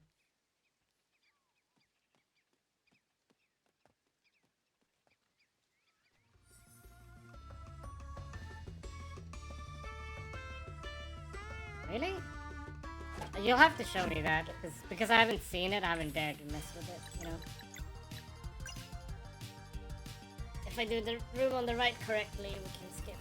Really? You'll have to show me that, because I haven't seen it, I haven't dared to mess with it, you know? If I do the room on the right correctly, we can skip.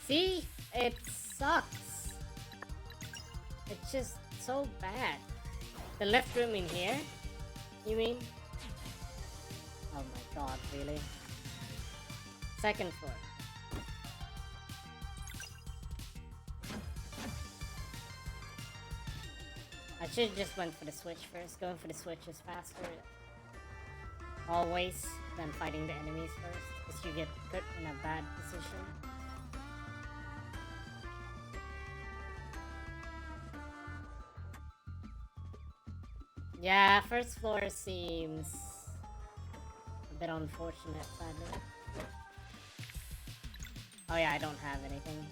See? It sucks. It's just so bad. The left room in here? You mean? Oh my god, really? Second floor. I should've just went for the switch first. Going for the switch is faster always than fighting the enemies first, because you get put in a bad position. Yeah, first floor seems a bit unfortunate, sadly. Oh yeah, I don't have anything.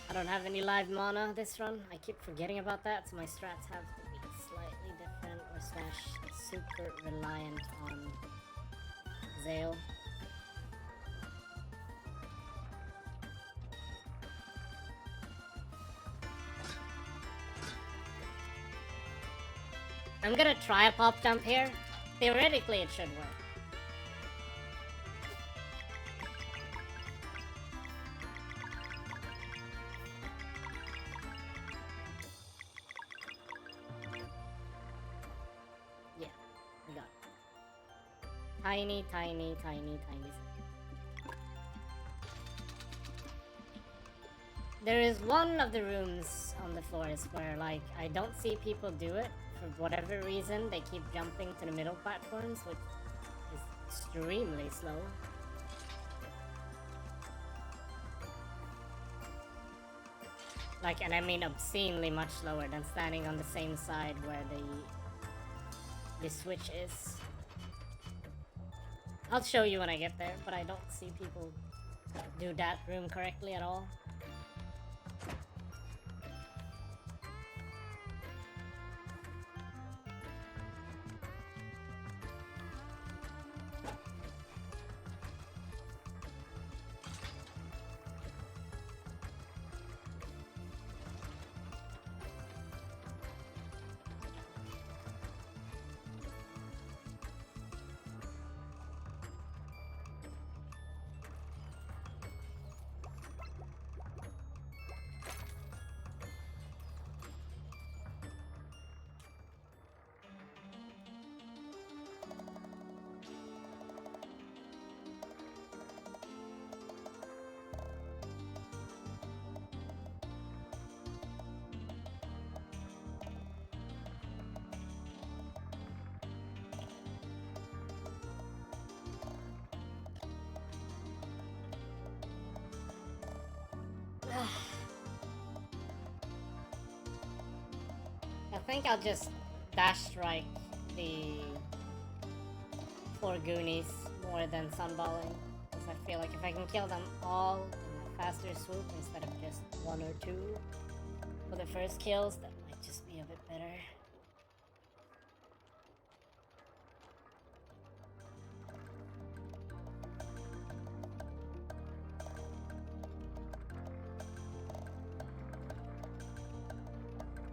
I don't have any live mana this run. I keep forgetting about that, so my strats have to be slightly different or slash super reliant on Zale. I'm gonna try a pop jump here. Theoretically, it should work. Yeah, we got it. Tiny, tiny, tiny, tiny. There is one of the rooms on the floors where, like, I don't see people do it. For whatever reason, they keep jumping to the middle platforms, which is extremely slow. Like, and I mean obscenely much slower than standing on the same side where the switch is. I'll show you when I get there, but I don't see people do that room correctly at all. I think I'll just dash strike the 4 Goonies more than sunballing, because I feel like if I can kill them all in a faster swoop instead of just 1 or 2 for the first kills, that might just be a bit better.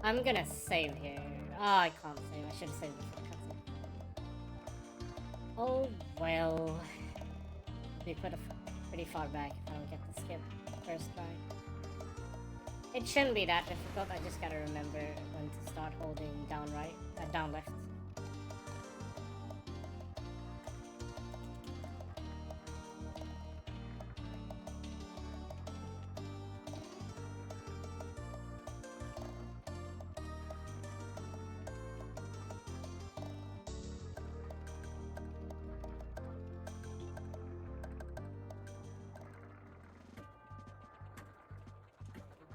I'm gonna save here. Oh, I can't save. I should have saved before cutscene. Oh, well. They put pretty far back if I don't get the skip first try. It shouldn't be that difficult. I just gotta remember when to start holding down right, down left.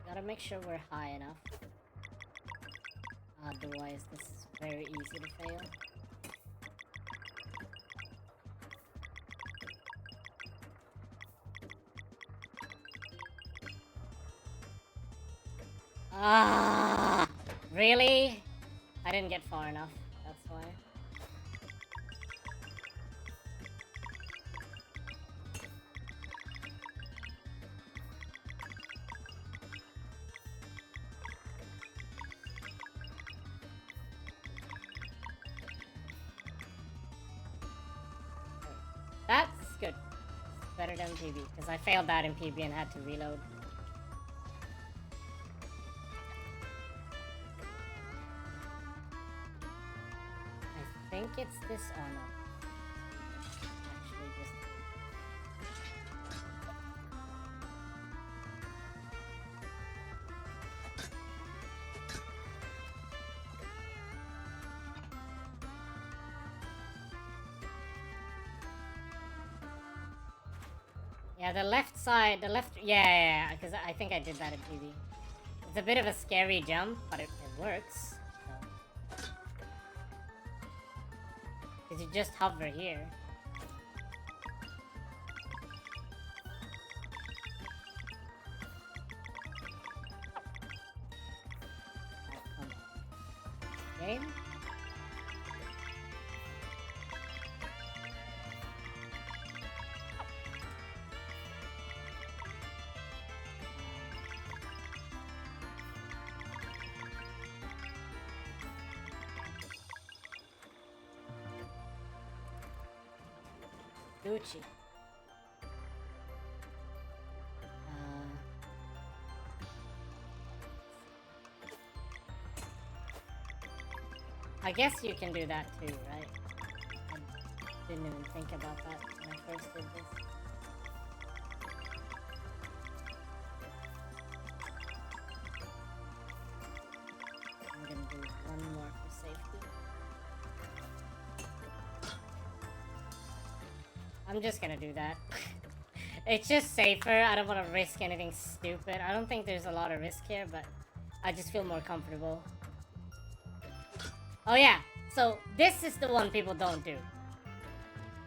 Gotta make sure we're high enough. Otherwise, this is very easy to fail. Ah, really? I didn't get far enough. That's why. That's good. Better than PB, because I failed that in PB and had to reload. I think it's this. Oh no. Actually, just. Yeah, the left side, yeah, because I think I did that in PB. It's a bit of a scary jump, but it works. Because you just hover here. Game? Gucci. I guess you can do that too, right? I didn't even think about that when I first did this. I'm gonna do one more for safety. I'm just gonna do that. It's just safer. I don't want to risk anything stupid. I don't think there's a lot of risk here, but I just feel more comfortable. Oh yeah, so this is the one people don't do.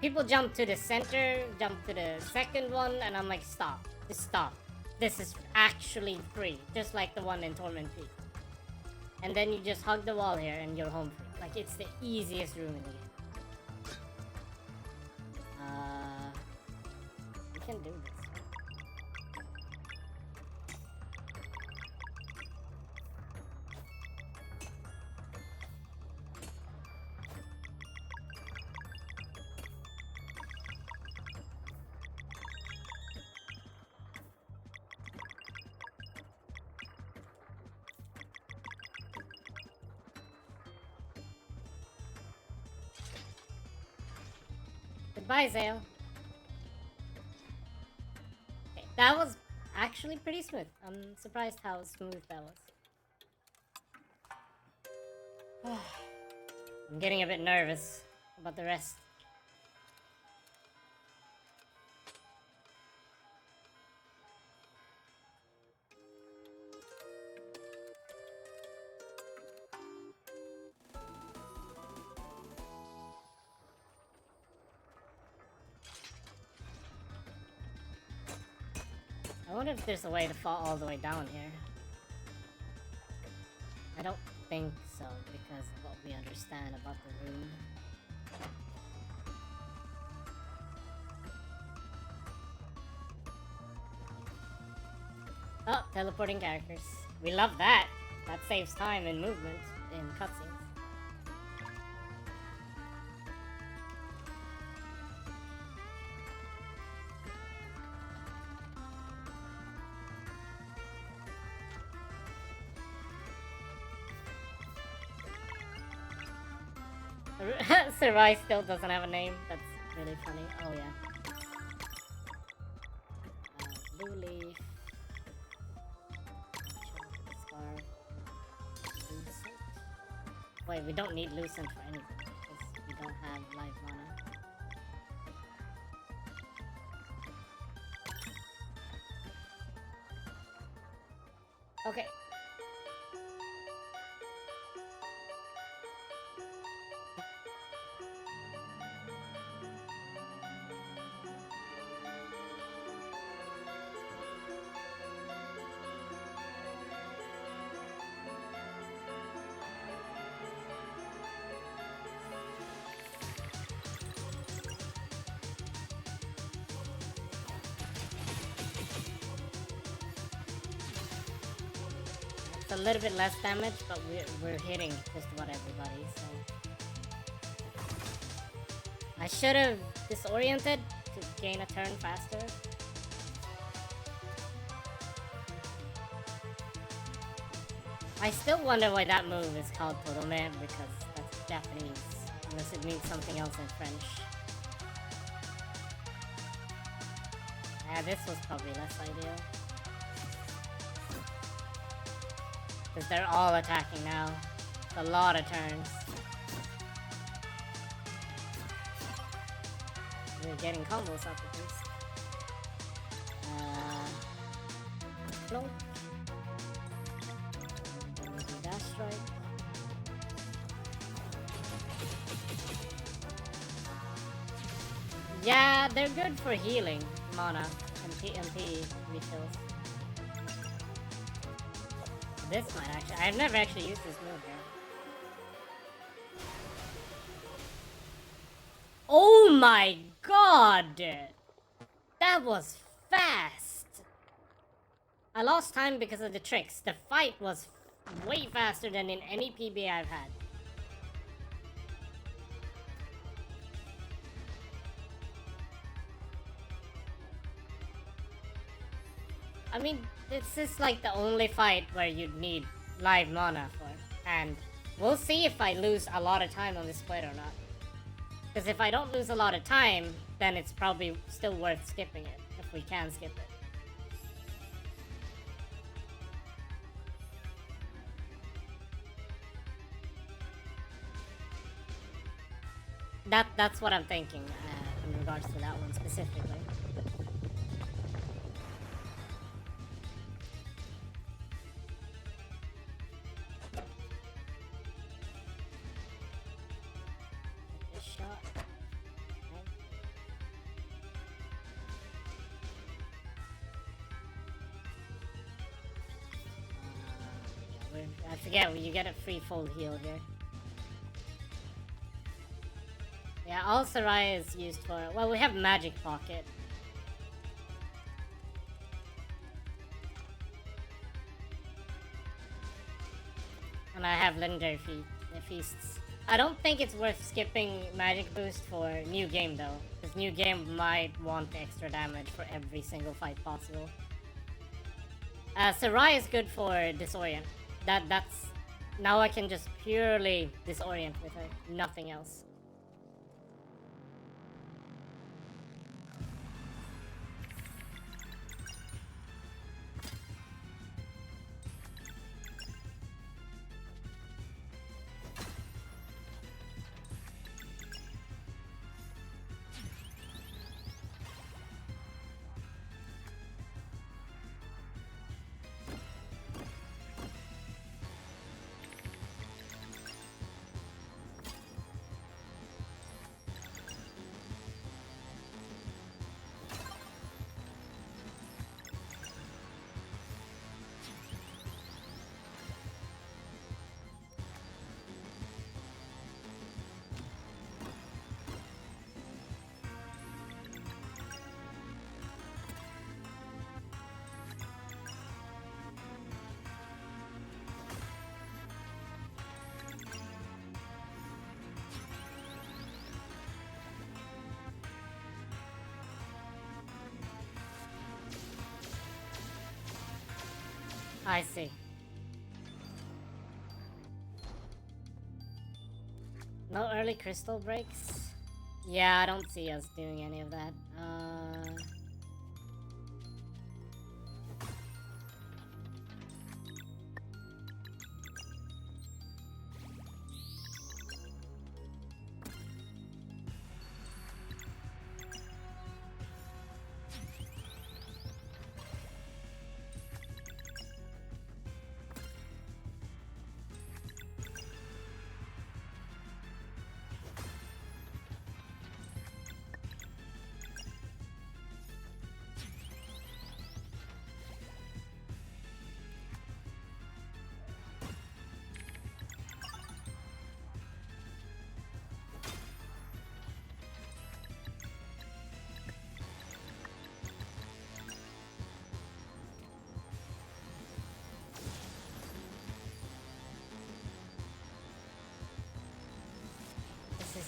People jump to the center, jump to the second one, and I'm like, stop. Just stop. This is actually free, just like the one in Torment Peak. And then you just hug the wall here and you're home free. Like, it's the easiest room in the game. We can do this. Goodbye, Zale. Okay, that was actually pretty smooth. I'm surprised how smooth that was. I'm getting a bit nervous about the rest. I wonder if there's a way to fall all the way down here. I don't think so, because of what we understand about the room. Oh, teleporting characters. We love that. That saves time and movement in cutscenes. Sarai still doesn't have a name. That's really funny. Oh yeah. Blue leaf. Scarf. Lucent. Wait, we don't need Lucent for anything because we don't have live mana. Okay. It's a little bit less damage, but we're hitting just about everybody, so... I should have disoriented to gain a turn faster. I still wonder why that move is called Todome, because that's Japanese, unless it means something else in French. Yeah, this was probably less ideal. Because they're all attacking now. It's a lot of turns. We're getting combos up at least. Plonk. Dash strike. Yeah, they're good for healing mana and MP refills. This might actually... I've never actually used this move here. Oh my god! That was fast! I lost time because of the tricks. The fight was way faster than in any PB I've had. I mean, this is like the only fight where you'd need live mana for. And we'll see if I lose a lot of time on this fight or not. Because if I don't lose a lot of time, then it's probably still worth skipping it, if we can skip it. That's what I'm thinking in regards to that one specifically. This shot. Okay. I forget, you get a free full heal here. Yeah, all Sarai is used for... Well, we have Magic Pocket. And I have Legendary Feasts. I don't think it's worth skipping Magic Boost for New Game, though. Because New Game might want extra damage for every single fight possible. Sarai is good for Disorient. That's... Now I can just purely Disorient with her. Nothing else. I see. No early crystal breaks? Yeah, I don't see us doing any of that.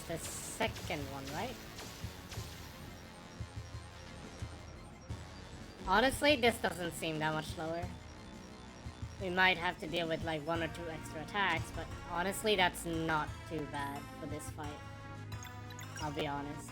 the second one, right? Honestly, this doesn't seem that much slower. We might have to deal with like 1 or 2 extra attacks, but honestly, that's not too bad for this fight. I'll be honest.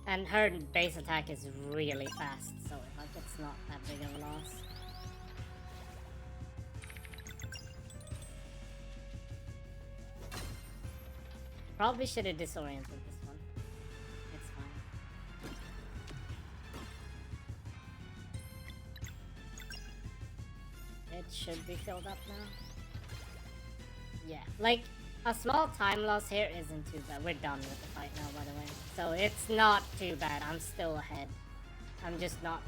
And her base attack is really fast, so like it's not that big of a loss. Probably should have disoriented this one. It's fine. It should be filled up now. Yeah, like, a small time loss here isn't too bad. We're done with the fight now, by the way. So it's not too bad. I'm still ahead. I'm just not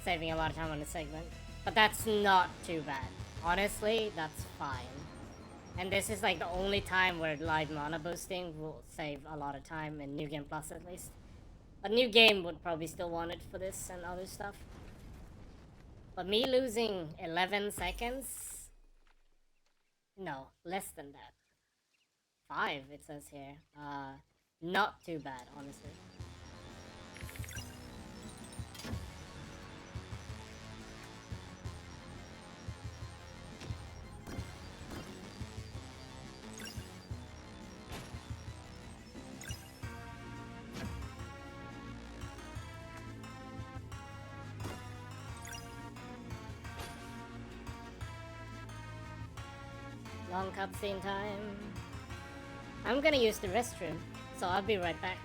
saving a lot of time on the segment. But that's not too bad. Honestly, that's fine. And this is like the only time where live mana boosting will save a lot of time in New Game Plus at least. A New Game would probably still want it for this and other stuff. But me losing 11 seconds? No, less than that. 5, it says here. Not too bad, honestly. Long cutscene time. I'm gonna use the restroom, so I'll be right back.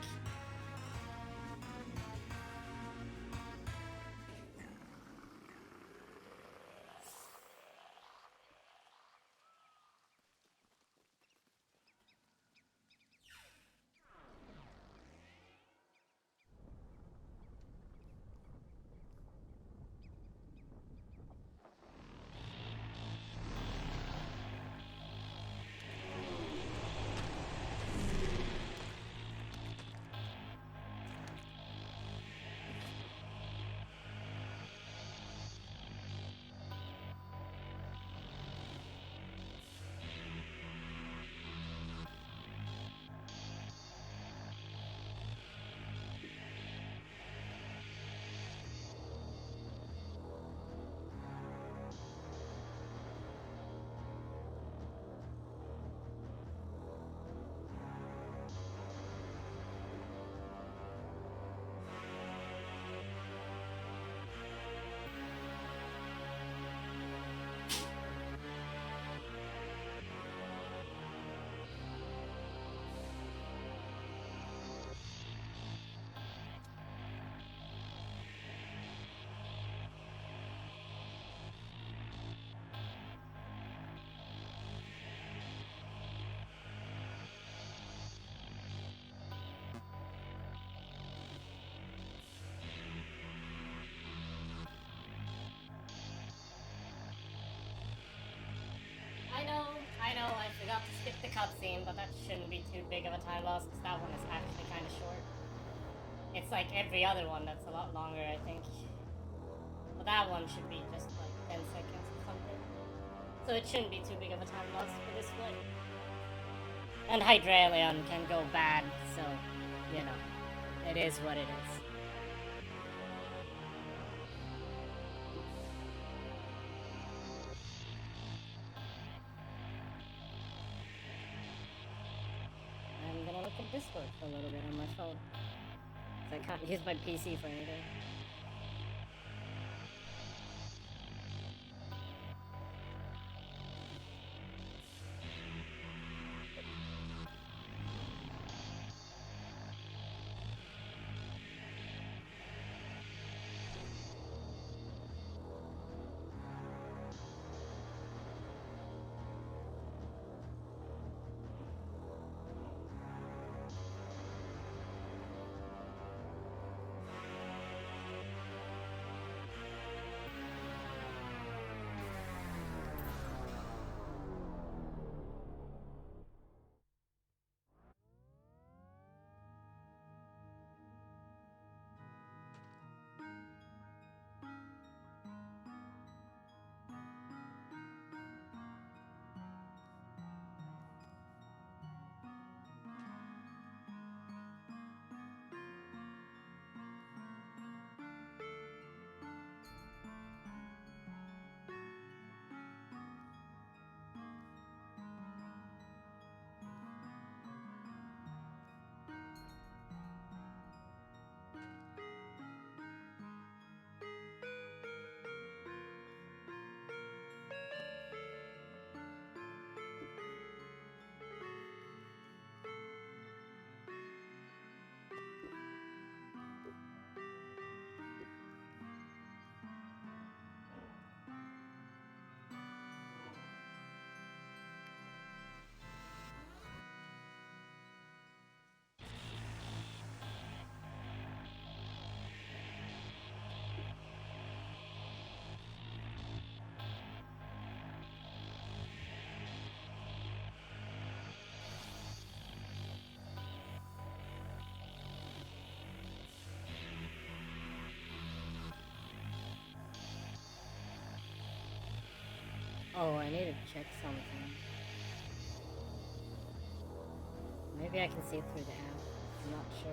I know, I forgot to skip the cutscene, but that shouldn't be too big of a time loss, because that one is actually kind of short. It's like every other one that's a lot longer, I think. But that one should be just like 10 seconds or something. So it shouldn't be too big of a time loss for this one. And Hydralion can go bad, so, you know, it is what it is. I'm gonna look at Discord for a little bit on my phone. So I can't use my PC for anything. Oh, I need to check something. Maybe I can see it through the app. I'm not sure.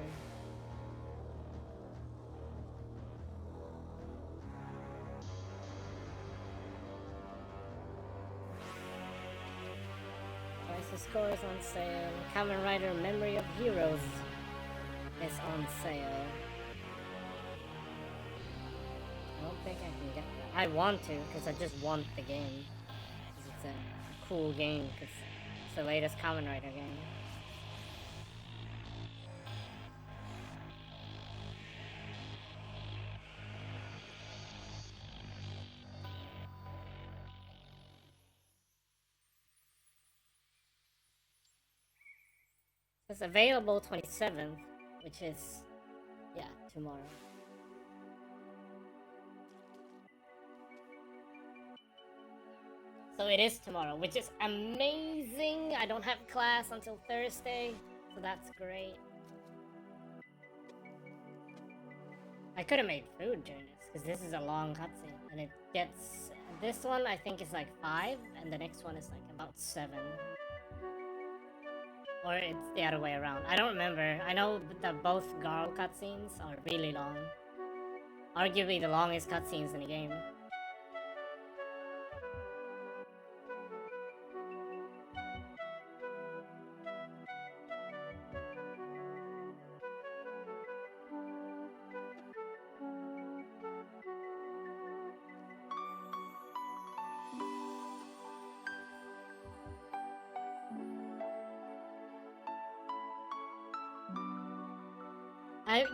Crisis Core is on sale. Kamen Rider Memory of Heroes is on sale. I don't think I can get that. I want to, because I just want the game. It's a cool game, because it's the latest Kamen Rider game. It's available 27th, which is, yeah, tomorrow. So it is tomorrow, which is amazing. I don't have class until Thursday, so that's great. I could have made food during this, because this is a long cutscene, and it gets... This one, I think, is like 5, and the next one is like about 7. Or it's the other way around. I don't remember. I know that both Garl cutscenes are really long. Arguably the longest cutscenes in the game.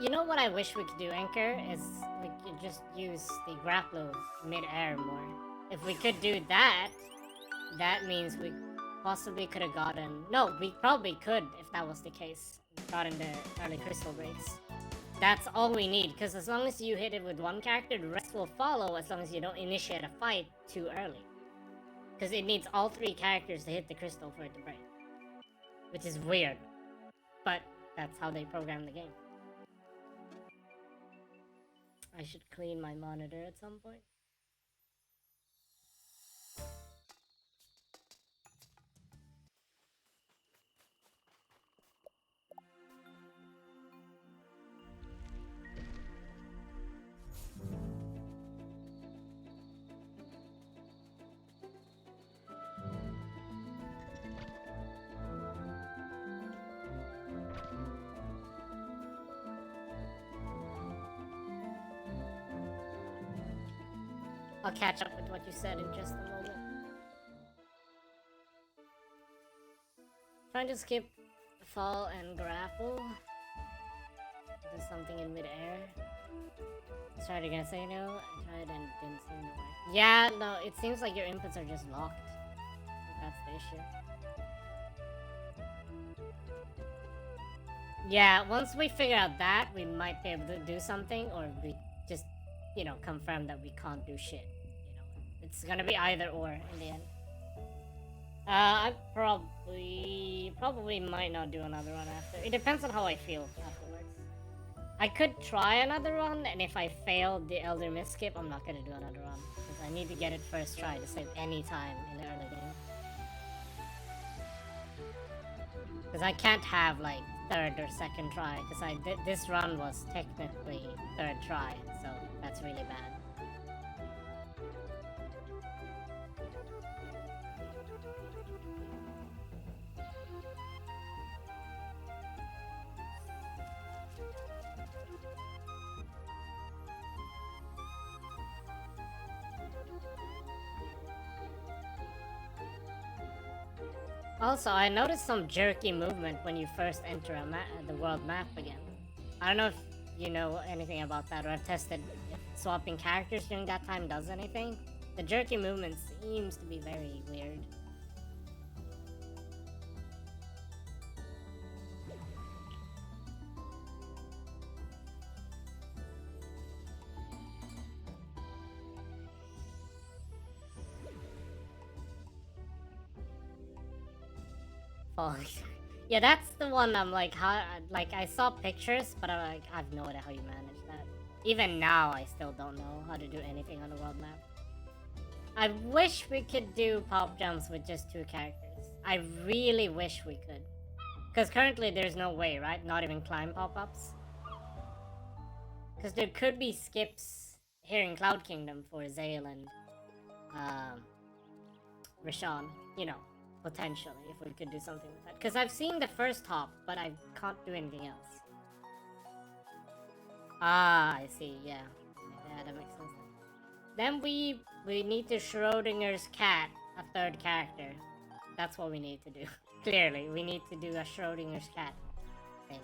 You know what I wish we could do, Anchor? Is we could just use the grapple mid-air more. If we could do that, that means we possibly could have gotten... No, we probably could, if that was the case. Gotten the early crystal breaks. That's all we need, because as long as you hit it with one character, the rest will follow as long as you don't initiate a fight too early. Because it needs all 3 characters to hit the crystal for it to break. Which is weird. But that's how they program the game. I should clean my monitor at some point. I'll catch up with what you said in just a moment. Trying to skip fall and grapple. Do something in mid-air. Tried again, say no. I tried and didn't seem to work. Yeah, no, it seems like your inputs are just locked. That's the issue. Yeah, once we figure out that, we might be able to do something, or we just, you know, confirm that we can't do shit. You know, it's gonna be either or in the end. I probably might not do another run after. It depends on how I feel afterwards. I could try another run, and if I fail the Elder Mist skip, I'm not gonna do another run. Because I need to get it first try to save any time in the early game. Because I can't have, like, third or second try. Because this run was technically third try, so that's really bad. Also, I noticed some jerky movement when you first enter the world map again. I don't know if you know anything about that, or I've tested if swapping characters during that time does anything. The jerky movement seems to be very weird. Yeah, that's the one I'm like, how, like, I saw pictures, but I'm like, I have no idea how you manage that. Even now, I still don't know how to do anything on the world map. I wish we could do pop jumps with just 2 characters. I really wish we could. Because currently there's no way, right? Not even climb pop-ups. Because there could be skips here in Cloud Kingdom for Zale and Rashawn. You know, potentially, if we could do something with that. Because I've seen the first hop, but I can't do anything else. Ah, I see, yeah. Yeah, that makes sense. Then we need to Schrodinger's cat a 3rd character. That's what we need to do. Clearly, we need to do a Schrodinger's cat thing.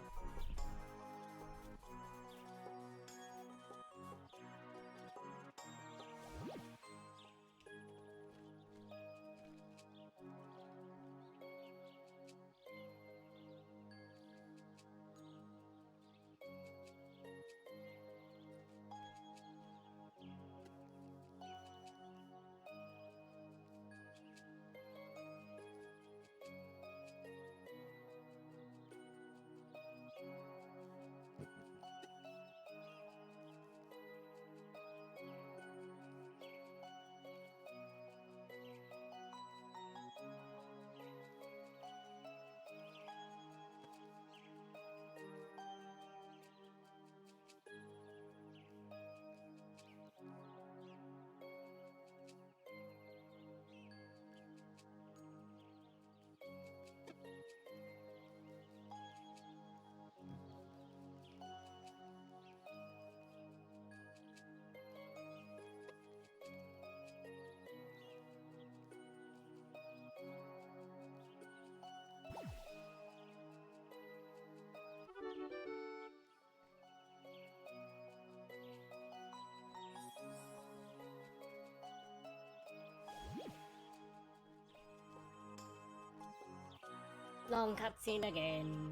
Long cutscene again.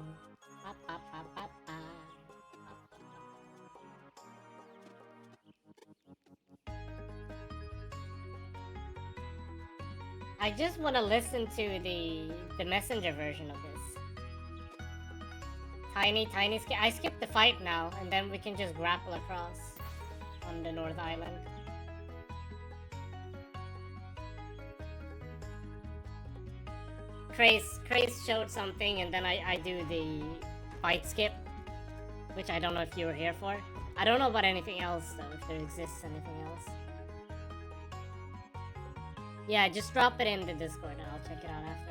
Ba, ba, ba, ba, ba. I just want to listen to the messenger version of this. Tiny skip. I skipped the fight now, and then we can just grapple across on the North Island. Craze showed something, and then I do the fight skip, which I don't know if you were here for. I don't know about anything else though, if there exists anything else. Yeah, just drop it in the Discord and I'll check it out after.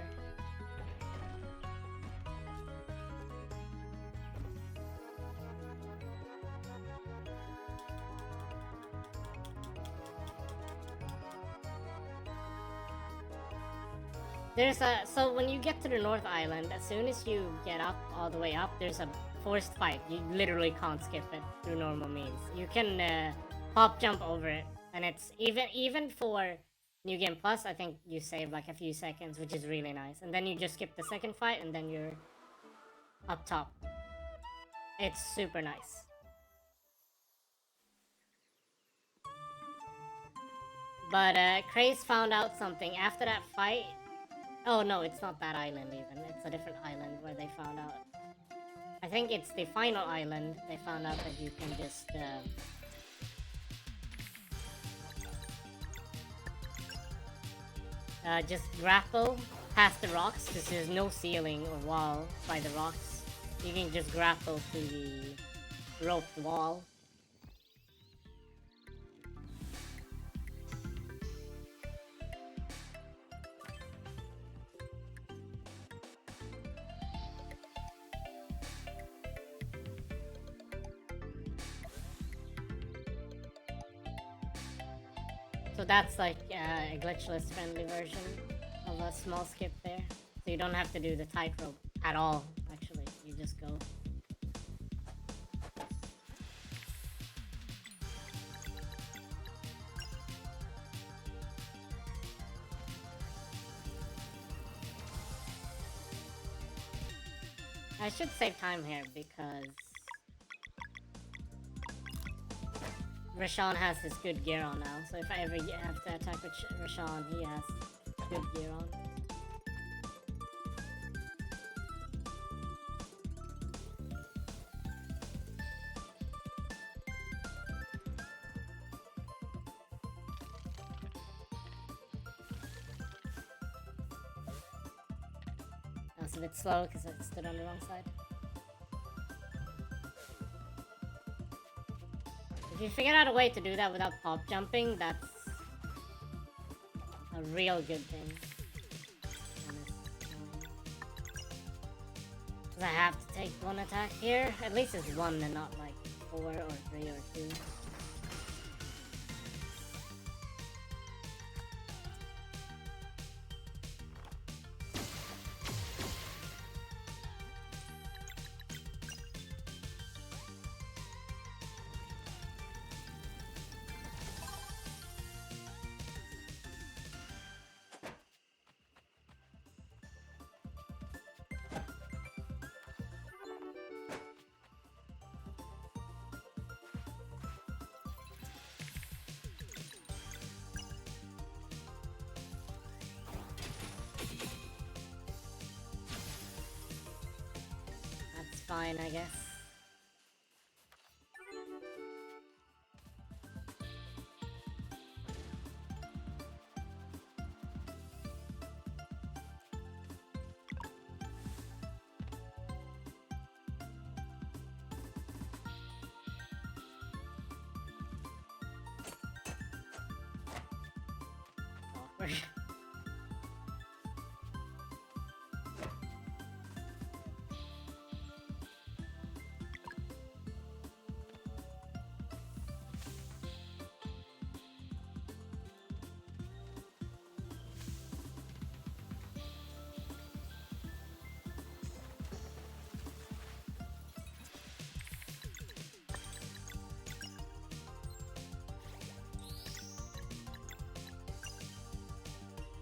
So when you get to the North Island, as soon as you get up, all the way up, there's a forced fight. You literally can't skip it through normal means. You can pop jump over it, and it's even for New Game Plus, I think you save like a few seconds, which is really nice. And then you just skip the second fight, and then you're up top. It's super nice. But Craze found out something after that fight. Oh no, it's not that island even. It's a different island where they found out. I think it's the final island. They found out that you can just grapple past the rocks because there's no ceiling or wall by the rocks. You can just grapple to the roped wall. So that's like a glitchless friendly version of a small skip there. So you don't have to do the tightrope at all, actually. You just go. I should save time here because Rashawn has his good gear on now, so if I ever have to attack with Rashawn, he has good gear on. It's a bit slow because I stood on the wrong side. If you figure out a way to do that without pop jumping, that's a real good thing. Because I have to take one attack here. At least it's one and not like 4 or 3 or 2. Fine, I guess. Awkward.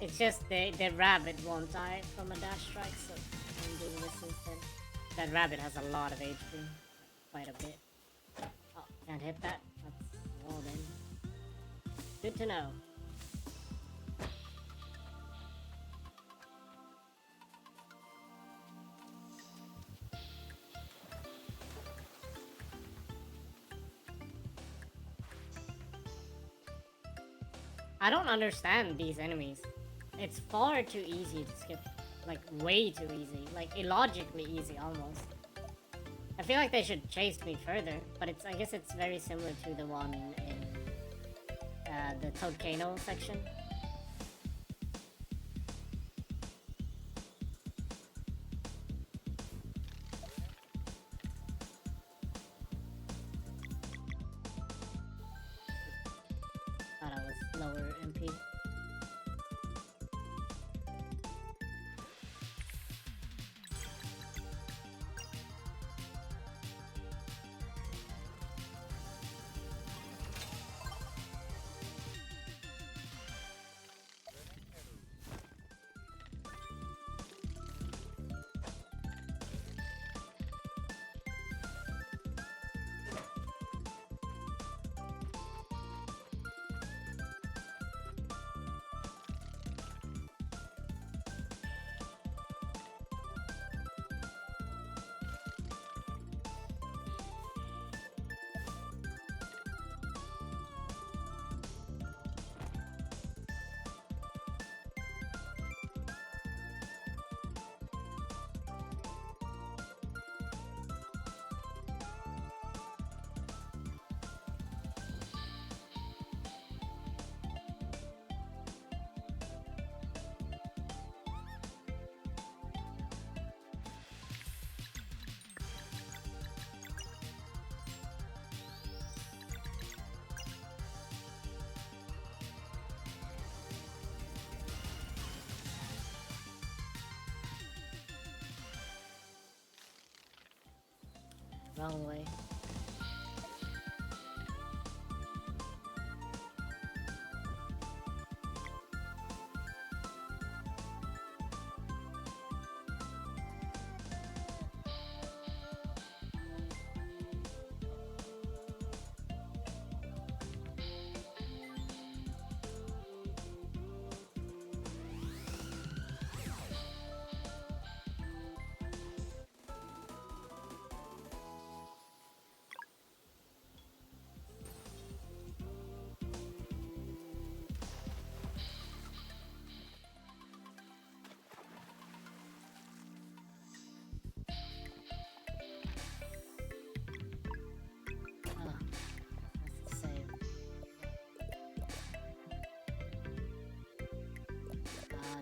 It's just the rabbit won't die from a dash strike, so I'm doing this instead. That rabbit has a lot of HP, quite a bit. Oh, can't hit that. That's well then. Good to know. I don't understand these enemies. It's far too easy to skip. Like, way too easy. Like, illogically easy, almost. I feel like they should chase me further, but I guess it's very similar to the one in the Toadcano section. Thought I was lower MP. Wrong way.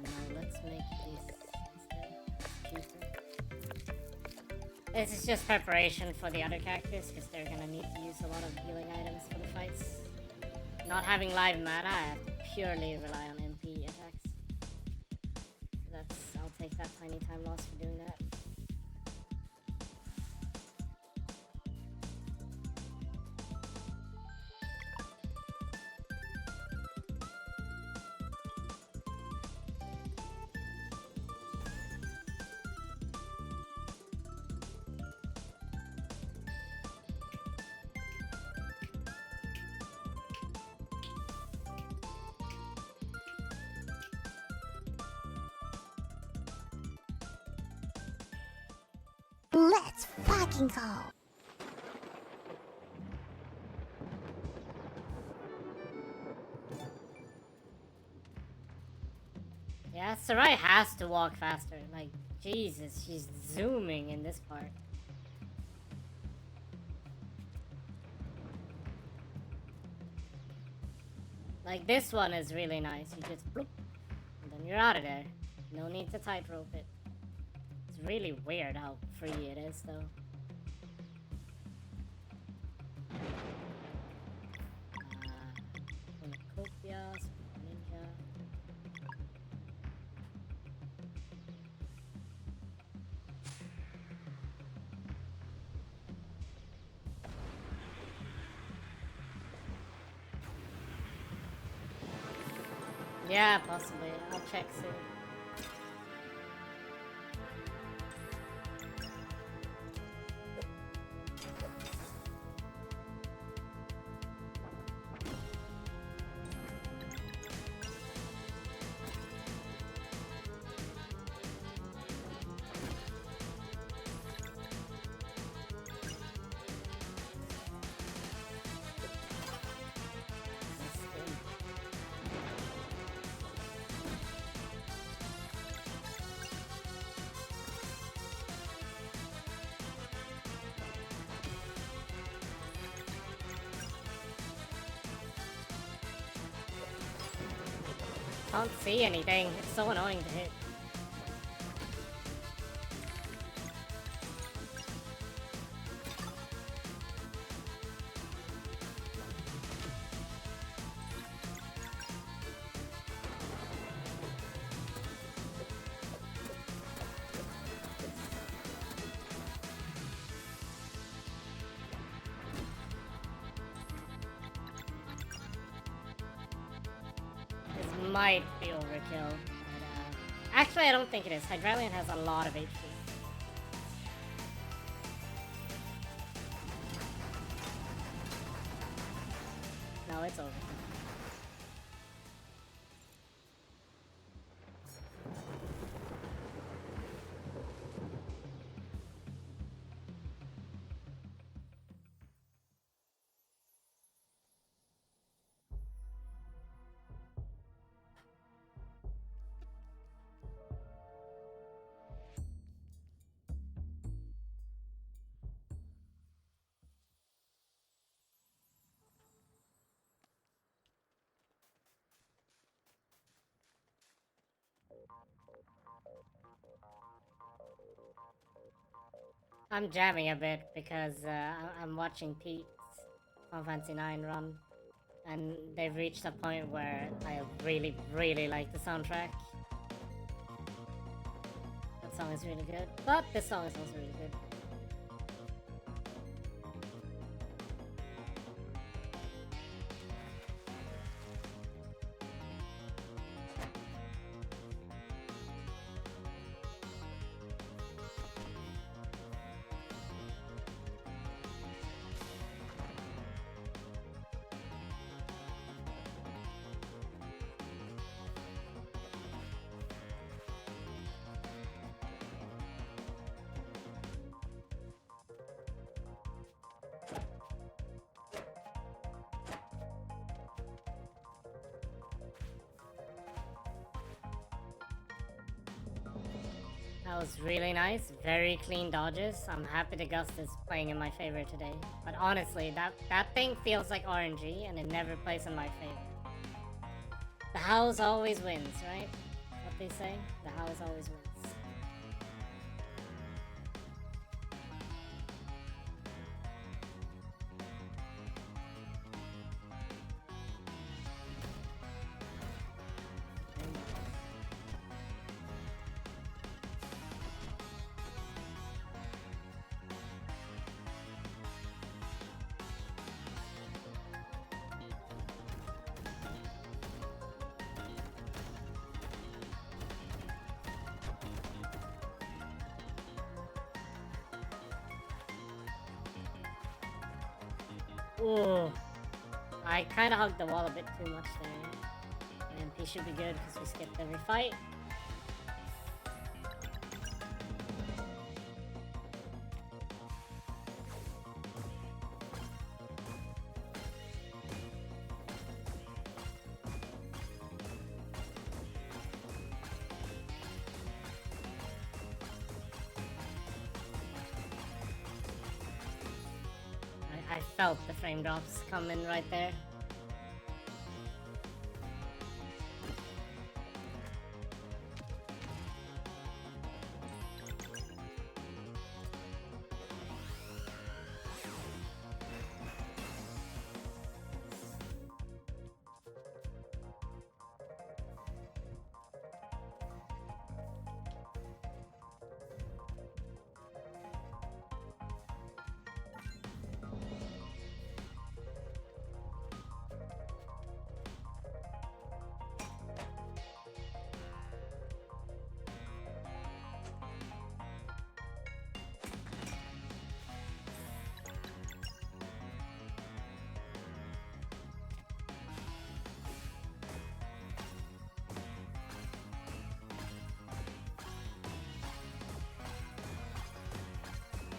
No, let's make this instead cheaper. This is just preparation for the other characters, because they're gonna need to use a lot of healing items for the fights. Not having live mana, I have to purely rely on MP attacks. I'll take that tiny time loss for doing that. Let's fucking go! Yeah, Sarai has to walk faster. Like, Jesus, she's zooming in this part. Like, this one is really nice. You just bloop, and then you're out of there. No need to tightrope it. It's really weird how free it is, though. Cornucopia, Ninja. Yeah, possibly. I'll check soon. Can't see anything. It's so annoying to hit. Might be overkill. But, actually, I don't think it is. Hydralion has a lot of HP. No, it's overkill. I'm jamming a bit because I'm watching Pete's Final Fantasy 9 run, and they've reached a point where I really, really like the soundtrack. That song is really good, but this song is also really good. That was really nice, very clean dodges. I'm happy the Gust is playing in my favor today. But honestly, that thing feels like RNG and it never plays in my favor. The house always wins, right? they say. The house always wins. Ooh, I kind of hugged the wall a bit too much there. And he should be good because we skipped every fight. I felt the frame drops coming right there.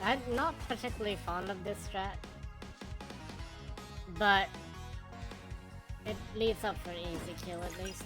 I'm not particularly fond of this strat, but it leads up for an easy kill at least.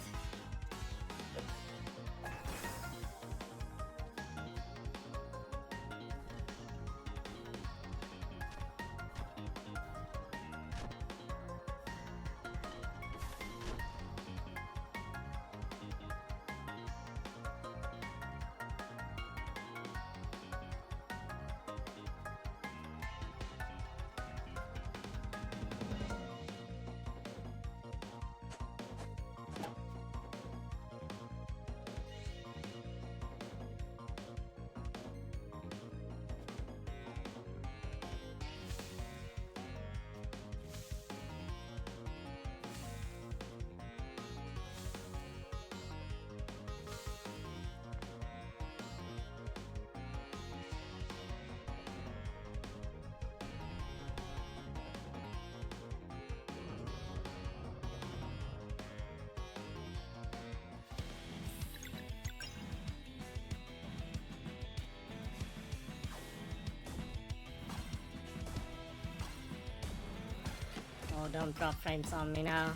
Oh, don't drop frames on me now.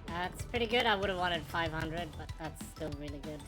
That's pretty good. I would have wanted 500, but that's still really good.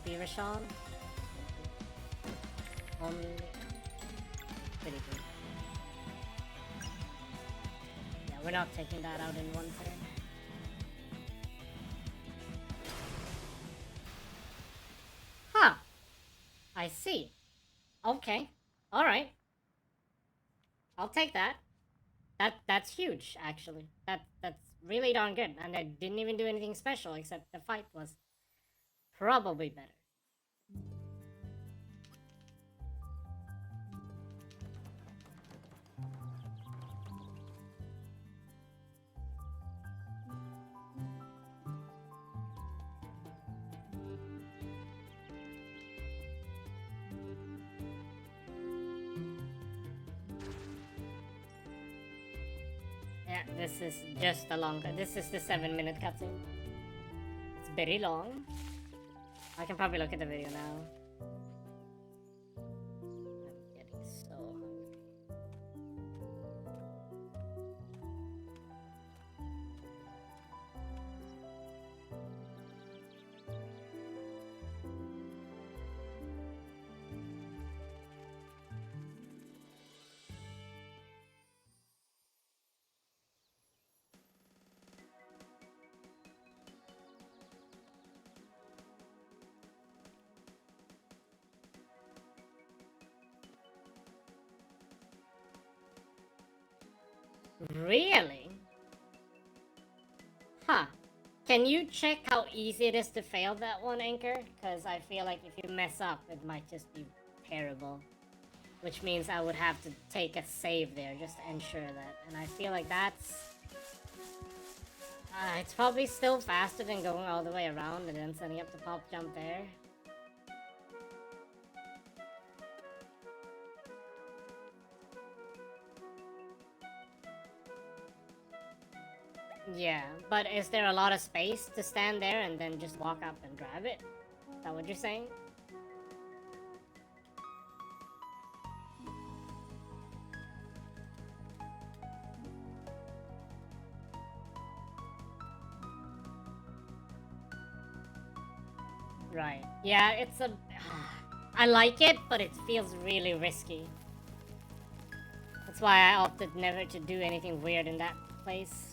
Diversion. Only pretty good. Yeah, we're not taking that out in one turn. Huh. I see. Okay. Alright. I'll take that. That's huge, actually. That's really darn good, and I didn't even do anything special except the fight was probably better. Yeah, this is just a longer. This is the 7-minute cutscene. It's very long. I can probably look at the video now. I'm getting so hungry. Really? Huh. Can you check how easy it is to fail that one, Anchor? Because I feel like if you mess up, it might just be terrible. Which means I would have to take a save there just to ensure that. And I feel like that's... it's probably still faster than going all the way around and then setting up the pop jump there. Yeah, but is there a lot of space to stand there and then just walk up and grab it? Is that what you're saying? Right. Yeah, it's a... I like it, but it feels really risky. That's why I opted never to do anything weird in that place.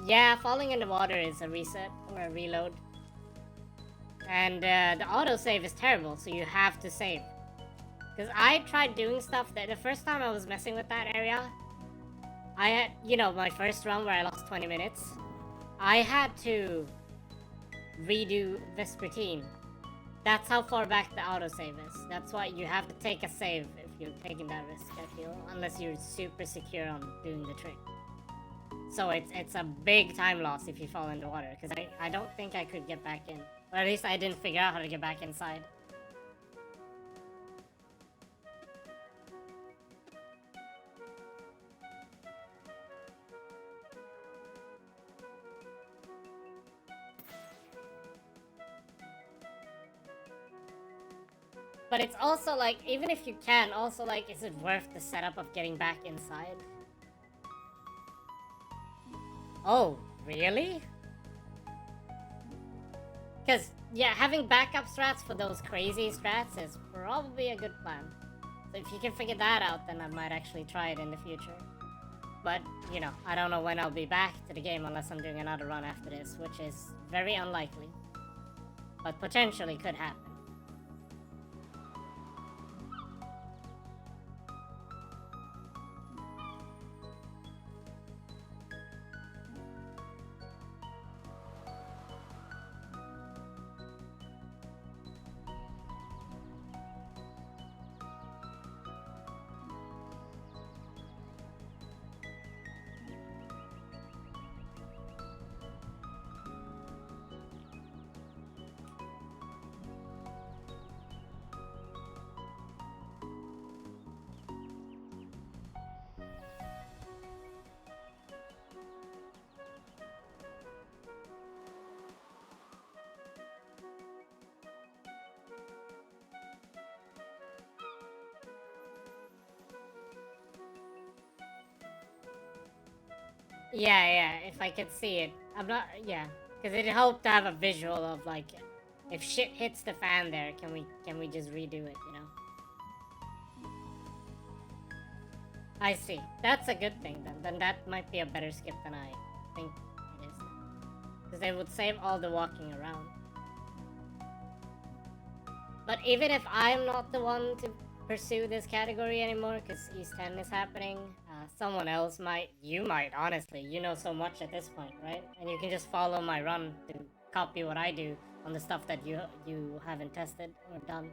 Yeah, falling in the water is a reset or a reload. And the autosave is terrible, so you have to save. Because I tried doing stuff that the first time I was messing with that area, I had, you know, my first run where I lost 20 minutes, I had to redo Vespertine. That's how far back the autosave is. That's why you have to take a save if you're taking that risk, I feel, unless you're super secure on doing the trick. So it's a big time loss if you fall in the water, because I don't think I could get back in. Or at least I didn't figure out how to get back inside. But it's also like, even if you can, also like, is it worth the setup of getting back inside? Oh, really? Because, yeah, having backup strats for those crazy strats is probably a good plan. So if you can figure that out, then I might actually try it in the future. But, you know, I don't know when I'll be back to the game unless I'm doing another run after this, which is very unlikely. But potentially could happen. Yeah, if I could see it. I'm not, yeah. Because it helped to have a visual of, like, if shit hits the fan there, can we just redo it, you know? I see. That's a good thing, then. Then that might be a better skip than I think it is. Because they would save all the walking around. But even if I'm not the one to pursue this category anymore because East 10 is happening. Someone else might, you might, honestly. You know so much at this point, right? And you can just follow my run to copy what I do on the stuff that you haven't tested or done.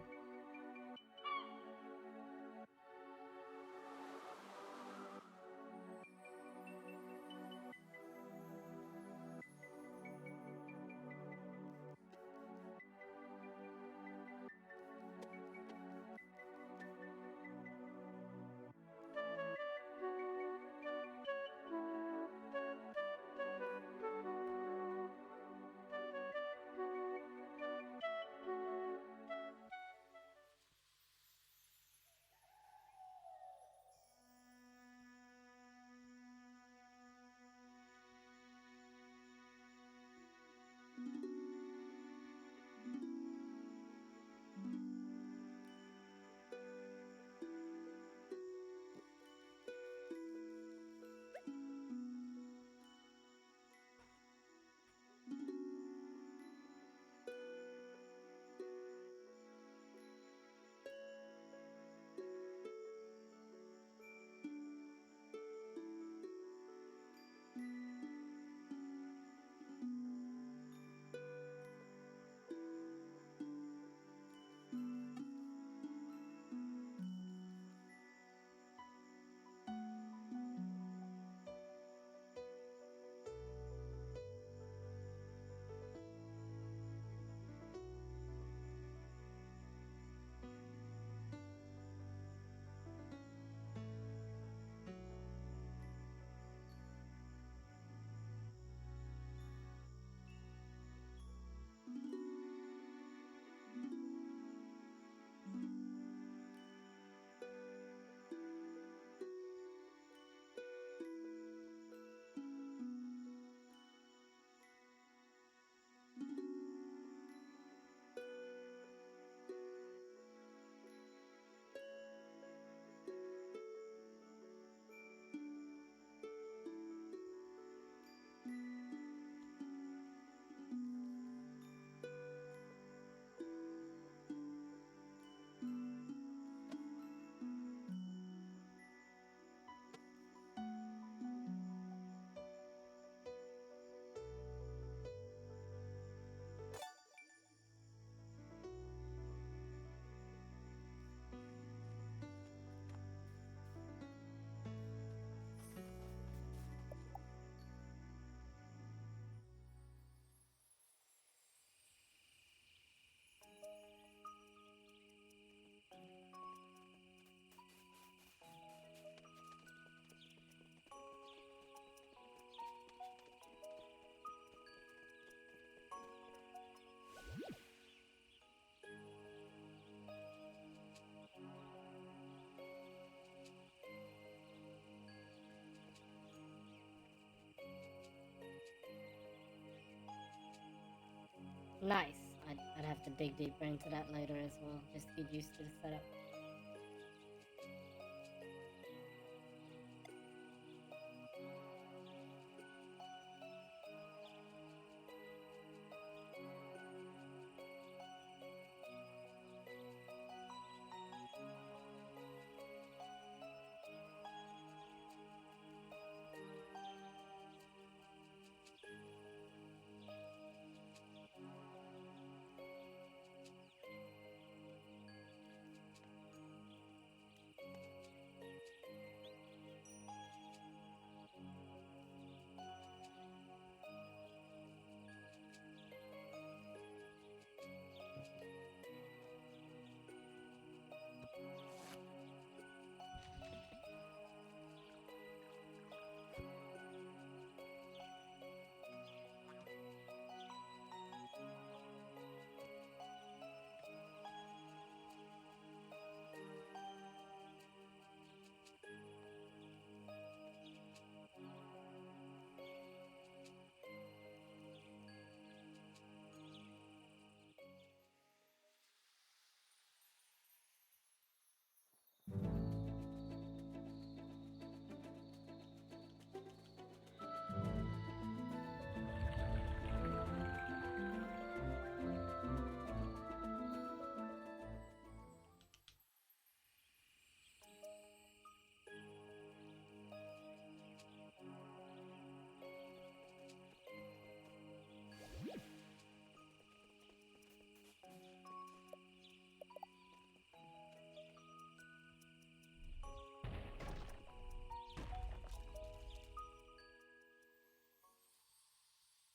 Nice. I'd have to dig deeper into that later as well, just to get used to the setup.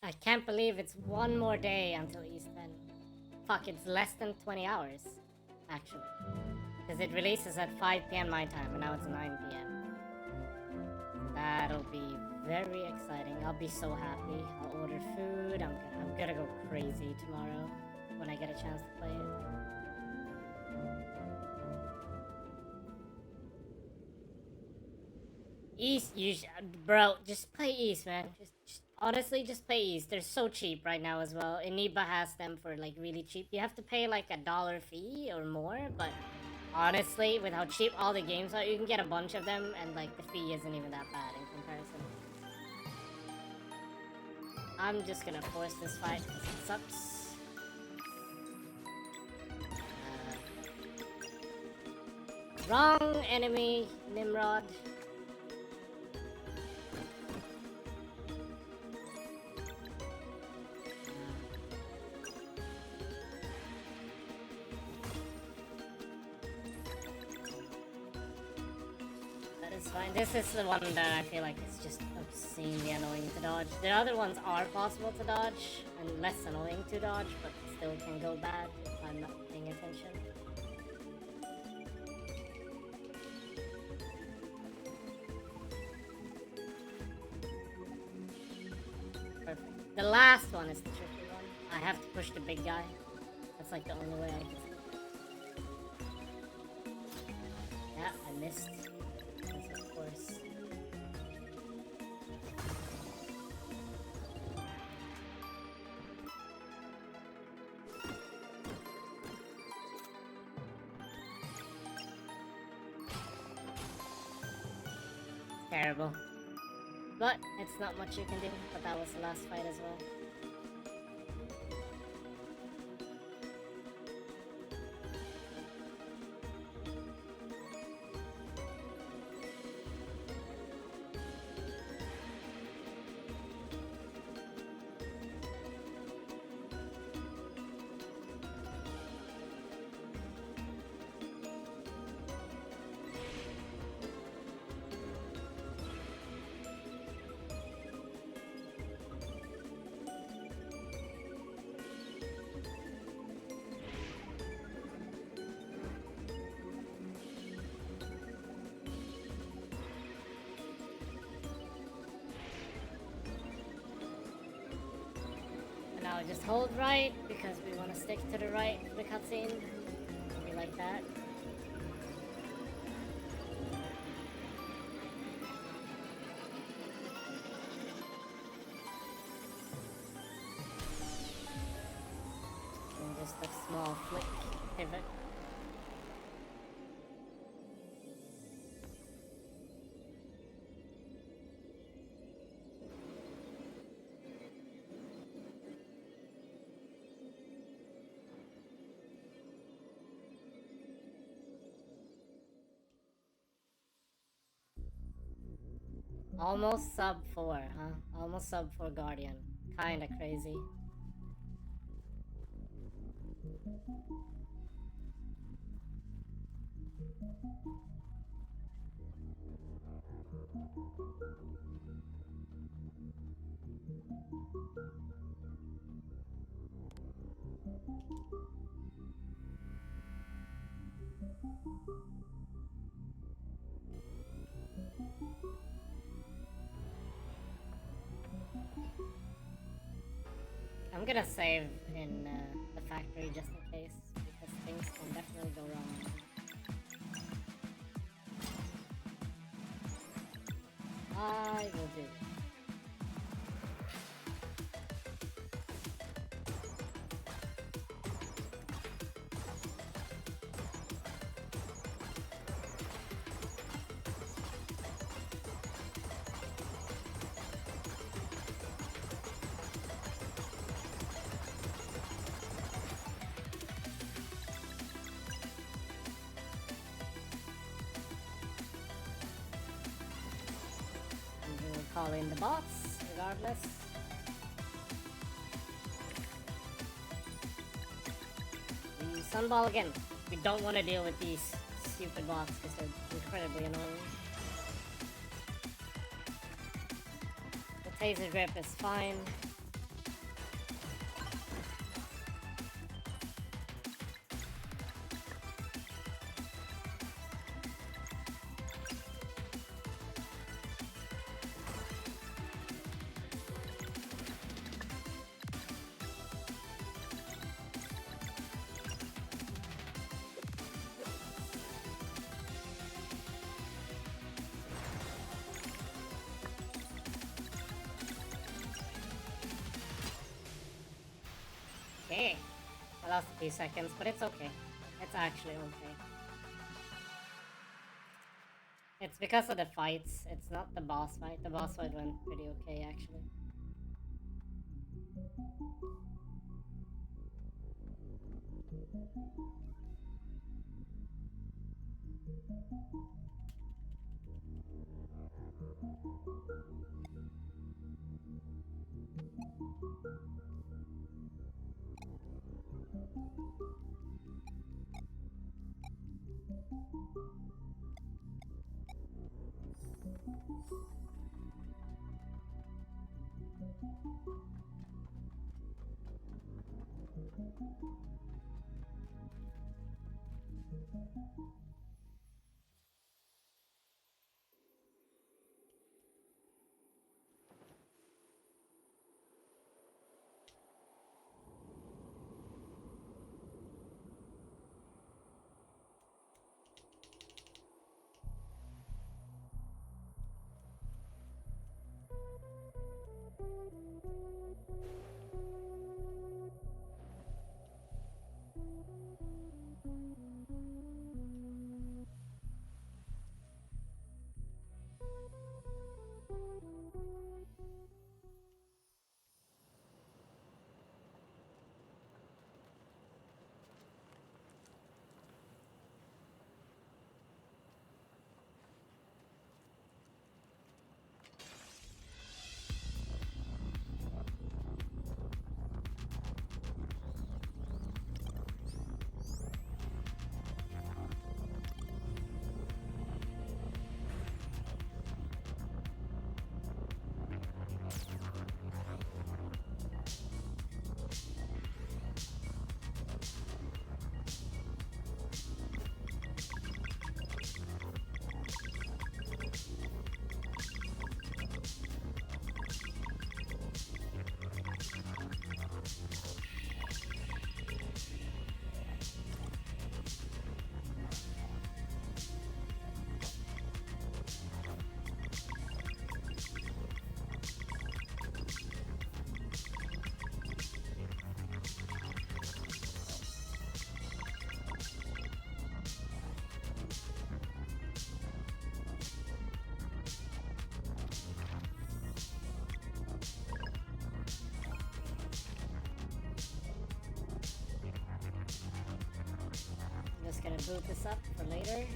I can't believe it's one more day until East 10. Fuck, it's less than 20 hours, actually. Because it releases at 5 p.m. my time, and now it's 9 p.m. That'll be very exciting. I'll be so happy. I'll order food. I'm gonna go crazy tomorrow when I get a chance to play it. East, bro, just play East, man. Honestly, just play East. They're so cheap right now as well. Iniba has them for like really cheap. You have to pay like $1 fee or more, but honestly, with how cheap all the games are, you can get a bunch of them, and like the fee isn't even that bad in comparison. I'm just gonna force this fight because it sucks. Wrong enemy, Nimrod. It's fine. This is the one that I feel like is just obscenely annoying to dodge. The other ones are possible to dodge and less annoying to dodge, but still can go bad if I'm not paying attention. Perfect. The last one is the tricky one. I have to push the big guy. That's like the only way I can. Yeah, I missed. Of course. Terrible. But it's not much you can do, but that was the last fight as well. Now just hold right, because we want to stick to the right for the cutscene. Maybe like that. And just a small flick pivot. Almost sub 4, huh? Almost sub 4 Guardian. Kinda crazy. I'm gonna save in the factory just in case, because things can definitely go wrong. I will do. Call in the bots, regardless. We sunball again. We don't want to deal with these stupid bots because they're incredibly annoying. The taser grip is fine. I lost a few seconds, but it's okay. It's actually okay. It's because of the fights. It's not the boss fight. The boss fight went pretty okay, actually. I'm just gonna boot this up for later.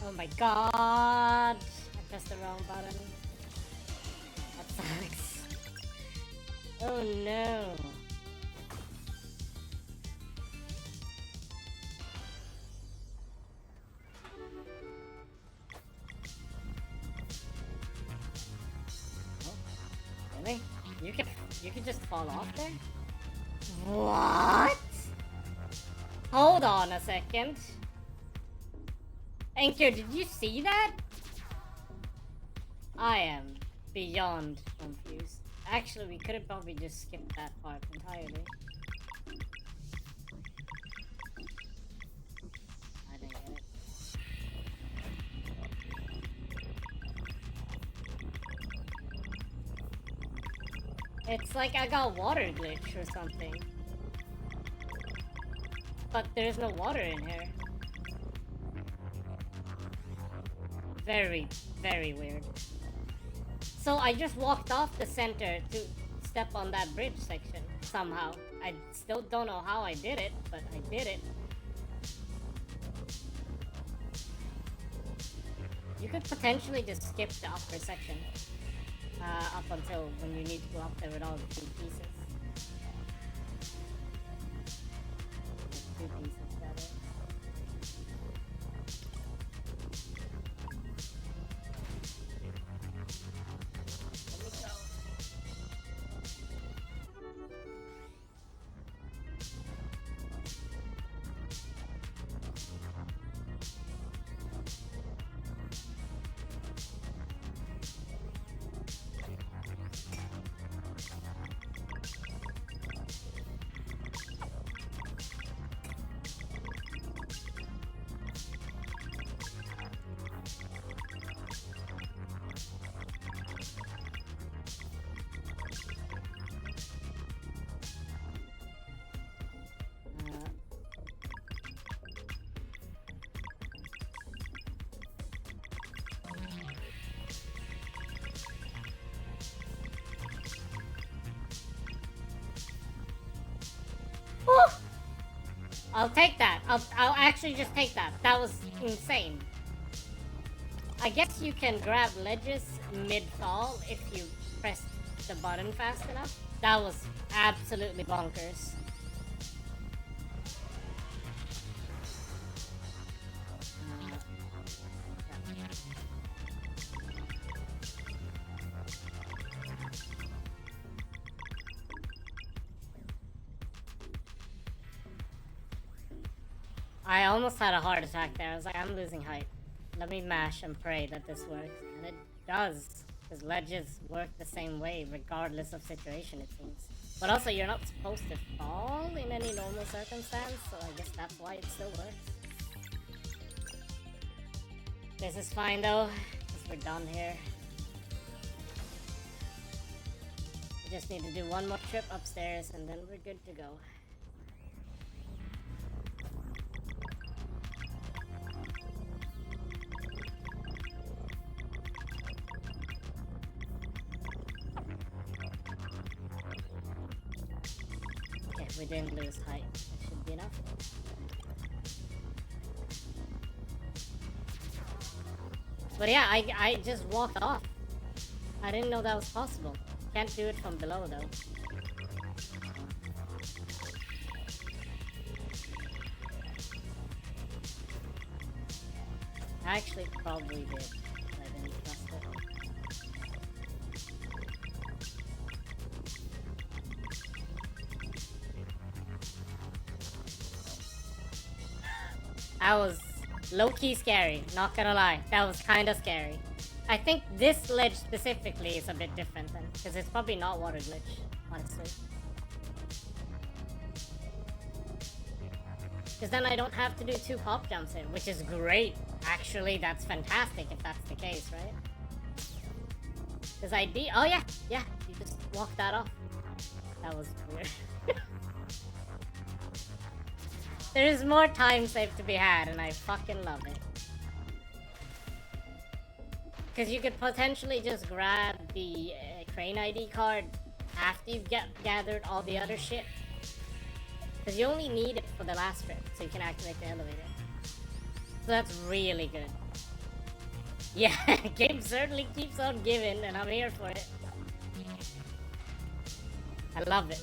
Oh my god! I pressed the wrong button. That sucks. Oh no. Oh, really? You can just fall off there? What? Hold on a second. Anchor, did you see that? I am beyond confused. Actually, we could have probably just skipped that part entirely. I didn't get it. It's like I got water glitch or something. But there's no water in here. Very, very weird. So I just walked off the center to step on that bridge section somehow. I still don't know how I did it, but I did it. You could potentially just skip the upper section. up until when you need to go up there with all the 2 pieces. The 2 pieces, that is. Let me go. I'll take that. I'll actually just take that. That was insane. I guess you can grab ledges mid-fall if you press the button fast enough. That was absolutely bonkers. I almost had a heart attack there. I was like, I'm losing height. Let me mash and pray that this works. And it does. Because ledges work the same way, regardless of situation, it seems. But also, you're not supposed to fall in any normal circumstance, so I guess that's why it still works. This is fine, though, because we're done here. We just need to do one more trip upstairs, and then we're good to go. We didn't lose height. That should be enough. But yeah, I just walked off. I didn't know that was possible. Can't do it from below though. I actually probably did, but I didn't trust it. That was low-key scary, not gonna lie. That was kinda scary. I think this ledge specifically is a bit different then, because it's probably not water glitch, honestly. Because then I don't have to do 2 pop jumps here, which is great. Actually, that's fantastic if that's the case, right? Because oh yeah, you just walked that off. That was weird. There is more time saved to be had, and I fucking love it. Because you could potentially just grab the crane ID card after you've gathered all the other shit. Because you only need it for the last trip, so you can activate the elevator. So that's really good. Yeah, game certainly keeps on giving, and I'm here for it. I love it.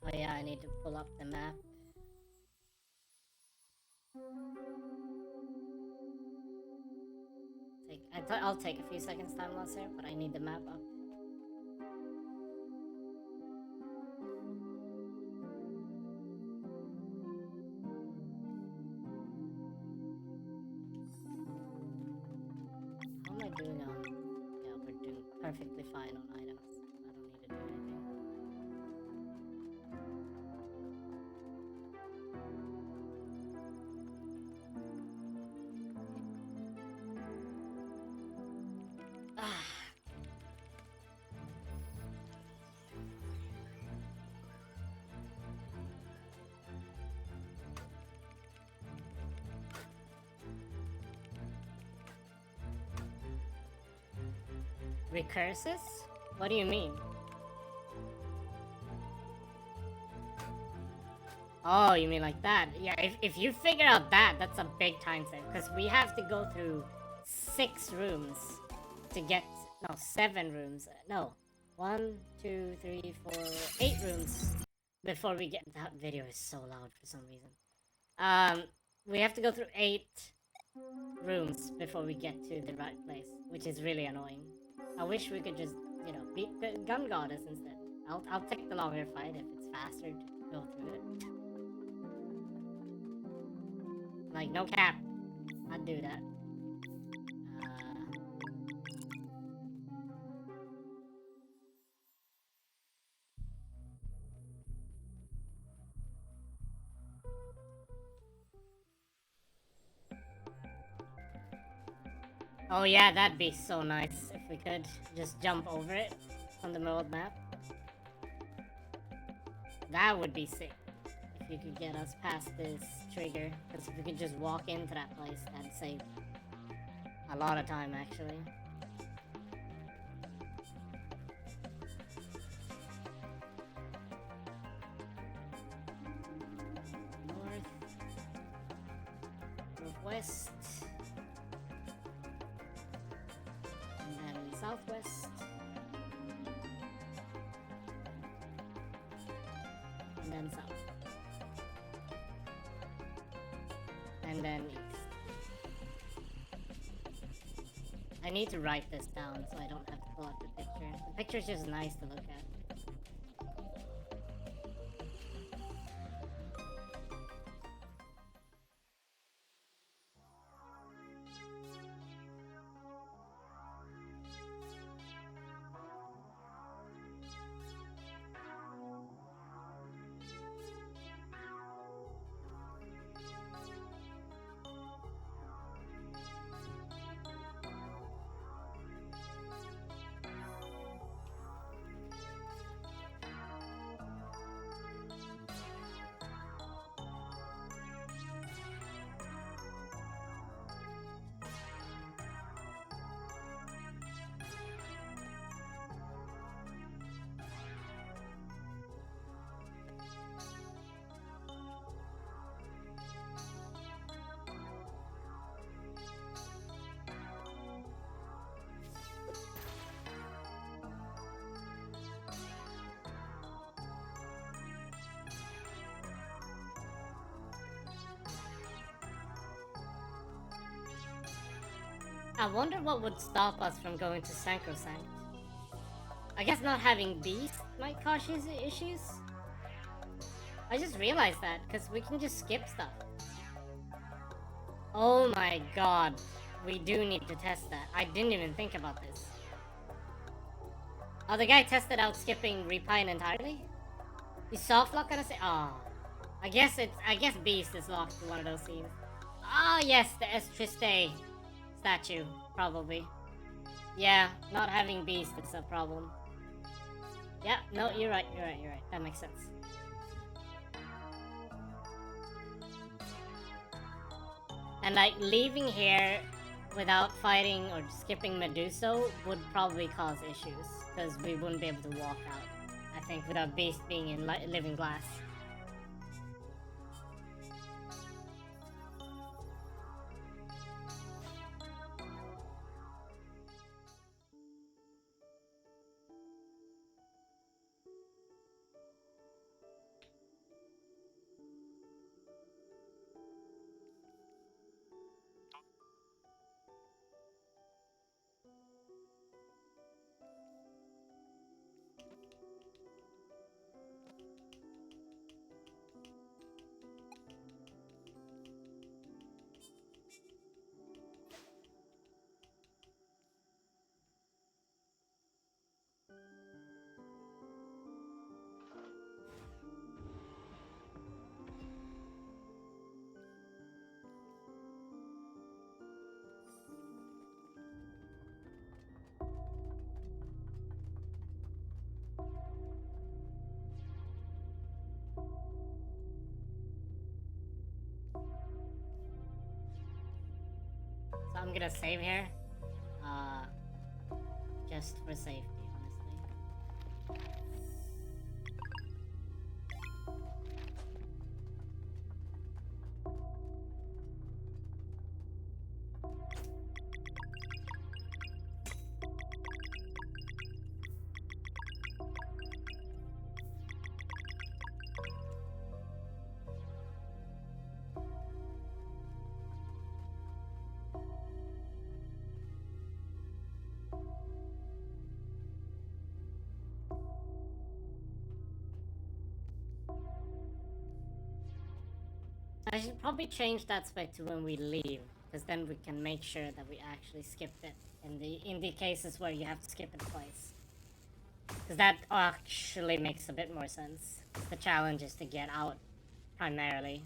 Oh yeah, I need to pull up the map. I'll take a few seconds time loss here, but I need the map up. How am I doing on... Yeah, we're doing perfectly fine on items. I don't need to do anything. Recursus? What do you mean? Oh, you mean like that? Yeah, if you figure out that, that's a big time save. Because we have to go through 6 rooms to get... No, 7 rooms. No. 1, 2, 3, 4, 8 rooms before we get... That video is so loud for some reason. We have to go through 8 rooms before we get to the right place, which is really annoying. I wish we could just, you know, beat the gun goddess instead. I'll take the longer fight if it's faster to go through it. Like, no cap. I'd do that. Oh yeah, that'd be so nice if we could just jump over it on the world map. That would be sick if you could get us past this trigger. Because if we could just walk into that place, that'd save a lot of time actually. North, northwest, and then southwest, and then south, and then east. I need to write this down so I don't have to pull up the picture. The picture's just nice to look at. I wonder what would stop us from going to Sacrosanct. I guess not having Beast might cause issues? I just realized that, because we can just skip stuff. Oh my god. We do need to test that. I didn't even think about this. Oh, the guy tested out skipping Repine entirely? Is soft lock gonna say? Oh. I guess Beast is locked to one of those scenes. Ah, yes, the Estriste statue, probably. Yeah, not having Beast is a problem. Yeah, no, you're right. That makes sense. And like, leaving here without fighting or skipping Meduso would probably cause issues, because we wouldn't be able to walk out, I think, without Beast being in Living Glass. So I'm gonna save here. Just for safety, honestly. I should probably change that spec to when we leave, because then we can make sure that we actually skipped it in the cases where you have to skip it twice. Because that actually makes a bit more sense. The challenge is to get out primarily,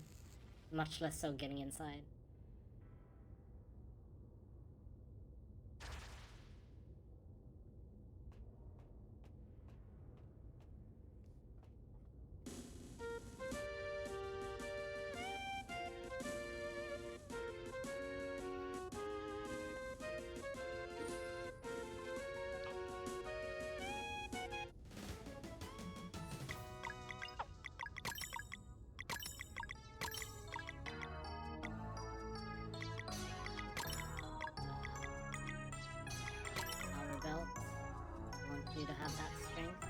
much less so getting inside. Power belt. I want you to have that strength.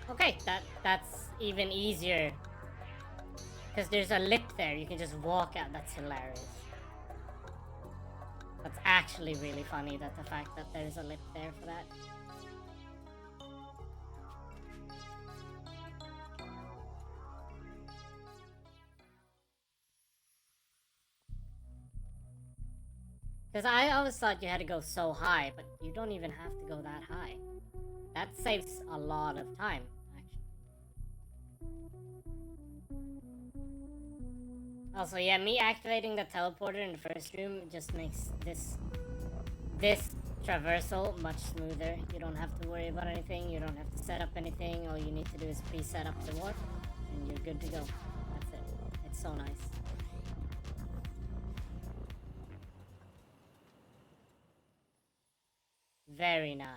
Okay, that's even easier. Because there's a lip there, you can just walk out. That's hilarious. That's actually really funny, that the fact that there's a lip there for that. Because I always thought you had to go so high, but you don't even have to go that high. That saves a lot of time, actually. Also, yeah, me activating the teleporter in the first room just makes this traversal much smoother. You don't have to worry about anything, you don't have to set up anything, all you need to do is pre-set up the warp, and you're good to go. That's it. It's so nice. Very nice.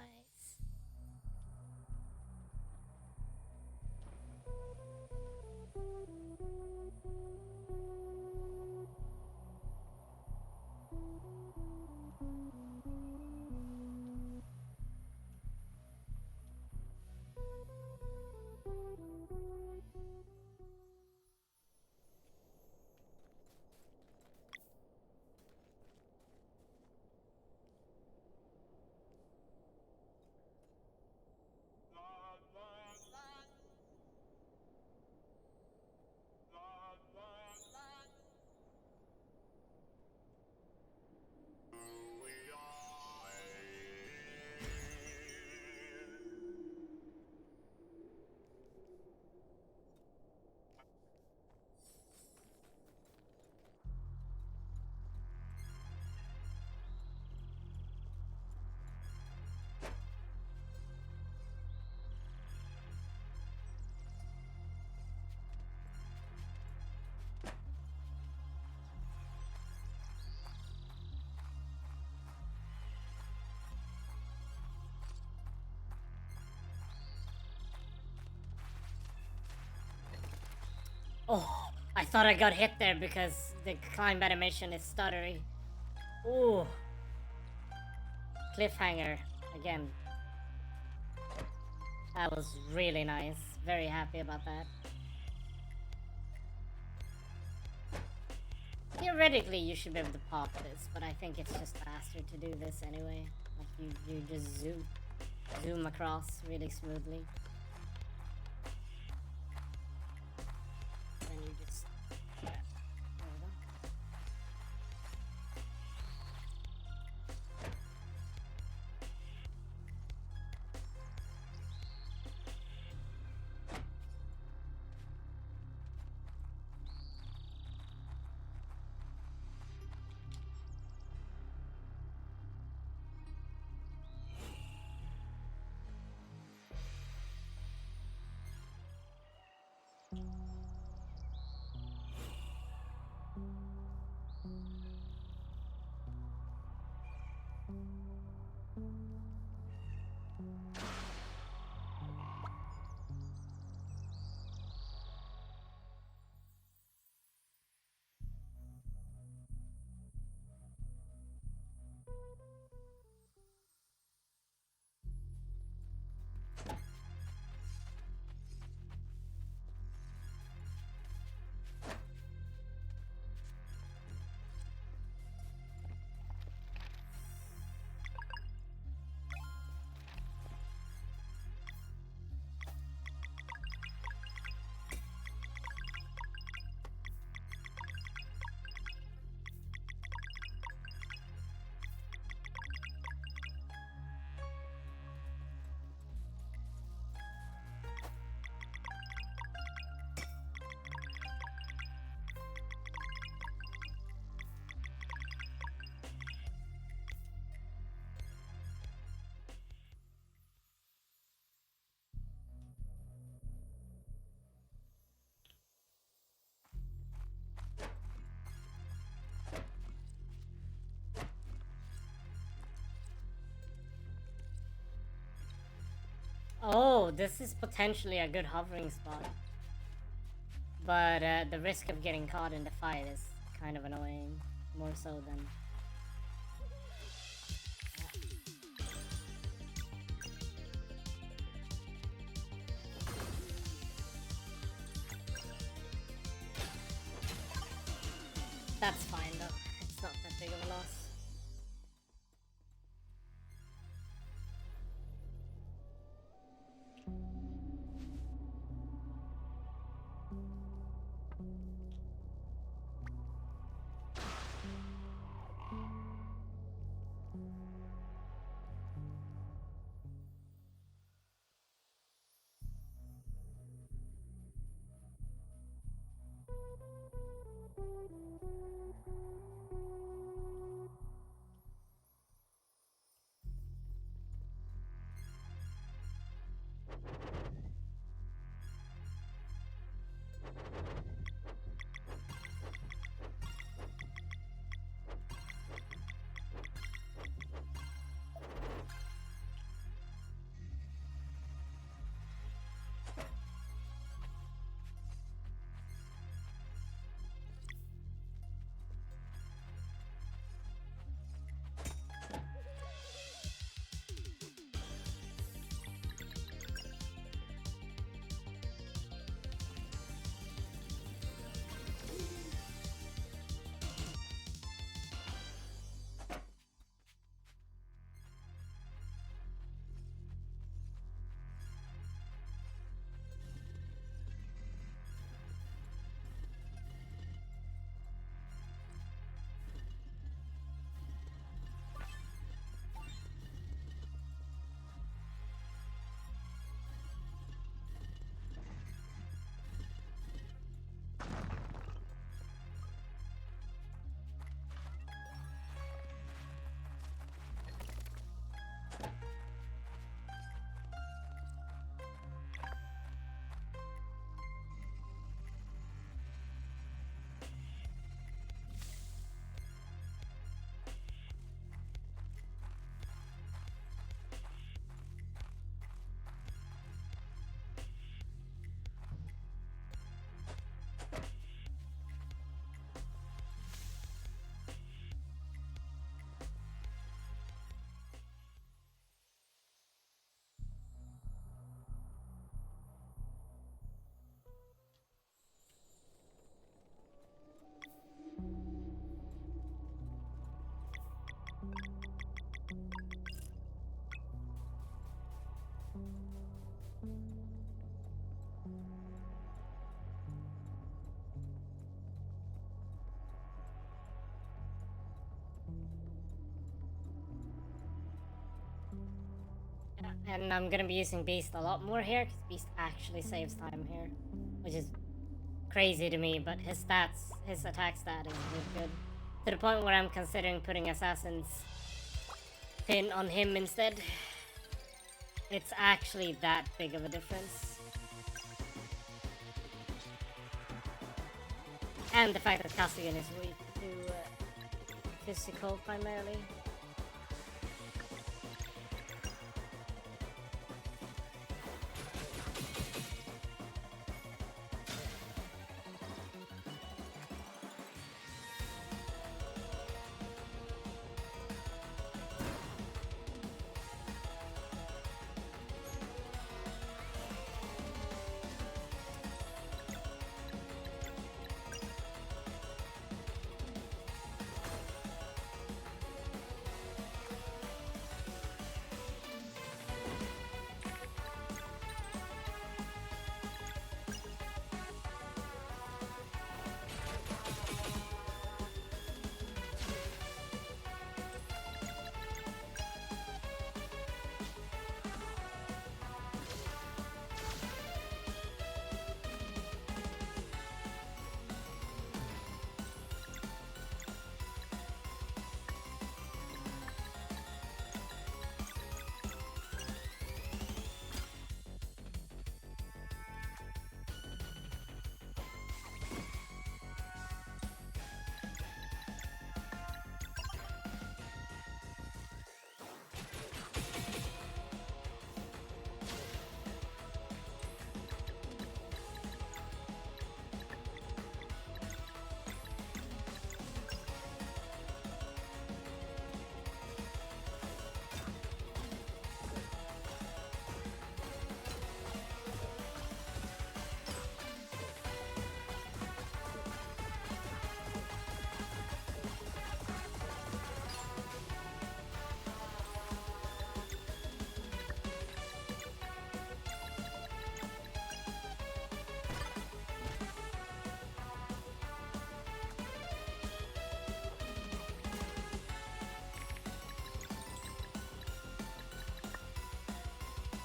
Oh, I thought I got hit there because the climb animation is stuttery. Ooh. Cliffhanger again. That was really nice. Very happy about that. Theoretically, you should be able to pop this, but I think it's just faster to do this anyway. Like you just zoom across really smoothly. Then you just there we go. Oh, this is potentially a good hovering spot. But the risk of getting caught in the fight is kind of annoying. More so than... That's fine though. It's not that big of a loss. And I'm gonna be using Beast a lot more here, because Beast actually saves time here. Which is crazy to me, but his stats, his attack stat is really good. To the point where I'm considering putting Assassin's pin on him instead. It's actually that big of a difference. And the fact that Castigan is weak to physical primarily.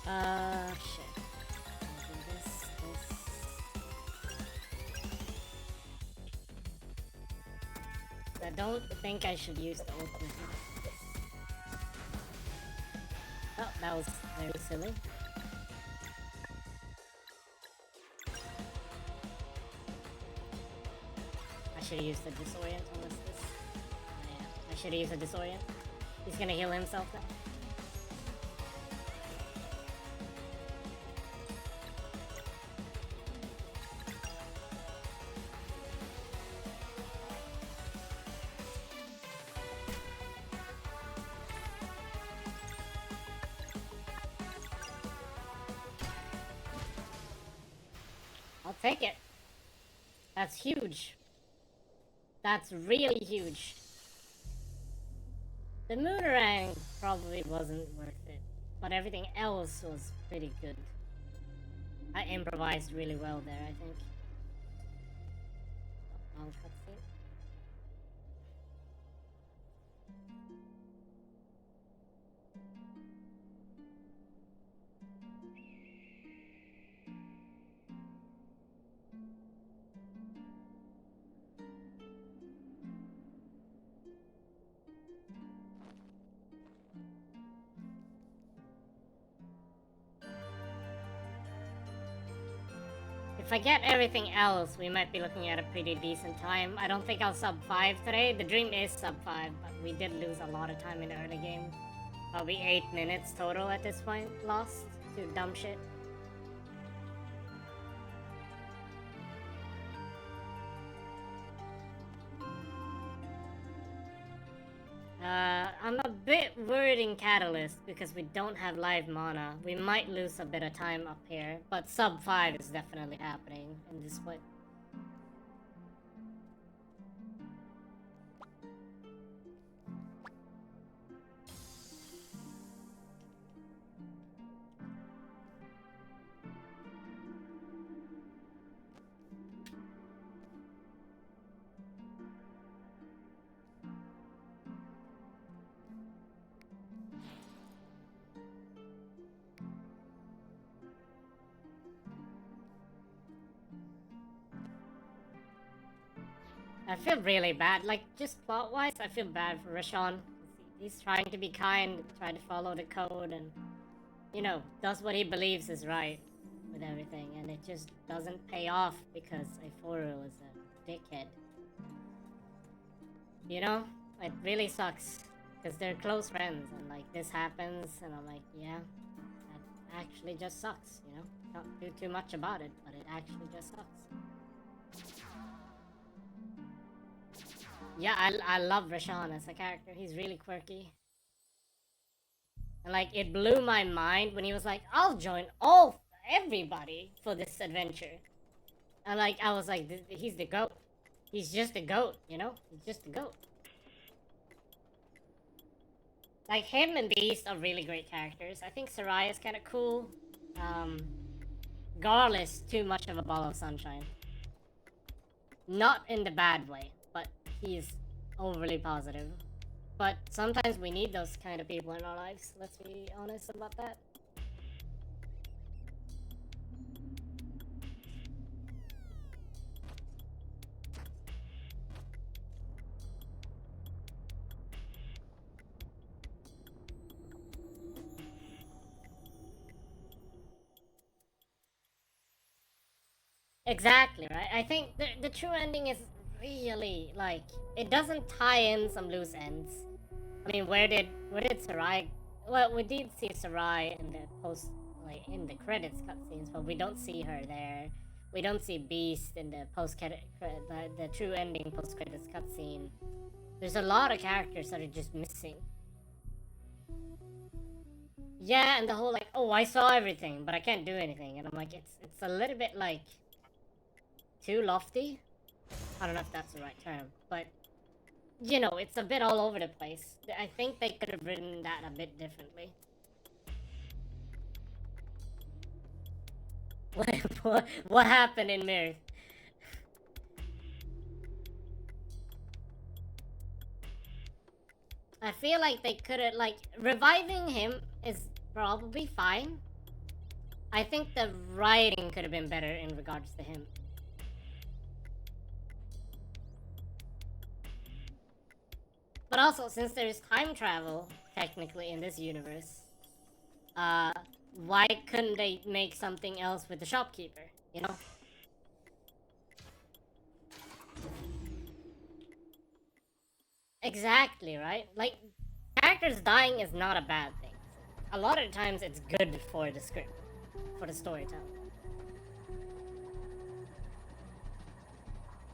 Shit. I'll do this. I don't think I should use the ultimate. Oh, that was very silly. I should have used the disorient on this. Yeah, I should have used the disorient. He's gonna heal himself now. I'll take it. That's huge. That's really huge. The Moonerang probably wasn't worth it, but everything else was pretty good. I improvised really well there, I think. Long cutscene. If I get everything else, we might be looking at a pretty decent time. I don't think I'll sub 5 today. The dream is sub 5, but we did lose a lot of time in the early game. Probably 8 minutes total at this point, lost to dumb shit. I'm a bit worried in Catalyst because we don't have live mana. We might lose a bit of time up here, but sub 5 is definitely happening in this split. I feel really bad, like, just plot-wise, I feel bad for Rashawn. He's trying to be kind, trying to follow the code, and, you know, does what he believes is right with everything, and it just doesn't pay off because Ifuru is a dickhead. You know? It really sucks, because they're close friends, and, like, this happens, and I'm like, yeah, that actually just sucks, you know? Can't do too much about it, but it actually just sucks. Yeah, I love Rashawn as a character. He's really quirky. And like, it blew my mind when he was like, I'll join everybody for this adventure. And like, I was like, he's the GOAT. He's just a GOAT, you know? He's just a GOAT. Like, him and Beast are really great characters. I think Sarai is kind of cool. Garlus, too much of a ball of sunshine. Not in the bad way, but he's overly positive. But sometimes we need those kind of people in our lives. Let's be honest about that. Exactly, right? I think the true ending is really, like, it doesn't tie in some loose ends. I mean, where did Sarai... Well, we did see Sarai in the post, like, in the credits cutscenes, but we don't see her there. We don't see Beast in the the true ending post-credits cutscene. There's a lot of characters that are just missing. Yeah, and the whole, like, oh, I saw everything, but I can't do anything. And I'm like, it's a little bit, like, too lofty. I don't know if that's the right term, but you know, it's a bit all over the place. I think they could have written that a bit differently. What happened in Mirth? I feel like they could have, like, reviving him is probably fine, I think the writing could have been better in regards to him. But also, since there's time travel, technically, in this universe, why couldn't they make something else with the shopkeeper, you know? Exactly, right? Like, characters dying is not a bad thing. A lot of times it's good for the script, for the storytelling.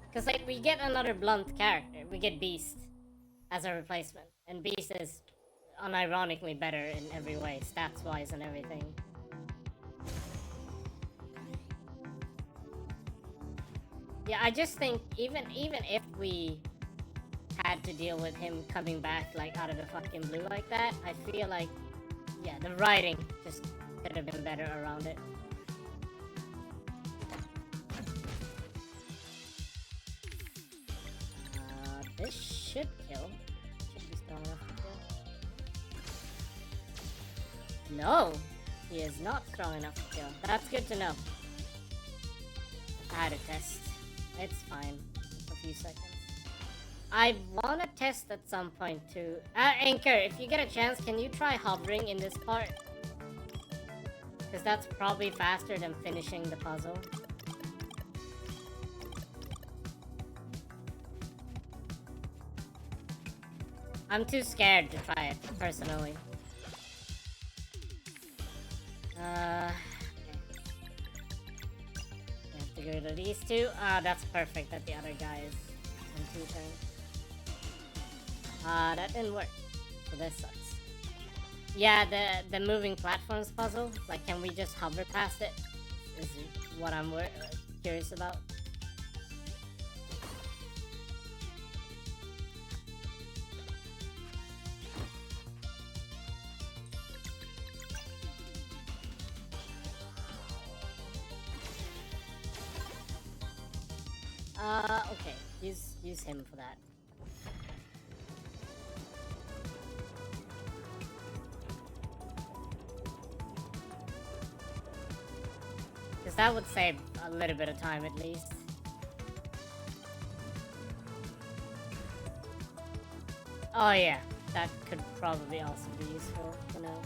Because, like, we get another blunt character. We get Beast as a replacement. And Beast is unironically better in every way, stats-wise and everything. Yeah, I just think even if we had to deal with him coming back like out of the fucking blue like that, I feel like, yeah, the writing just could have been better around it. This should kill. Should be strong enough to kill. No, he is not strong enough to kill. That's good to know. I had a test. It's fine. A few seconds. I want to test at some point too. Anchor, if you get a chance, can you try hovering in this part? Because that's probably faster than finishing the puzzle. I'm too scared to try it, personally. Okay. You have to go to these two. Ah, that's perfect that the other guy is on 2 turns. That didn't work. So this sucks. Yeah, the moving platforms puzzle. Like, can we just hover past it? Is what I'm curious about. Okay. Use him for that. Because that would save a little bit of time at least. Oh yeah, that could probably also be useful, you know.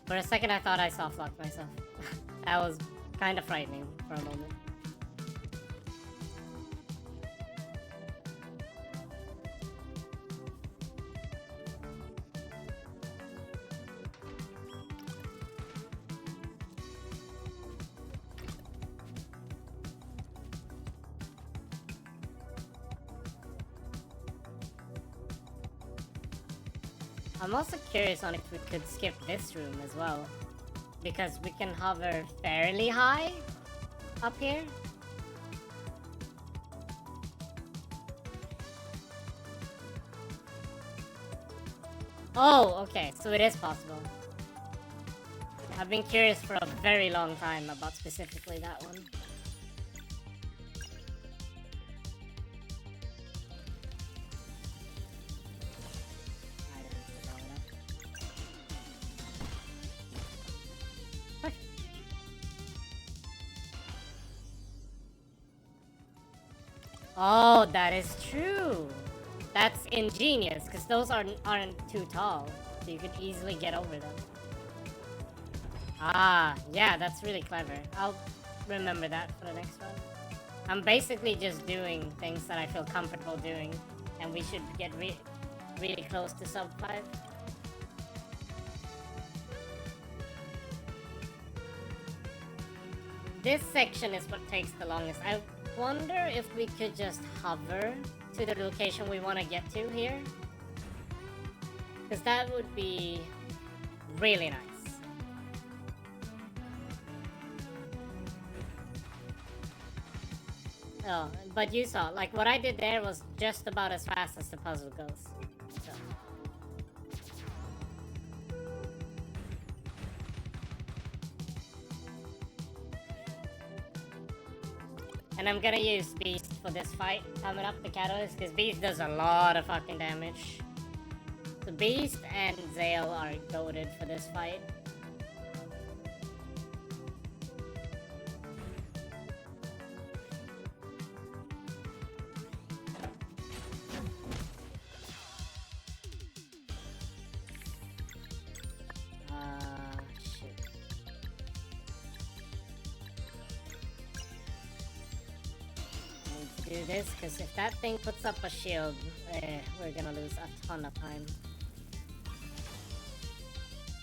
For a second I thought I soft-locked myself. That was kind of frightening for a moment. I'm also curious on if we could skip this room as well. Because we can hover fairly high up here. Oh, okay, so it is possible. I've been curious for a very long time about specifically that one. Oh, that is true. That's ingenious, because those aren't too tall, so you could easily get over them. Ah, yeah, that's really clever. I'll remember that for the next one. I'm basically just doing things that I feel comfortable doing, and we should get really close to sub 5. This section is what takes the longest. I wonder if we could just hover to the location we want to get to here. Because that would be really nice. Oh, but you saw, like, what I did there was just about as fast as the puzzle goes. So. And I'm gonna use Beast for this fight coming up, the Catalyst, because Beast does a lot of fucking damage. So Beast and Zale are goated for this fight. Shit. I need to do this, because if that thing puts up a shield, we're gonna lose a ton of time.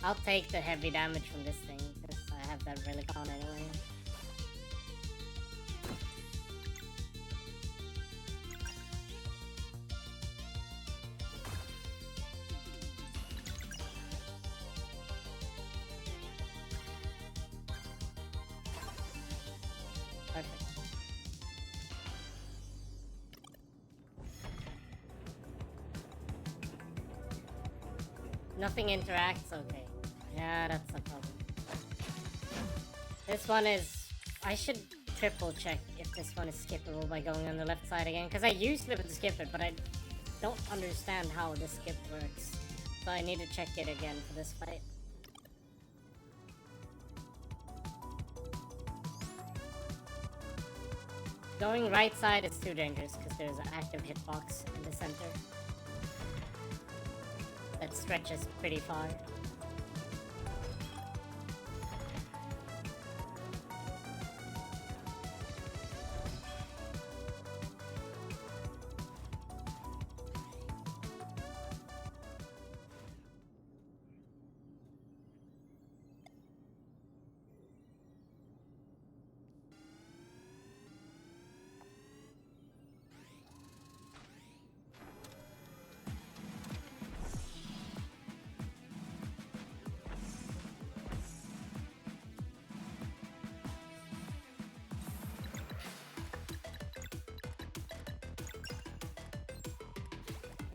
I'll take the heavy damage from this thing, because I have that relic on anyway. Perfect. Nothing interacts? Okay. Yeah, that's a problem. This one is... I should triple check if this one is skippable by going on the left side again. Because I used to be able to skip it, but I don't understand how the skip works. So I need to check it again for this fight. Going right side is too dangerous because there's an active hitbox in the center that stretches pretty far.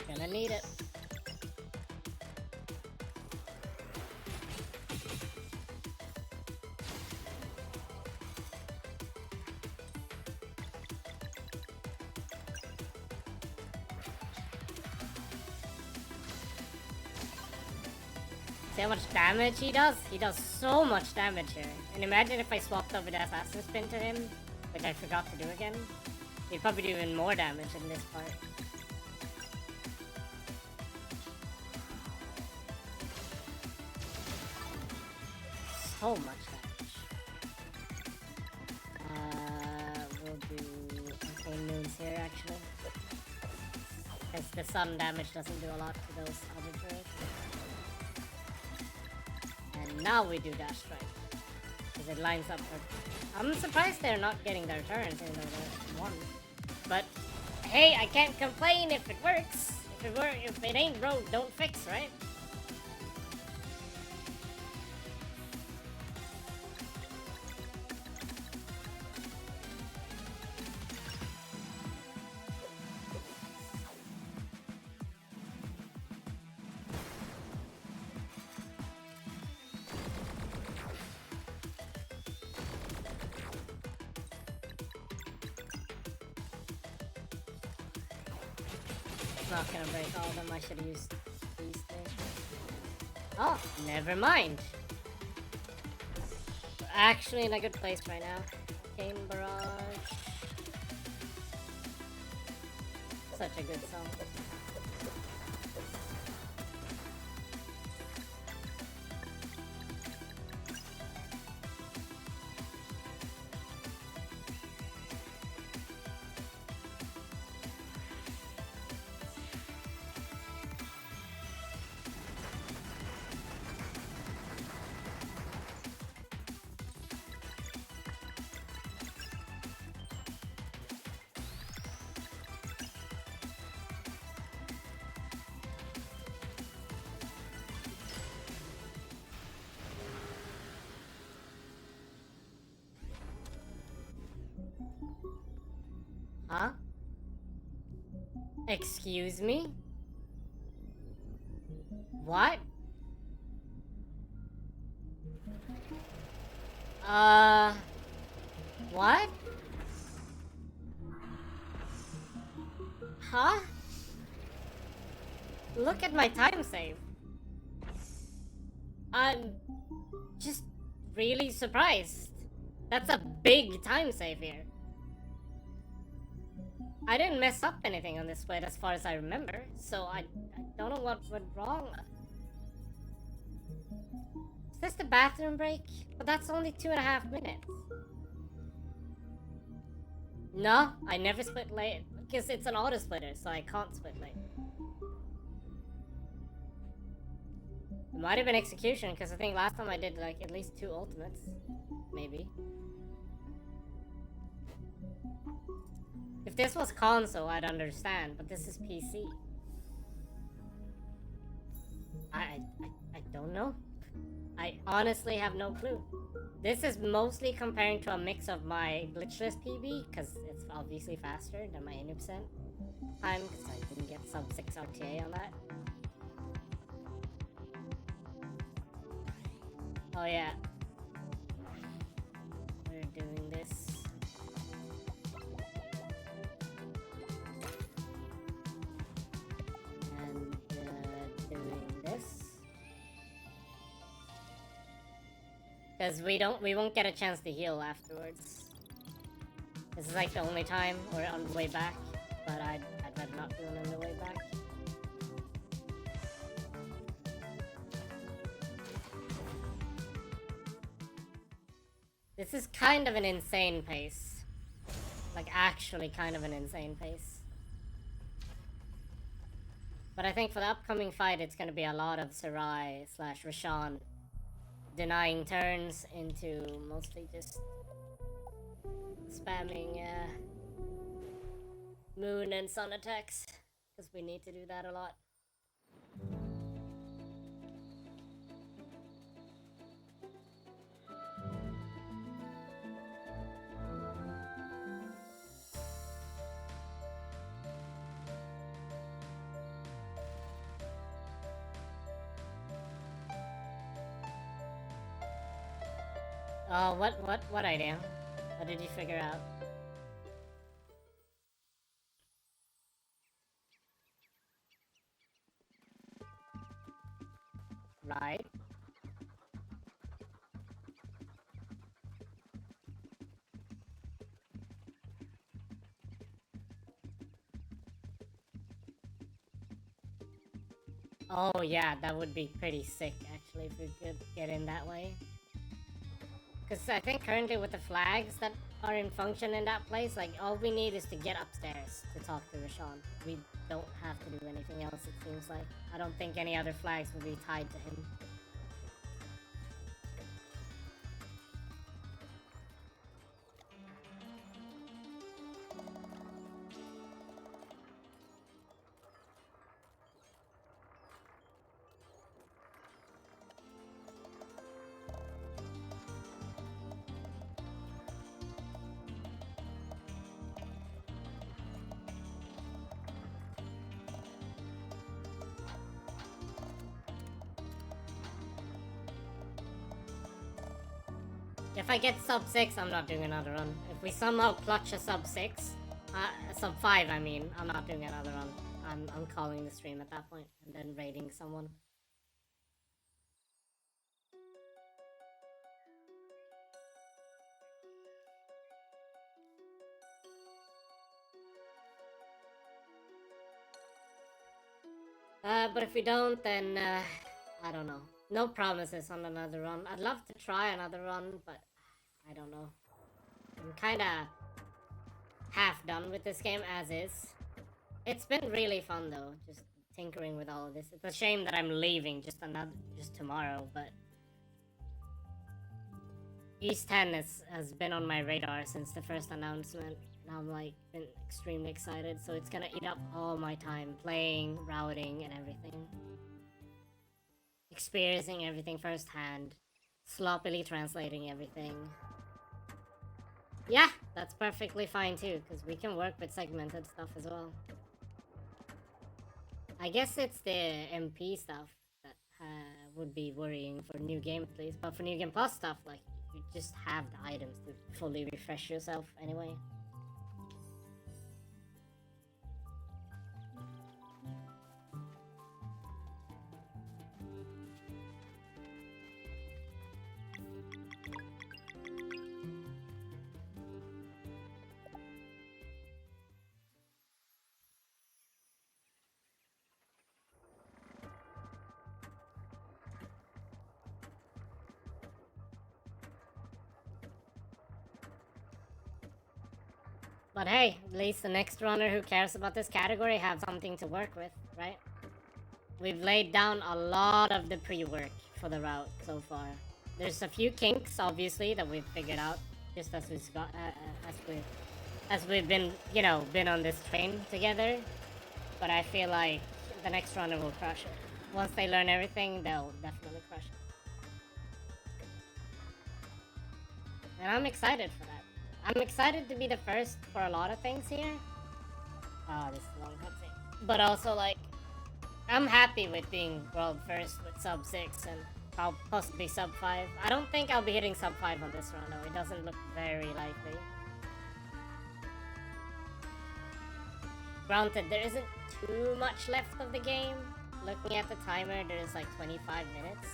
Gonna need it. See how much damage he does? He does so much damage here. And imagine if I swapped over the assassin spin to him, which I forgot to do again. He'd probably do even more damage in this part. So much damage. We'll do Arcane Moons here actually. Because the sun damage doesn't do a lot to those other druids. And now we do Dash Strike. Because it lines up for... I'm surprised they're not getting their turns even though they won. But hey, I can't complain if it works. If it ain't broke, don't fix, right? Not gonna break all of them. I should have used these things. Oh, never mind. We're actually in a good place right now. Game Barrage. Such a good song. Huh? Excuse me? What? What? Huh? Look at my time save. I'm just really surprised. That's a big time save here. I didn't mess up anything on this split as far as I remember, so I don't know what went wrong. Is this the bathroom break? But that's only 2.5 minutes. No, I never split late, because it's an auto splitter, so I can't split late. It might have been execution, because I think last time I did like at least 2 ultimates. Maybe. If this was console, I'd understand, but this is PC. I don't know. I honestly have no clue. This is mostly comparing to a mix of my glitchless PB, because it's obviously faster than my 80% time, because I didn't get sub 6 RTA on that. Oh yeah. We're doing this. And doing this. Because we won't get a chance to heal afterwards. This is like the only time we're on the way back, but I'd rather not do it on the way back. This is kind of an insane pace. Like, actually kind of an insane pace. But I think for the upcoming fight, it's gonna be a lot of Sarai / Rashawn denying turns into mostly just spamming moon and sun attacks, because we need to do that a lot. Oh, what idea? What did you figure out? Right. Oh yeah, that would be pretty sick actually if we could get in that way. Because I think currently with the flags that are in function in that place, like all we need is to get upstairs to talk to Rashawn. We don't have to do anything else, it seems like. I don't think any other flags would be tied to him. If I get sub 6, I'm not doing another run. If we somehow clutch a sub 6, sub 5 I mean, I'm not doing another run. I'm calling the stream at that point and then raiding someone. But if we don't, then I don't know. No promises on another run. I'd love to try another run, but I don't know. I'm kinda half done with this game as is. It's been really fun though, just tinkering with all of this. It's a shame that I'm leaving just tomorrow, but East 10 has been on my radar since the first announcement. Now I'm like been extremely excited, so it's gonna eat up all my time playing, routing, and everything. Experiencing everything firsthand, sloppily translating everything. Yeah, that's perfectly fine too, because we can work with segmented stuff as well. I guess it's the MP stuff that would be worrying for new game plays, but for new game plus stuff, like, you just have the items to fully refresh yourself anyway. But hey, at least the next runner who cares about this category have something to work with, right? We've laid down a lot of the pre-work for the route so far. There's a few kinks, obviously, that we've figured out just as we've got, as we've been, you know, been on this train together. But I feel like the next runner will crush it. Once they learn everything, they'll definitely crush it. And I'm excited for that. I'm excited to be the first for a lot of things here. Oh, this is a long cutscene. But also, like, I'm happy with being world first with sub 6 and I'll possibly sub 5. I don't think I'll be hitting sub 5 on this run though. It doesn't look very likely. Granted, there isn't too much left of the game. Looking at the timer, there's like 25 minutes.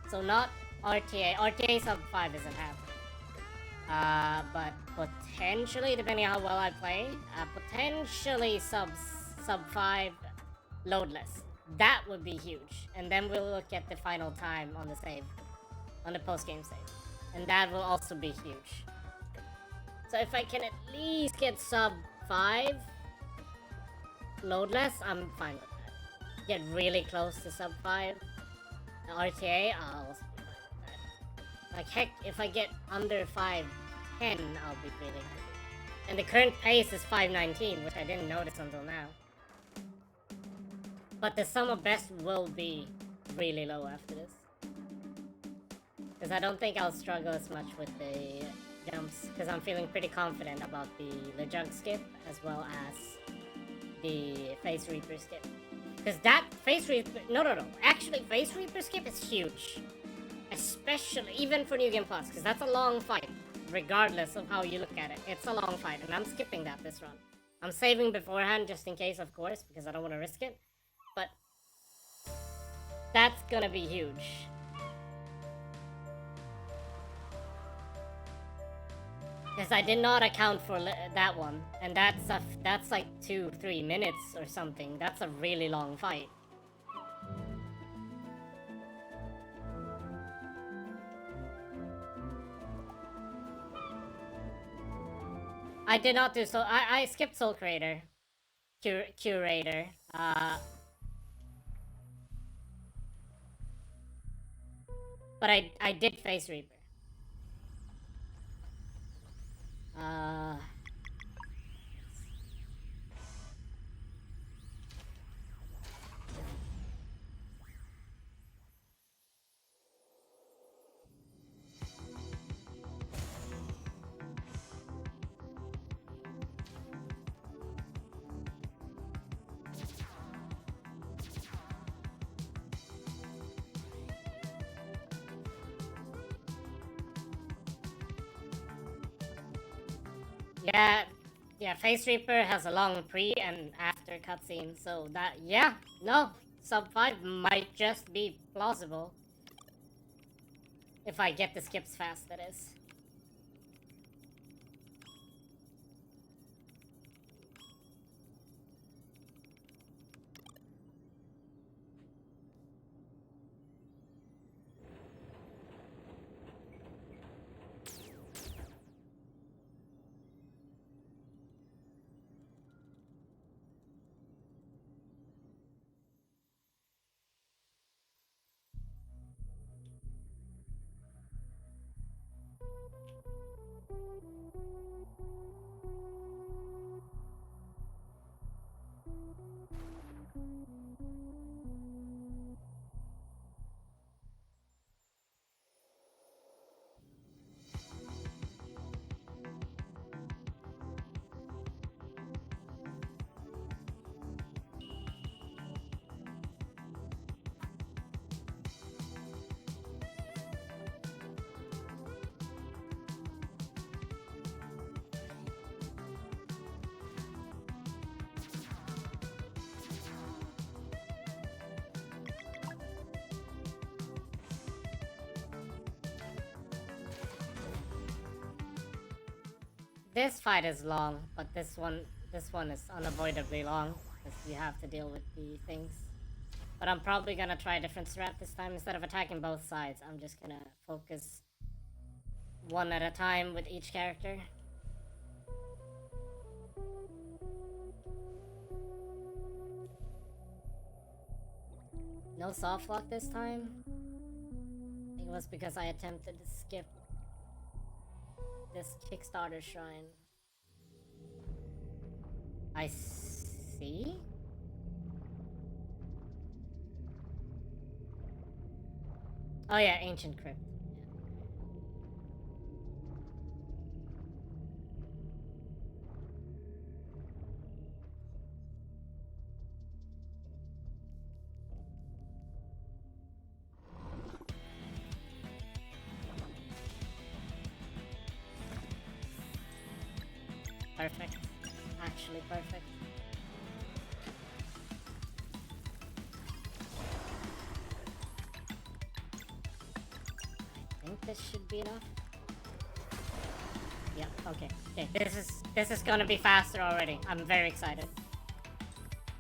So not RTA. RTA sub 5 isn't happening. But potentially, depending on how well I play, potentially sub 5 loadless. That would be huge. And then we'll look at the final time on the save, on the post-game save. And that will also be huge. So if I can at least get sub 5 loadless, I'm fine with that. Get really close to sub 5 RTA, I'll also be fine with that. Like, heck, if I get under 5:10, I'll be really happy. And the current pace is 5:19, which I didn't notice until now. But the sum of best will be really low after this. Because I don't think I'll struggle as much with the jumps. Because I'm feeling pretty confident about the jug skip as well as the Face Reaper skip. Because that Face Reaper... No. Actually, Face Reaper skip is huge. Especially, even for New Game Plus. Because that's a long fight. Regardless of how you look at it. It's a long fight. And I'm skipping that this run. I'm saving beforehand just in case, of course. Because I don't want to risk it. But that's gonna be huge. Because I did not account for that one. And that's like 2-3 minutes or something. That's a really long fight. I did not do so. I skipped Soul Creator. Curator. But I did Face Reaper. Yeah, Face Reaper has a long pre and after cutscene, so that, yeah, no, sub 5 might just be plausible. If I get the skips fast, that is. this fight is long, but this one is unavoidably long because you have to deal with the things. But I'm probably gonna try a different strat this time. Instead of attacking both sides, I'm just gonna focus one at a time with each character. No soft lock this time. I think it was because I attempted to skip this Kickstarter shrine. I see? Oh yeah, Ancient Crypt. Perfect. Actually perfect. I think this should be enough. Yeah, okay. Okay, this is gonna be faster already. I'm very excited.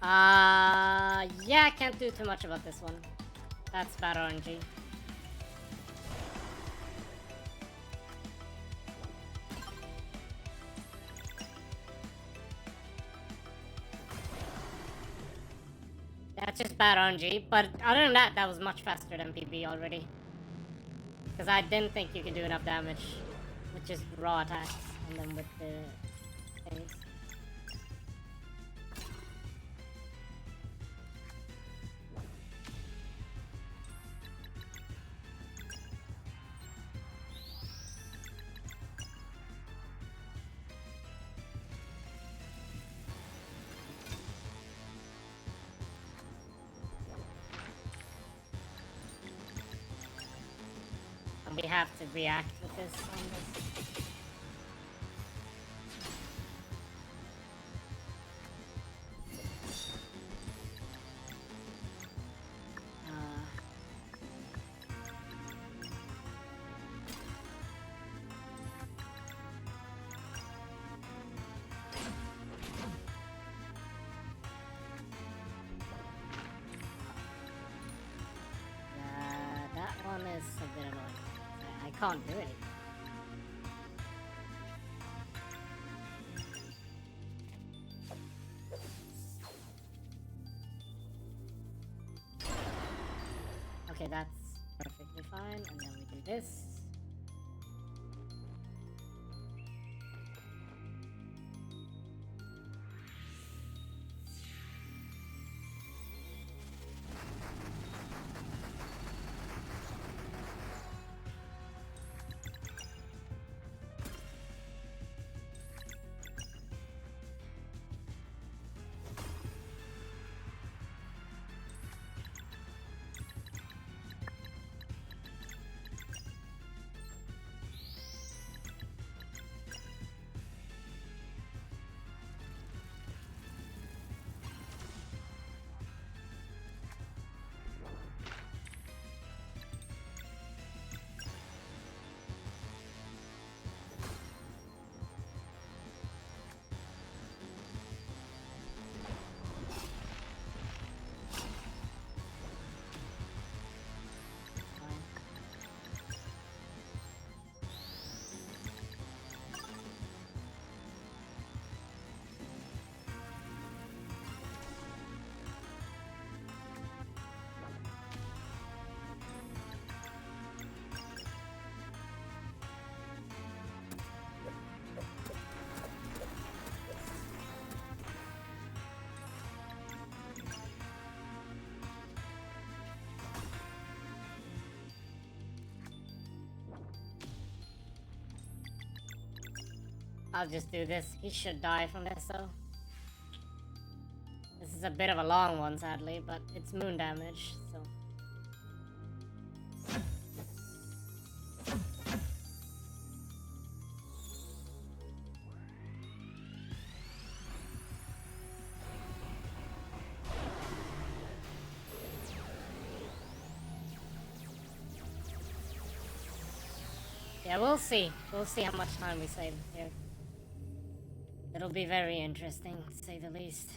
Yeah, I can't do too much about this one. That's bad RNG. That's just bad RNG, but other than that, that was much faster than PB already. Because I didn't think you could do enough damage with just raw attacks and then with the things. And we have to react with this on this. That one is a bit annoying. I can't do anything. Okay, that's perfectly fine, and then we do this. I'll just do this. He should die from this though. This is a bit of a long one, sadly, but it's moon damage, so. Yeah, we'll see. We'll see how much time we save here. It'll be very interesting, to say the least.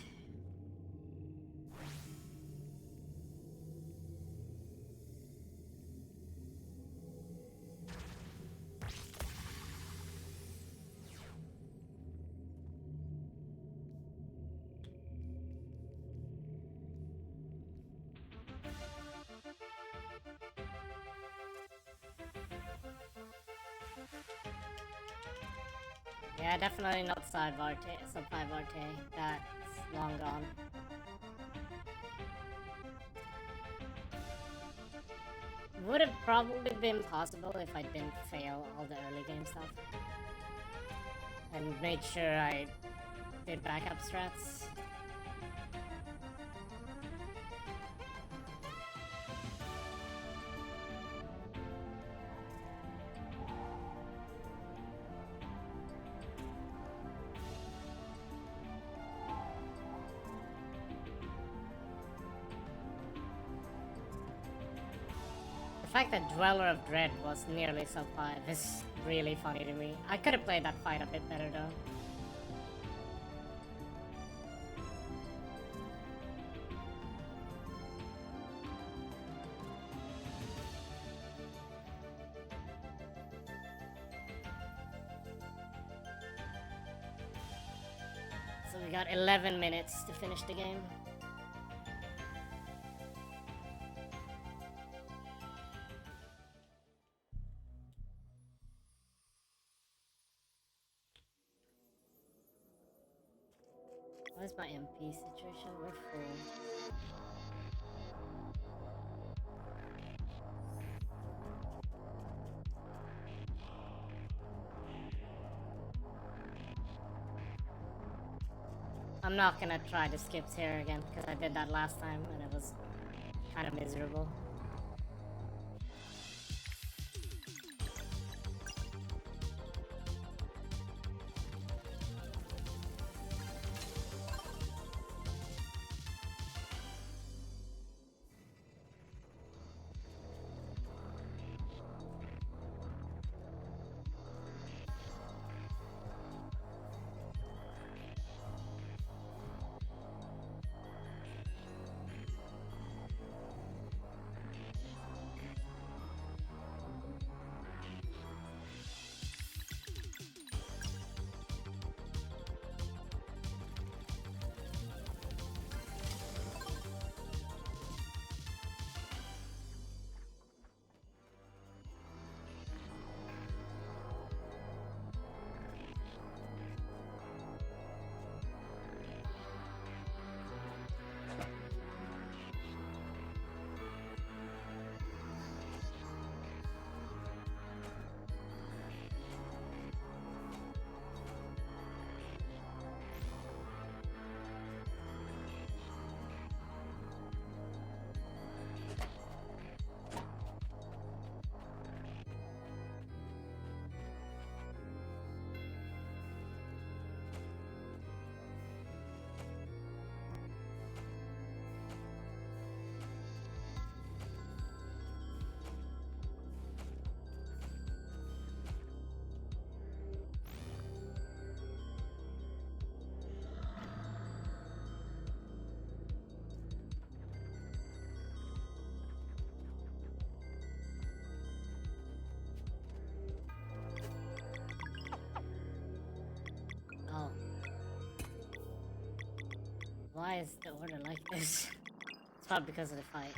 Yeah, definitely not sub 5 RTA. That's long gone. Would have probably been possible if I didn't fail all the early game stuff. And made sure I did backup strats. The fact that Dweller of Dread was nearly sub 5 is really funny to me. I could have played that fight a bit better though. So we got 11 minutes to finish the game. What is my MP situation? We're full. I'm not gonna try the skips here again because I did that last time and it was kind of miserable. Oh. Why is the order like this? It's probably because of the fight.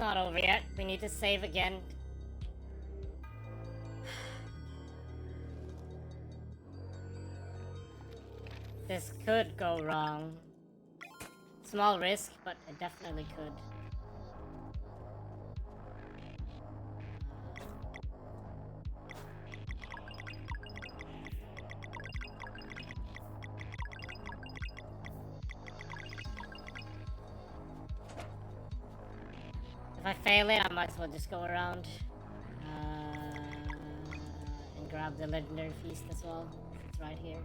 not over yet. We need to save again. This could go wrong. Small risk, but it definitely could. If I fail it, I might as well just go around and grab the legendary feast as well. It's right here.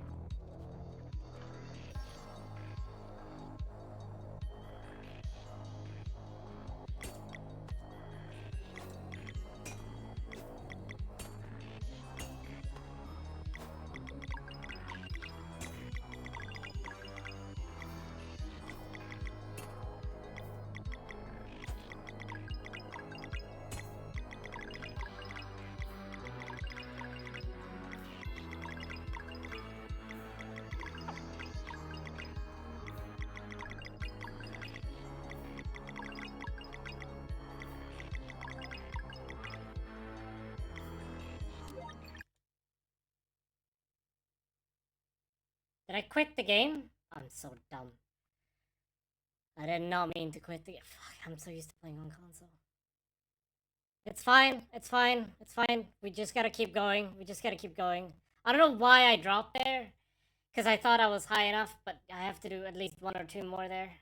Did I quit the game? I'm so dumb. I did not mean to quit the game. Fuck, I'm so used to playing on console. It's fine, it's fine, it's fine. We just gotta keep going. We just gotta keep going. I don't know why I dropped there. Because I thought I was high enough, but I have to do at least 1 or 2 more there.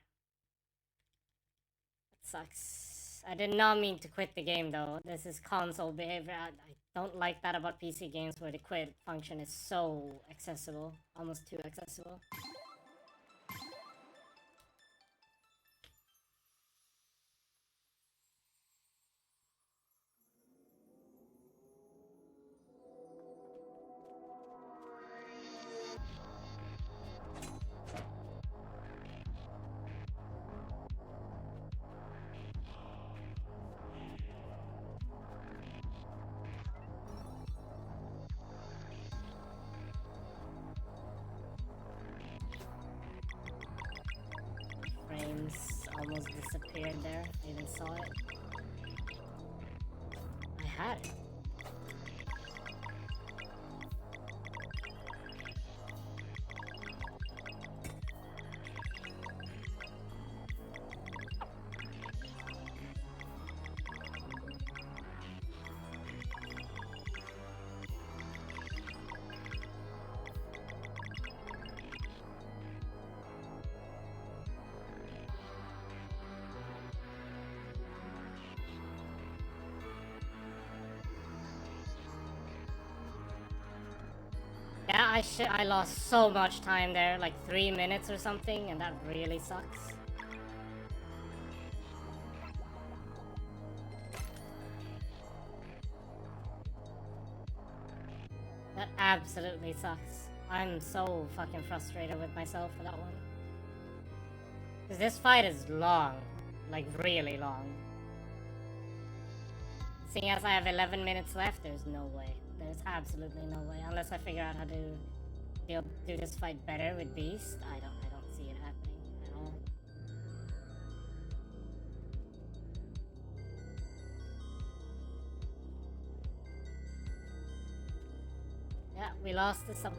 That sucks. I did not mean to quit the game though. This is console behavior. I don't like that about PC games where the quit function is so accessible. Almost too accessible. Almost disappeared there. I even saw it. I had it. Yeah, I lost so much time there, like 3 minutes or something, and that really sucks. That absolutely sucks. I'm so fucking frustrated with myself for that one. Because this fight is long, like really long. Seeing as I have 11 minutes left, there's no way. There's absolutely no way. Unless I figure out how to do this fight better with Beast, I don't see it happening at all. Yeah, we lost the sub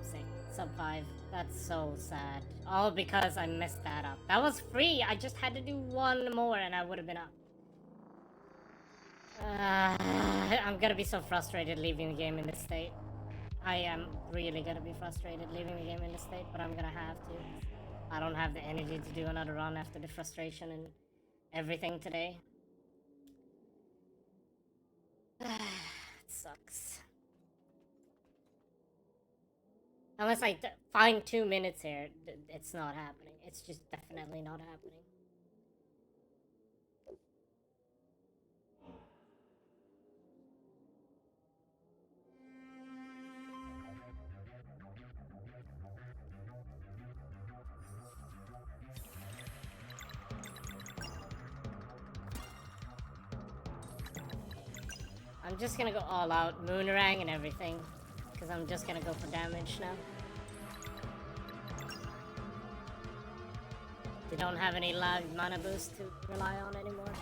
5. That's so sad. All because I messed that up. That was free. I just had to do 1 more and I would have been up. I'm gonna be so frustrated leaving the game in this state. I am really gonna be frustrated leaving the game in this state, but I'm gonna have to. I don't have the energy to do another run after the frustration and everything today. It sucks. Unless I find 2 minutes here, it's not happening. It's just definitely not happening. I'm just gonna go all out, Moonerang and everything, because I'm just gonna go for damage now. We don't have any live mana boost to rely on anymore.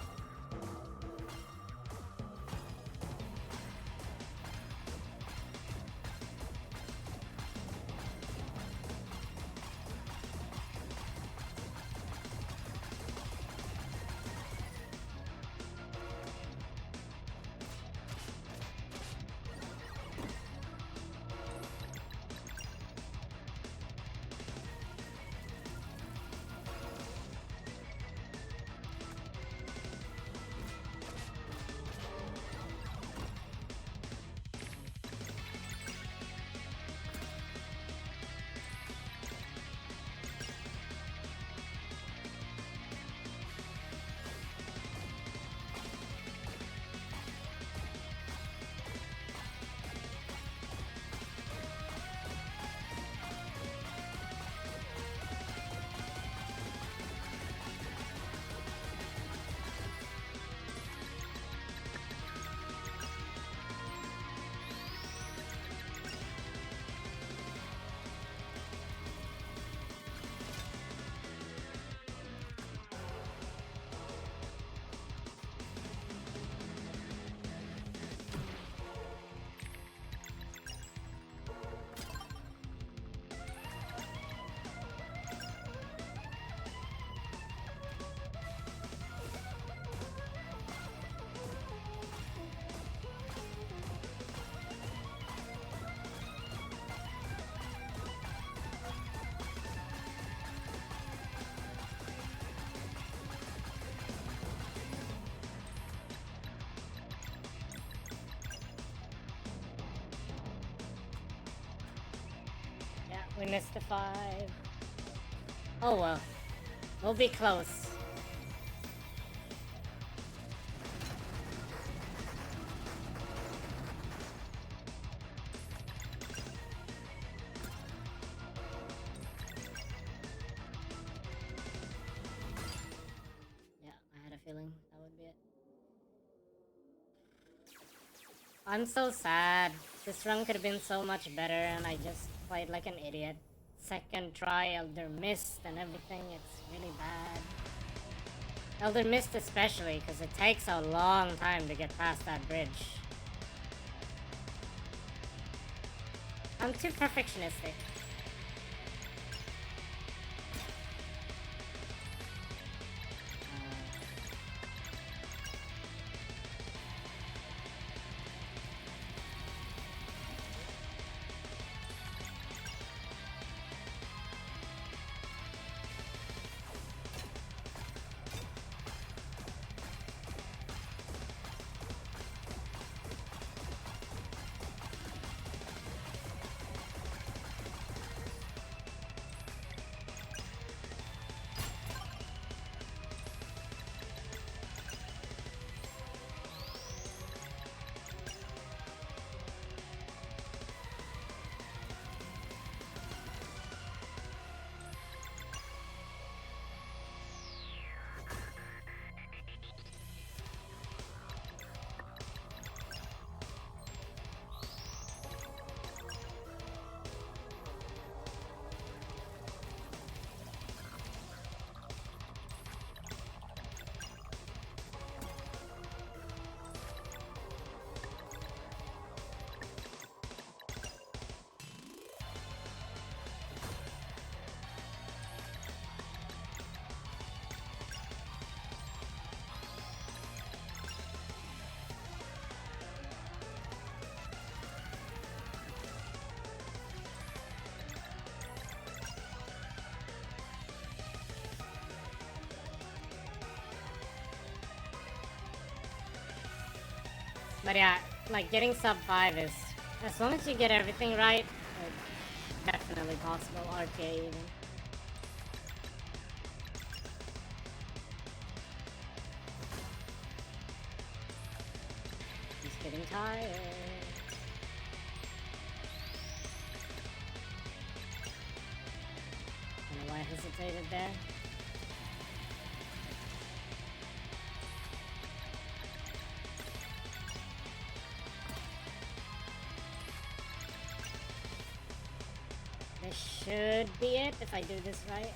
We missed the 5. Oh well. We'll be close. Yeah, I had a feeling that would be it. I'm so sad. This run could have been so much better and I just played like an idiot. Second try, Elder missed and everything. It's really bad. Elder missed especially because it takes a long time to get past that bridge. I'm too perfectionistic. But yeah, like getting sub 5 is, as long as you get everything right, it's definitely possible. RTA even. He's getting tired. I don't know why I hesitated there. This should be it if I do this right.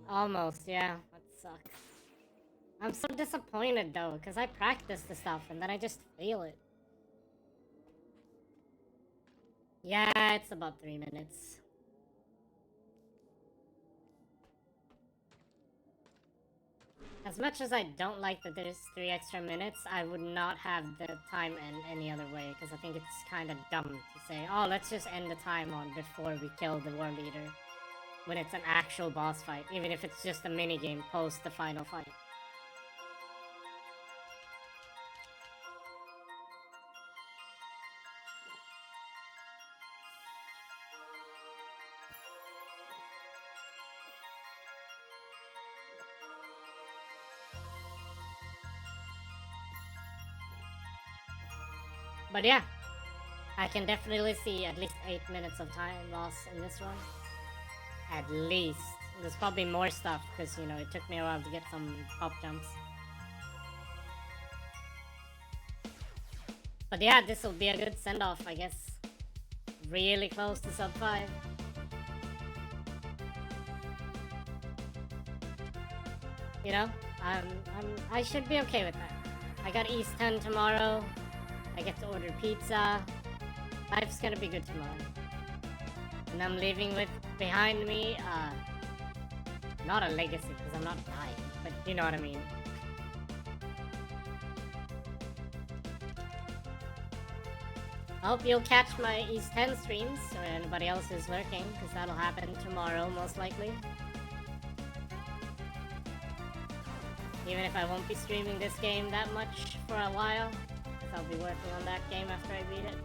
Almost, yeah. That sucks. I'm so disappointed though, because I practiced the stuff and then I just fail it. Yeah, it's about 3 minutes. As much as I don't like that there's 3 extra minutes, I would not have the time end any other way, because I think it's kind of dumb to say, oh, let's just end the time on before we kill the War Leader, when it's an actual boss fight, even if it's just a minigame post the final fight. But yeah, I can definitely see at least 8 minutes of time loss in this run. At least. There's probably more stuff, because, you know, it took me a while to get some pop jumps. But yeah, this will be a good send-off, I guess. Really close to sub 5. You know, I should be okay with that. I got East 10 tomorrow. I get to order pizza. Life's gonna be good tomorrow. And I'm leaving with behind me, not a legacy, because I'm not dying, but you know what I mean. I hope you'll catch my East 10 streams, or anybody else who's lurking, because that'll happen tomorrow, most likely. Even if I won't be streaming this game that much for a while, because I'll be working on that game after I beat it.